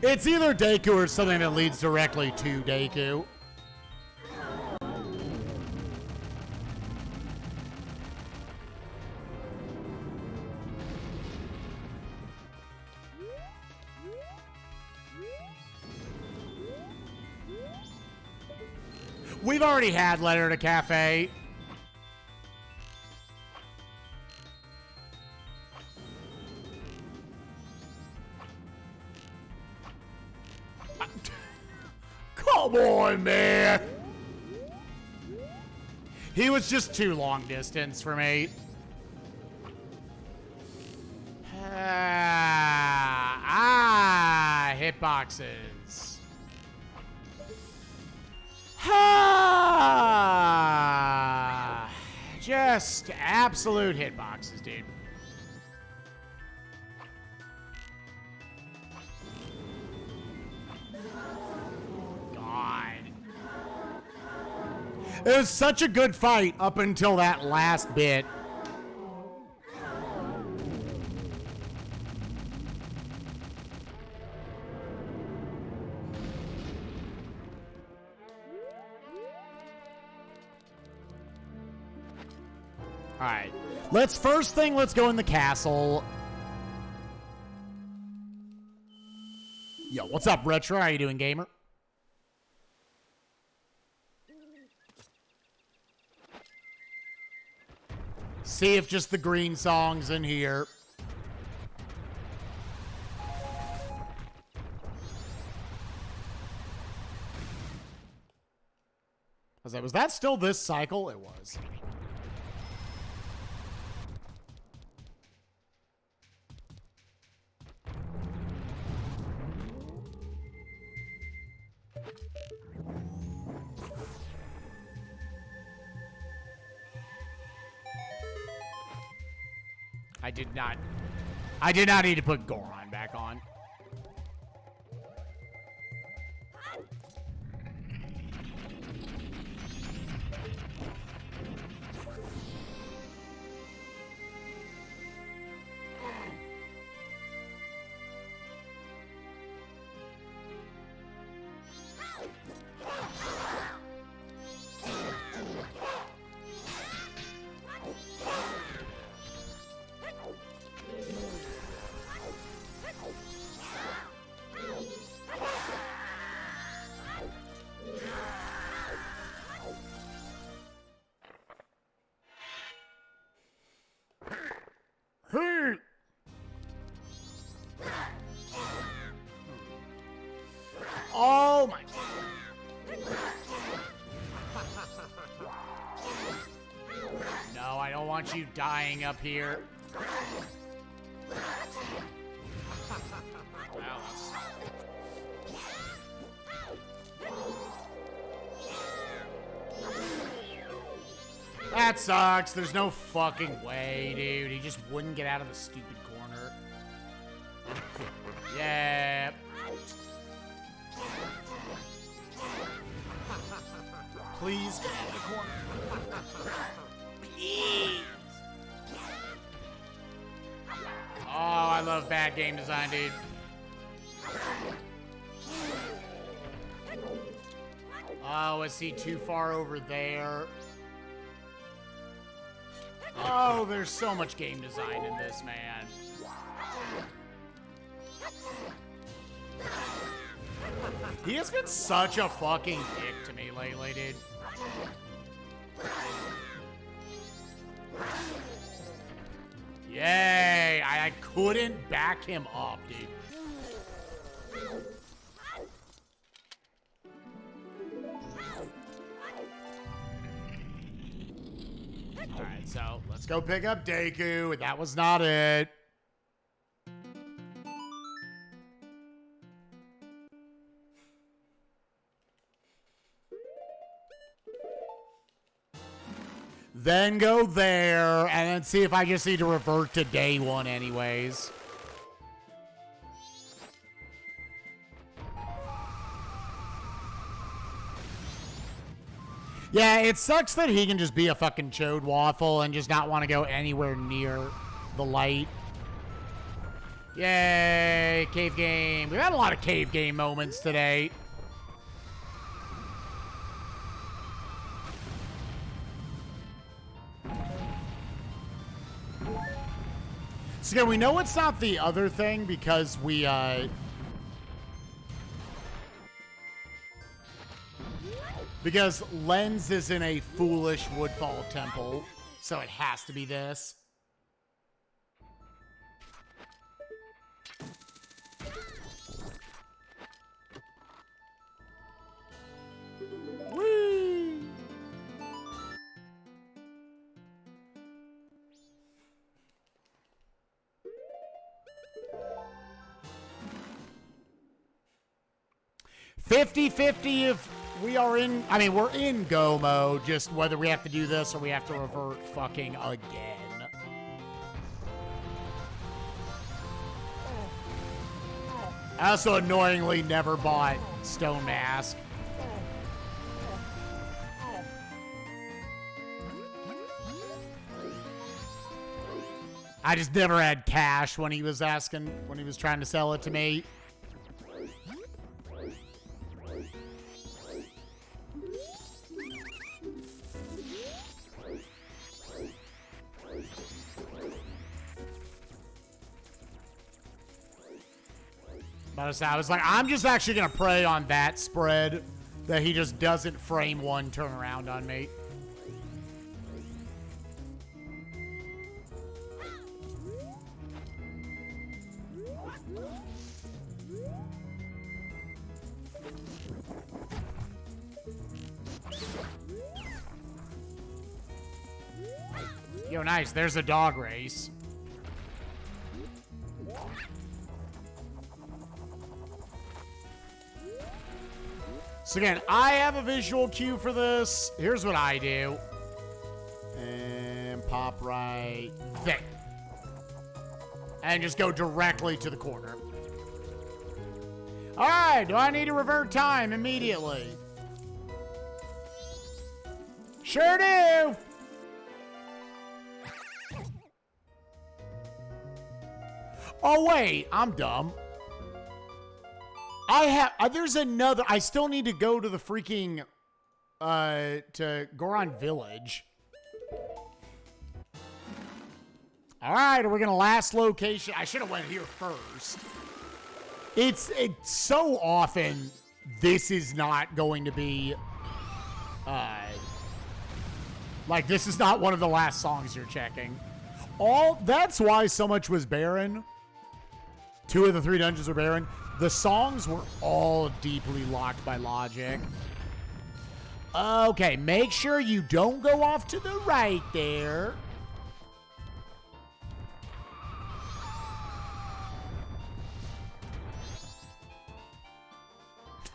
It's either Deku or something that leads directly to Deku. We've already had Letter to Cafe. Come on, man. He was just too long distance for me. Hitboxes. Just absolute hitboxes, dude. God. It was such a good fight up until that last bit. All right. Let's go in the castle. Yo, what's up, Retro? How you doing, gamer? See if just the green song's in here. Was that still this cycle? It was. I did not need to put Goron back on. Oh my. No, I don't want you dying up here. Wow, that sucks. There's no fucking way, dude. He just wouldn't get out of the stupid corner. Yeah. Please get out of the corner. Please. Oh, I love bad game design, dude. Oh, is he too far over there? Oh, there's so much game design in this, man. He has been such a fucking dick to me lately, dude. Yay! I couldn't back him up, dude. Alright, so let's go pick up Deku. That was not it. Then go there, and then see if I just need to revert to day one anyways. Yeah, it sucks that he can just be a fucking chode waffle and just not want to go anywhere near the light. Yay, cave game. We've had a lot of cave game moments today. So yeah, we know it's not the other thing because we, because Lens is in a foolish Woodfall temple, so it has to be this. Whee! $50-50 if we are in, I mean, we're in go mode, just whether we have to do this or we have to revert fucking again. I also annoyingly never bought Stone Mask. I just never had cash when he was asking, when he was trying to sell it to me. But I was like, I'm just actually going to pray on that spread that he just doesn't frame one turn around on me. Yo, nice. There's a dog race. So again, I have a visual cue for this. Here's what I do. And pop right there. And just go directly to the corner. All right, do I need to revert time immediately? Sure do. Oh, wait, I'm dumb. There's another, I still need to go to the freaking, to Goron Village. All right, we're gonna last location. I should have went here first. It's so often, this is not going to be, like, this is not one of the last songs you're checking. That's why so much was barren. 2 of the 3 dungeons were barren. The songs were all deeply locked by logic. Okay, make sure you don't go off to the right there.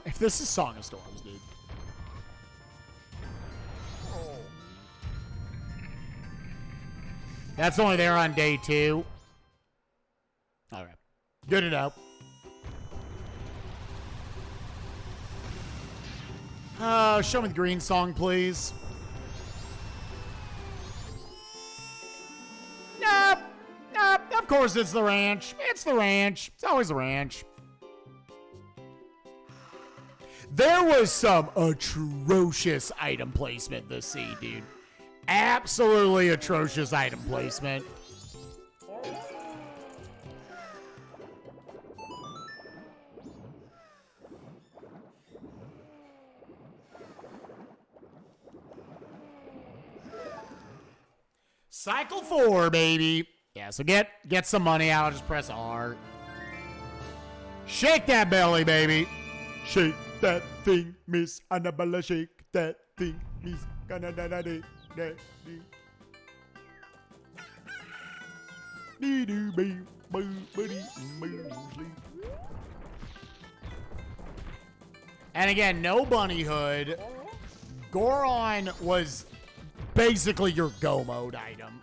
If this is Song of Storms, dude. That's only there on day 2. All right. Good to know. Show me the green song, please. Nope. Nope. Of course it's the ranch. It's the ranch. It's always the ranch. There was some atrocious item placement this seed, dude. Absolutely atrocious item placement. Cycle 4, baby. Yeah, so get some money out. Just press R. Shake that belly, baby. Shake that thing, Miss Annabella. Shake that thing, Miss Canada. And again, no bunny hood. Goron was basically your go mode item.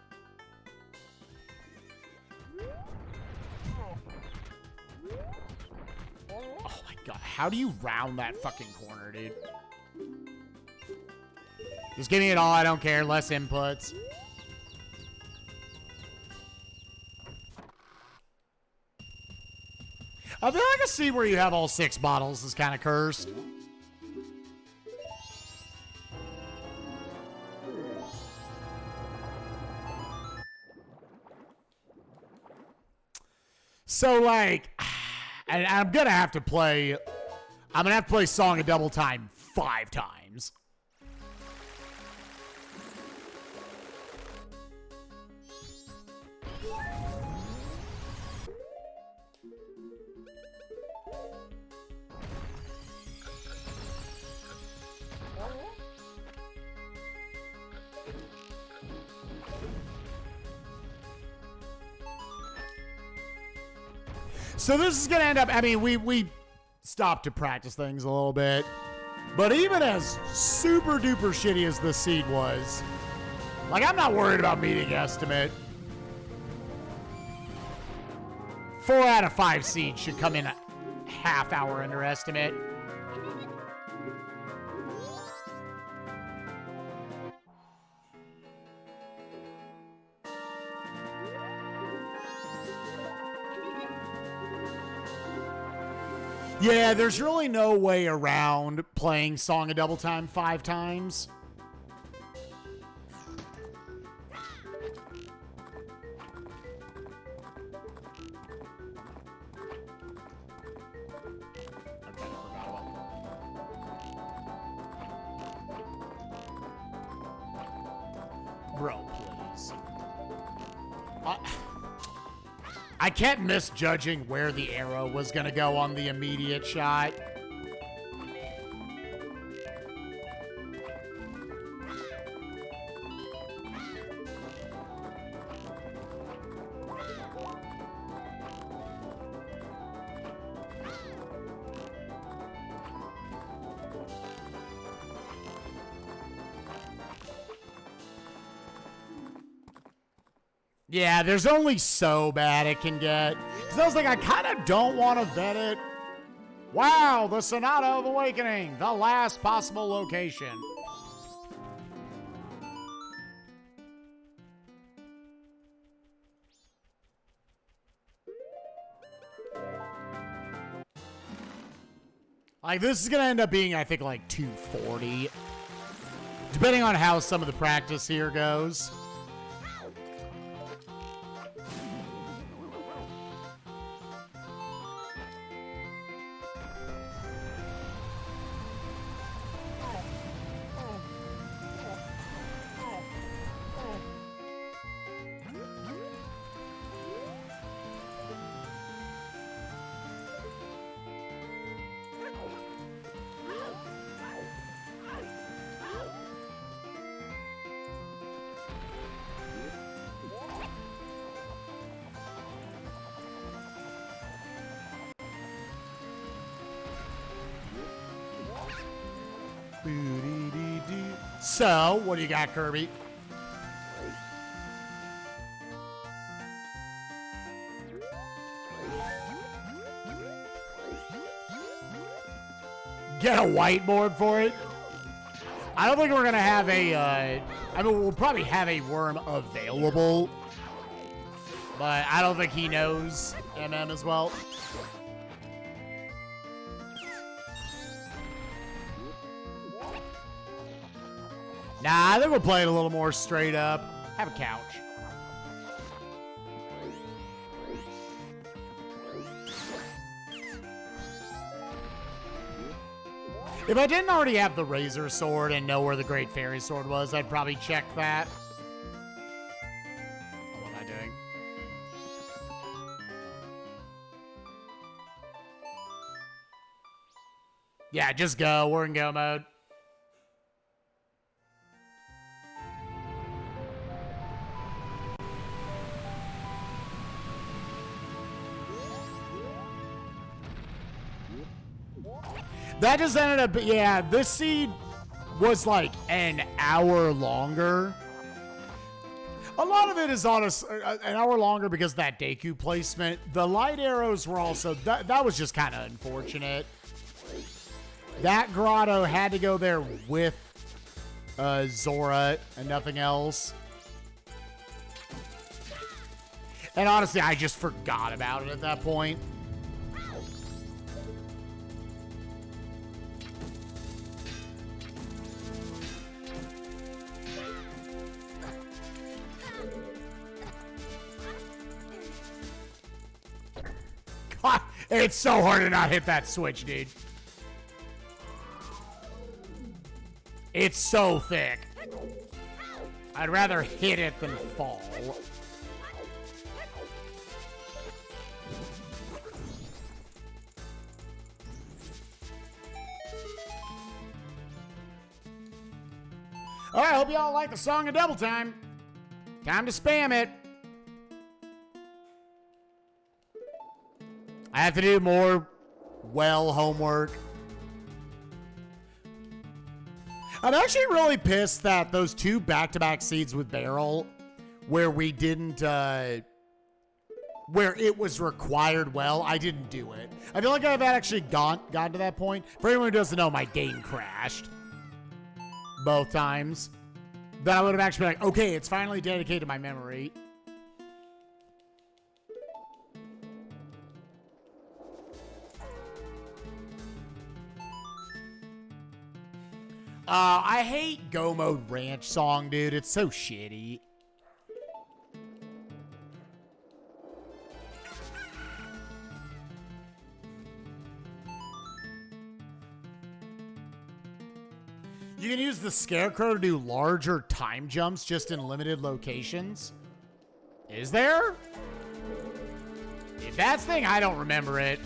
Oh my god, how do you round that fucking corner, dude? Just give me it all, I don't care, less inputs. I feel like a scene where you have all 6 bottles is kind of cursed. So, like, and I'm gonna have to play Song of Double Time 5 times. So this is going to end up, I mean, we stopped to practice things a little bit. But even as super duper shitty as this seed was, like, I'm not worried about meeting estimate. 4 out of 5 seeds should come in a half hour under estimate. Yeah, there's really no way around playing Song of Double Time 5 times. Bro, please. I kept misjudging where the arrow was going to go on the immediate shot. Yeah, there's only so bad it can get. Because I was like, I kind of don't want to vet it. Wow, the Sonata of Awakening, the last possible location. Like, this is going to end up being, I think, like 240. Depending on how some of the practice here goes. So, what do you got, Kirby? Get a whiteboard for it? I don't think we're going to have a, I mean, we'll probably have a worm available. But I don't think he knows MM as well. Nah, I think we'll play it a little more straight up. Have a couch. If I didn't already have the Razor Sword and know where the Great Fairy Sword was, I'd probably check that. Oh, what am I doing? Yeah, just go. We're in go mode. That just ended up, yeah, this seed was like an hour longer. A lot of it is on an hour longer because of that Deku placement. The light arrows were also, that was just kind of unfortunate. That grotto had to go there with Zora and nothing else. And honestly, I just forgot about it at that point. God, it's so hard to not hit that switch, dude. It's so thick. I'd rather hit it than fall. All right, hope y'all like the song of Double Time. Time to spam it. I have to do more homework. I'm actually really pissed that those two back-to-back seeds with Barrel, where we didn't, where it was required I didn't do it. I feel like I've actually gotten to that point. For anyone who doesn't know, my game crashed both times. Then I would have actually been like, okay, it's finally dedicated to my memory. I hate Go Mode Ranch song, dude. It's so shitty. You You can use the Scarecrow to do larger time jumps just in limited locations. Is there? If that's the thing, I don't remember it.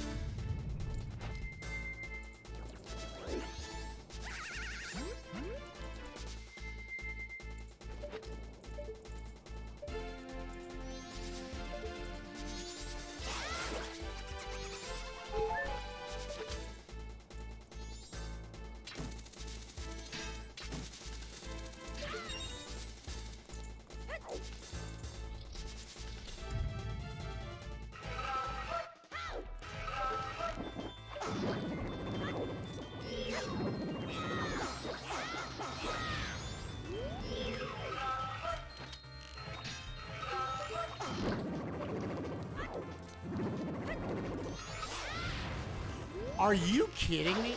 Are you kidding me?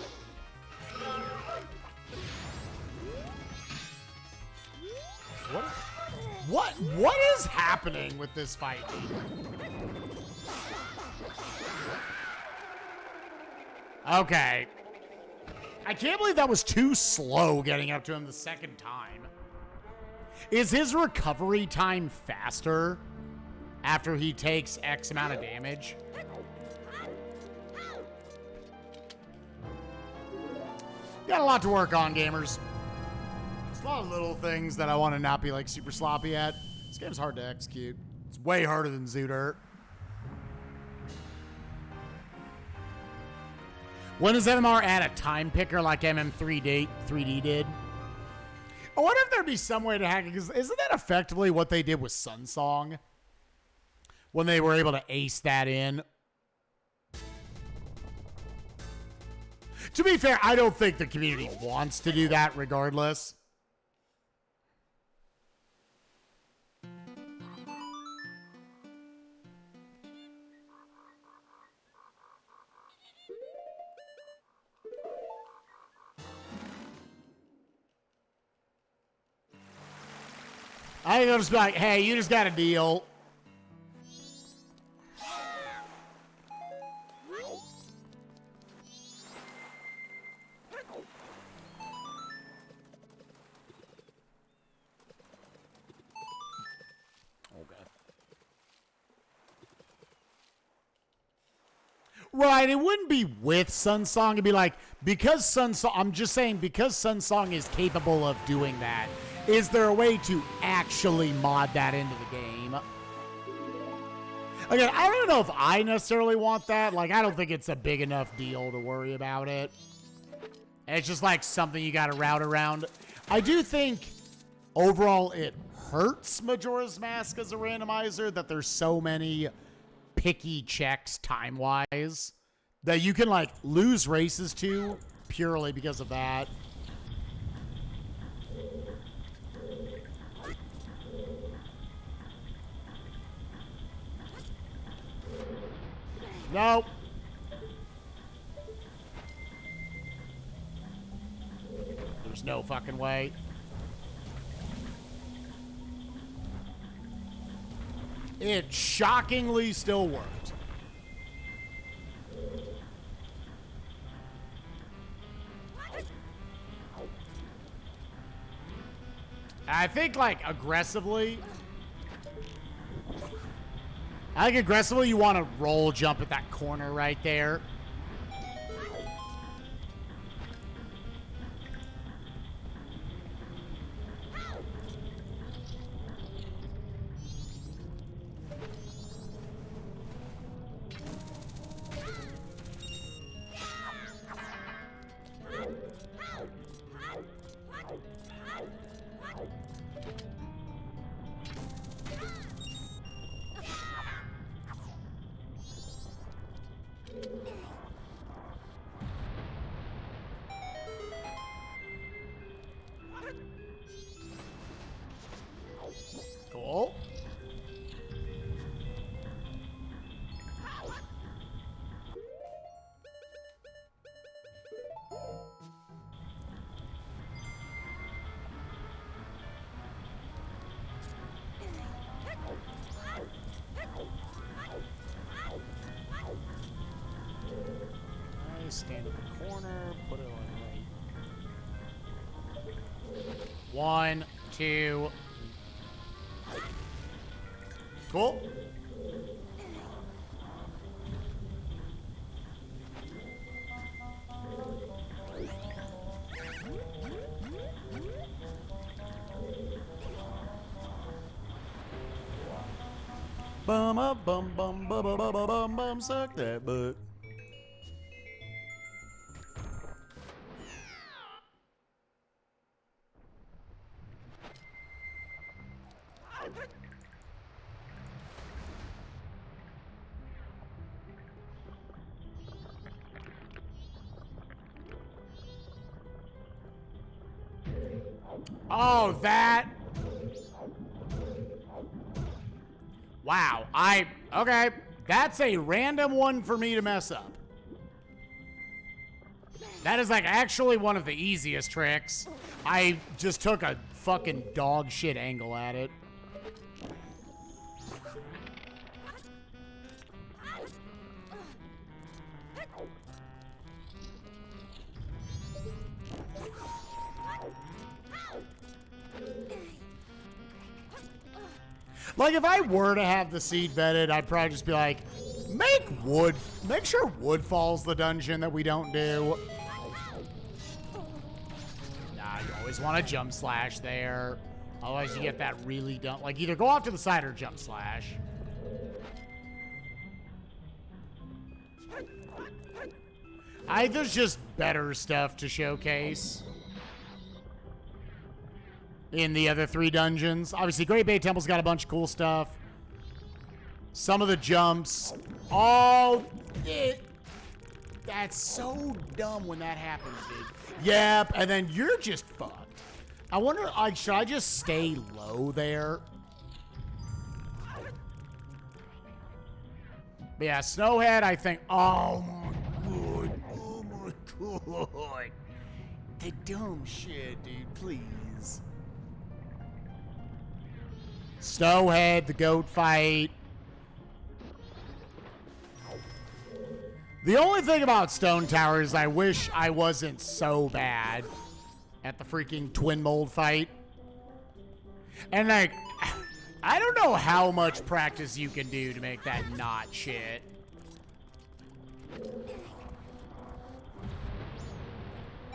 What is happening with this fight? Okay. I can't believe that was too slow getting up to him the second time. Is his recovery time faster after he takes X amount of damage? Got a lot to work on, gamers. There's a lot of little things that I want to not be like super sloppy at. This game's hard to execute. It's way harder than Zoot. When does MMR add a time picker like MM3D did? I wonder if there'd be some way to hack it, because isn't that effectively what they did with Sunsong? When they were able to ace that in? To be fair, I don't think the community wants to do that regardless. I think they'll just be like, hey, you just got a deal. Right, it wouldn't be with Sunsong. It'd be like, because Sunsong, I'm just saying, because Sunsong is capable of doing that, is there a way to actually mod that into the game? Again, I don't know if I necessarily want that. Like, I don't think it's a big enough deal to worry about it. It's just like something you got to route around. I do think overall it hurts Majora's Mask as a randomizer that there's so many picky checks time-wise that you can like lose races to purely because of that. Nope. There's no fucking way. It shockingly still worked. I think, like, aggressively... I think aggressively you want to roll jump at that corner right there. Cool. Nice, stand in the corner, put it on right. 1, 2. Cool. Bum up, bum bum bum bum bum bum bum, suck that butt. Oh, that. Wow. Okay. That's a random one for me to mess up. That is like actually one of the easiest tricks. I just took a fucking dog shit angle at it. Like, if I were to have the seed vetted, I'd probably just be like, make sure wood falls the dungeon that we don't do. Nah, you always want to jump slash there. Otherwise you get that really dumb, like either go off to the side or jump slash. There's just better stuff to showcase in the other 3 dungeons. Obviously, Great Bay Temple's got a bunch of cool stuff. Some of the jumps. Oh, that's so dumb when that happens, dude. Yep, and then you're just fucked. I wonder, like, should I just stay low there? But yeah, Snowhead, I think. Oh my god. Oh my god. The dumb shit, dude. Please. Snowhead, the goat fight. The only thing about Stone Tower is I wish I wasn't so bad at the freaking twin mold fight. And like, I don't know how much practice you can do to make that not shit.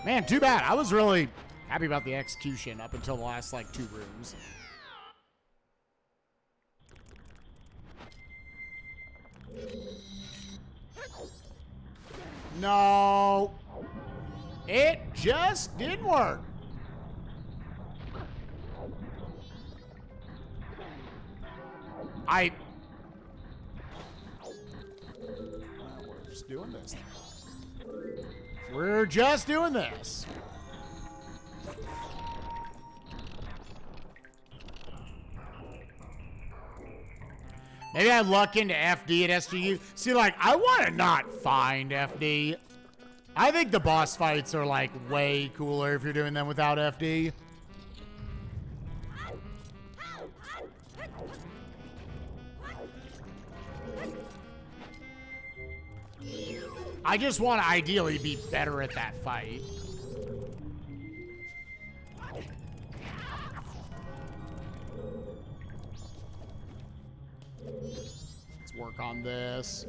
Man, too bad. I was really happy about the execution up until the last like 2 rooms. No, it just didn't work. We're just doing this. We're just doing this. Maybe I luck into FD at SGU. See, like, I want to not find FD. I think the boss fights are, like, way cooler if you're doing them without FD. I just want to ideally be better at that fight. Let's work on this.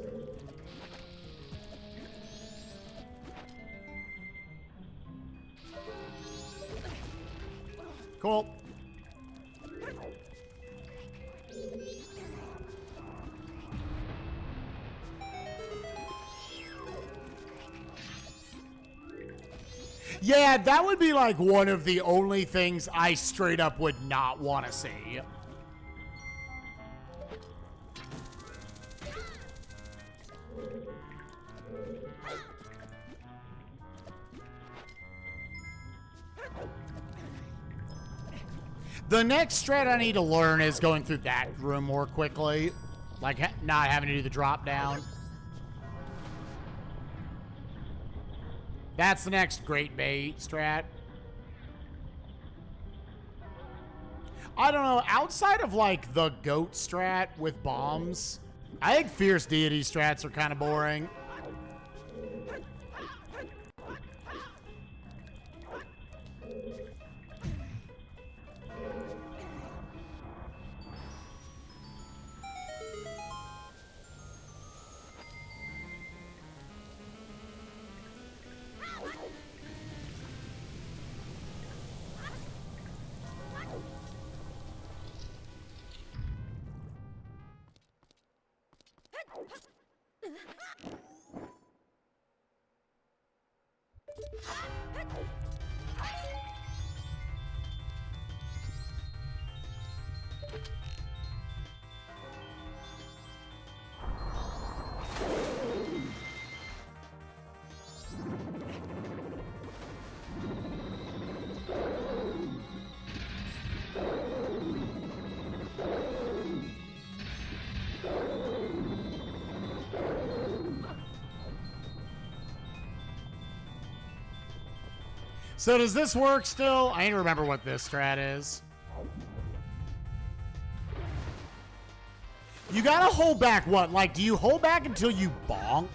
Cool. Yeah, that would be like one of the only things I straight up would not want to see. The next strat I need to learn is going through that room more quickly. Like not having to do the drop down. That's the next Great Bay strat. I don't know, outside of like the goat strat with bombs, I think Fierce Deity strats are kind of boring. So does this work still? I need to remember what this strat is. You gotta hold back what? Like, do you hold back until you bonk?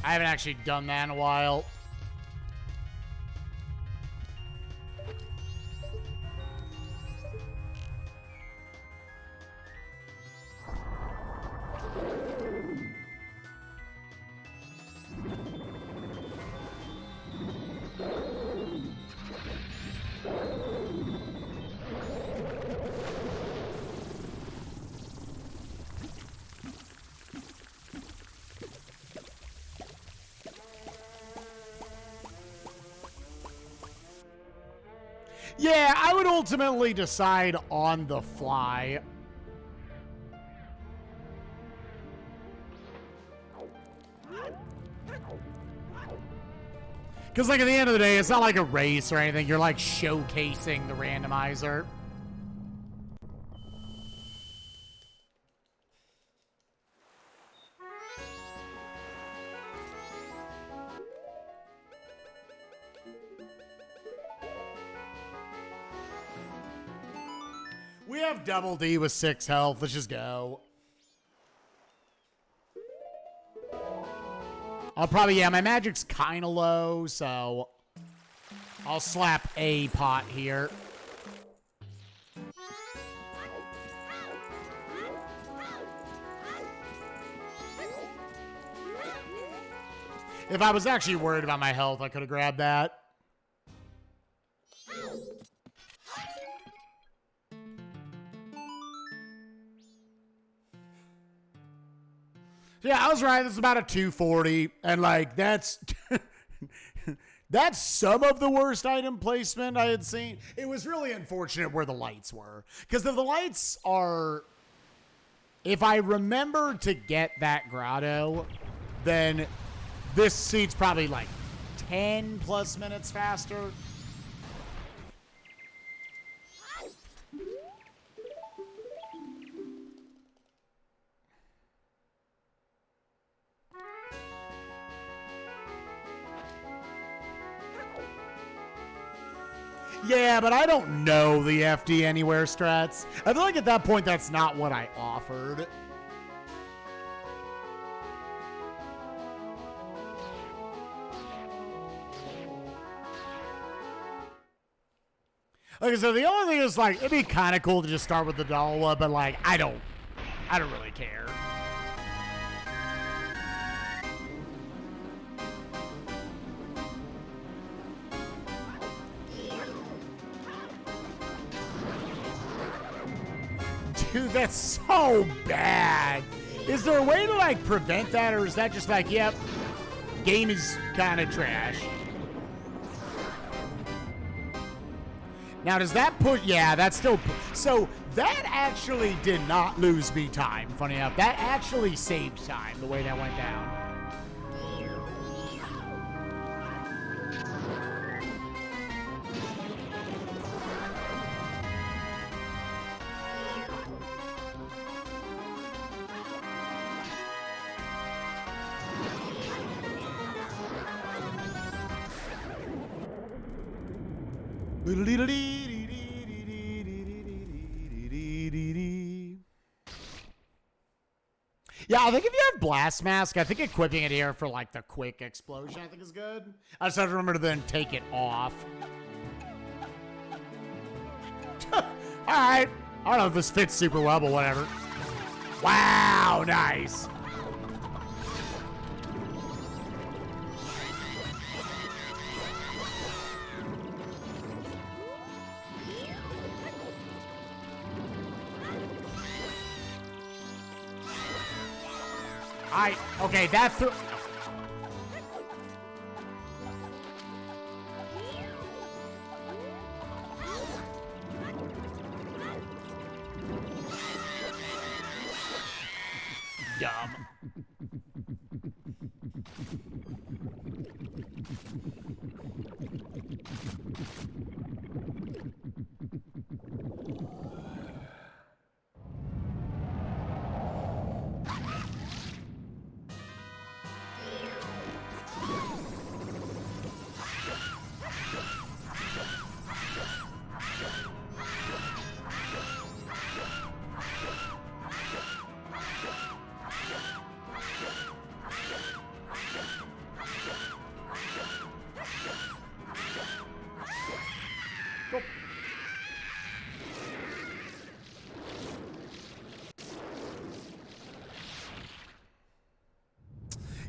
I haven't actually done that in a while. Yeah, I would ultimately decide on the fly. Because, like, at the end of the day, it's not like a race or anything. You're, like, showcasing the randomizer. We have Double D with 6 health. Let's just go. I'll probably, yeah, my magic's kind of low, so I'll slap a pot here. If I was actually worried about my health, I could have grabbed that. Yeah, I was right. This is about a 240. And, like, that's... that's some of the worst item placement I had seen. It was really unfortunate where the lights were. Because if the lights are... If I remember to get that grotto, then this seat's probably, like, 10 plus minutes faster. Yeah, but I don't know the FD anywhere strats. I feel like at that point, that's not what I offered. Like I said, the only thing is, like, it'd be kind of cool to just start with the Dalwa, but, like, I don't really care. Dude, that's so bad. Is there a way to, like, prevent that, or is that just like, yep, game is kind of trash? Now, does that put... Yeah, that's still... So, that actually did not lose me time, funny enough. That actually saved time, the way that went down. Yeah, I think if you have Blast Mask, I think equipping it here for, like, the quick explosion, I think is good. I just have to remember to then take it off. All right. I don't know if this fits super well, but whatever. Wow, nice. Okay, that threw...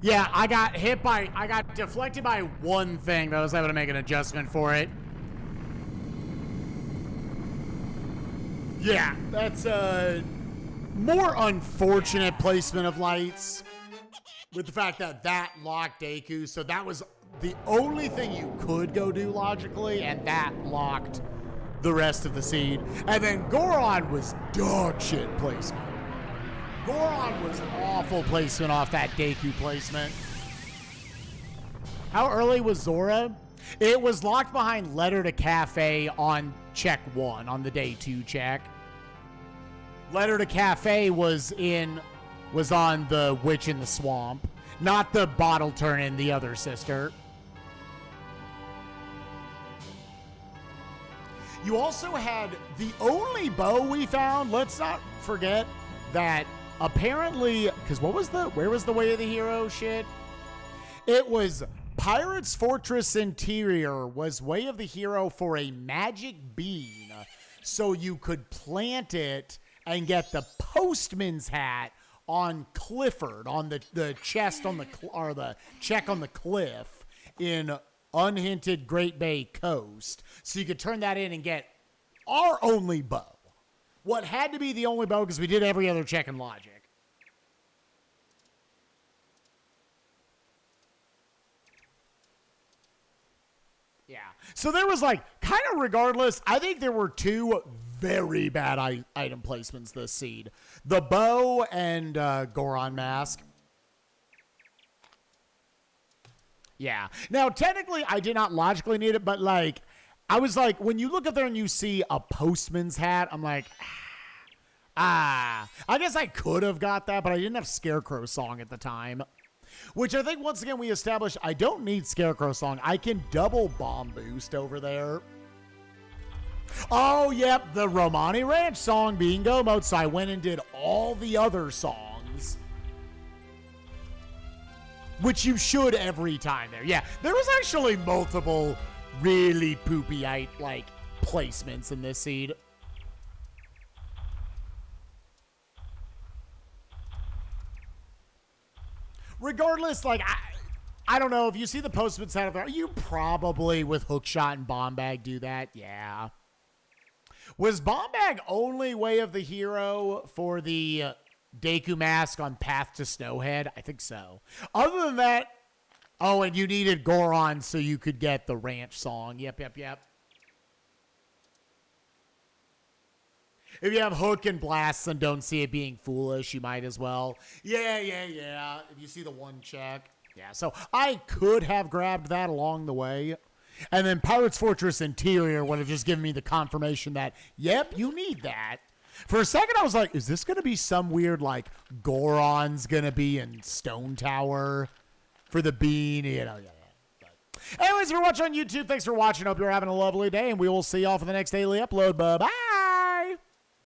Yeah, I got deflected by one thing, but I was able to make an adjustment for it. Yeah, that's a more unfortunate placement of lights with the fact that that locked Deku, so that was the only thing you could go do logically, and that locked the rest of the seed. And then Goron was dog shit placement. Goron was awful placement off that Deku placement. How early was Zora? It was locked behind Letter to Cafe on check 1, on the day 2 check. Letter to Cafe was on the Witch in the Swamp, not the bottle turn in the other sister. You also had the only bow we found. Let's not forget that apparently, because where was the Way of the Hero shit? It was Pirate's Fortress Interior was Way of the Hero for a magic bean, so you could plant it and get the postman's hat on Clifford, on the chest on the or the check on the cliff in unhinted Great Bay Coast. So you could turn that in and get our only bow. What had to be the only bow, because we did every other check in logic. Yeah. So there was like, kind of regardless, I think there were two very bad item placements this seed. The bow and Goron mask. Yeah. Now, technically, I did not logically need it, but like, I was like, when you look up there and you see a postman's hat, I'm like, I guess I could have got that, but I didn't have Scarecrow Song at the time. Which I think, once again, we established I don't need Scarecrow Song. I can double bomb boost over there. Oh, yep, the Romani Ranch song being go mode, so I went and did all the other songs. Which you should every time there. Yeah, there was actually multiple really poopy, like, placements in this seed. Regardless, like, I don't know, if you see the postman's hat up there, you probably, with Hookshot and Bomb Bag, do that. Yeah. Was Bomb Bag only Way of the Hero for the Deku mask on Path to Snowhead? I think so. Other than that, oh, and you needed Goron so you could get the ranch song. Yep. If you have Hook and Blast and don't see it being foolish, you might as well. Yeah. If you see the one check. Yeah, so I could have grabbed that along the way. And then Pirate's Fortress Interior would have just given me the confirmation that, yep, you need that. For a second, I was like, is this going to be some weird, like, Goron's going to be in Stone Tower for the bean? You know, yeah. But anyways, if you're watching on YouTube, thanks for watching. Hope you're having a lovely day, and we will see y'all for the next daily upload. Bye-bye.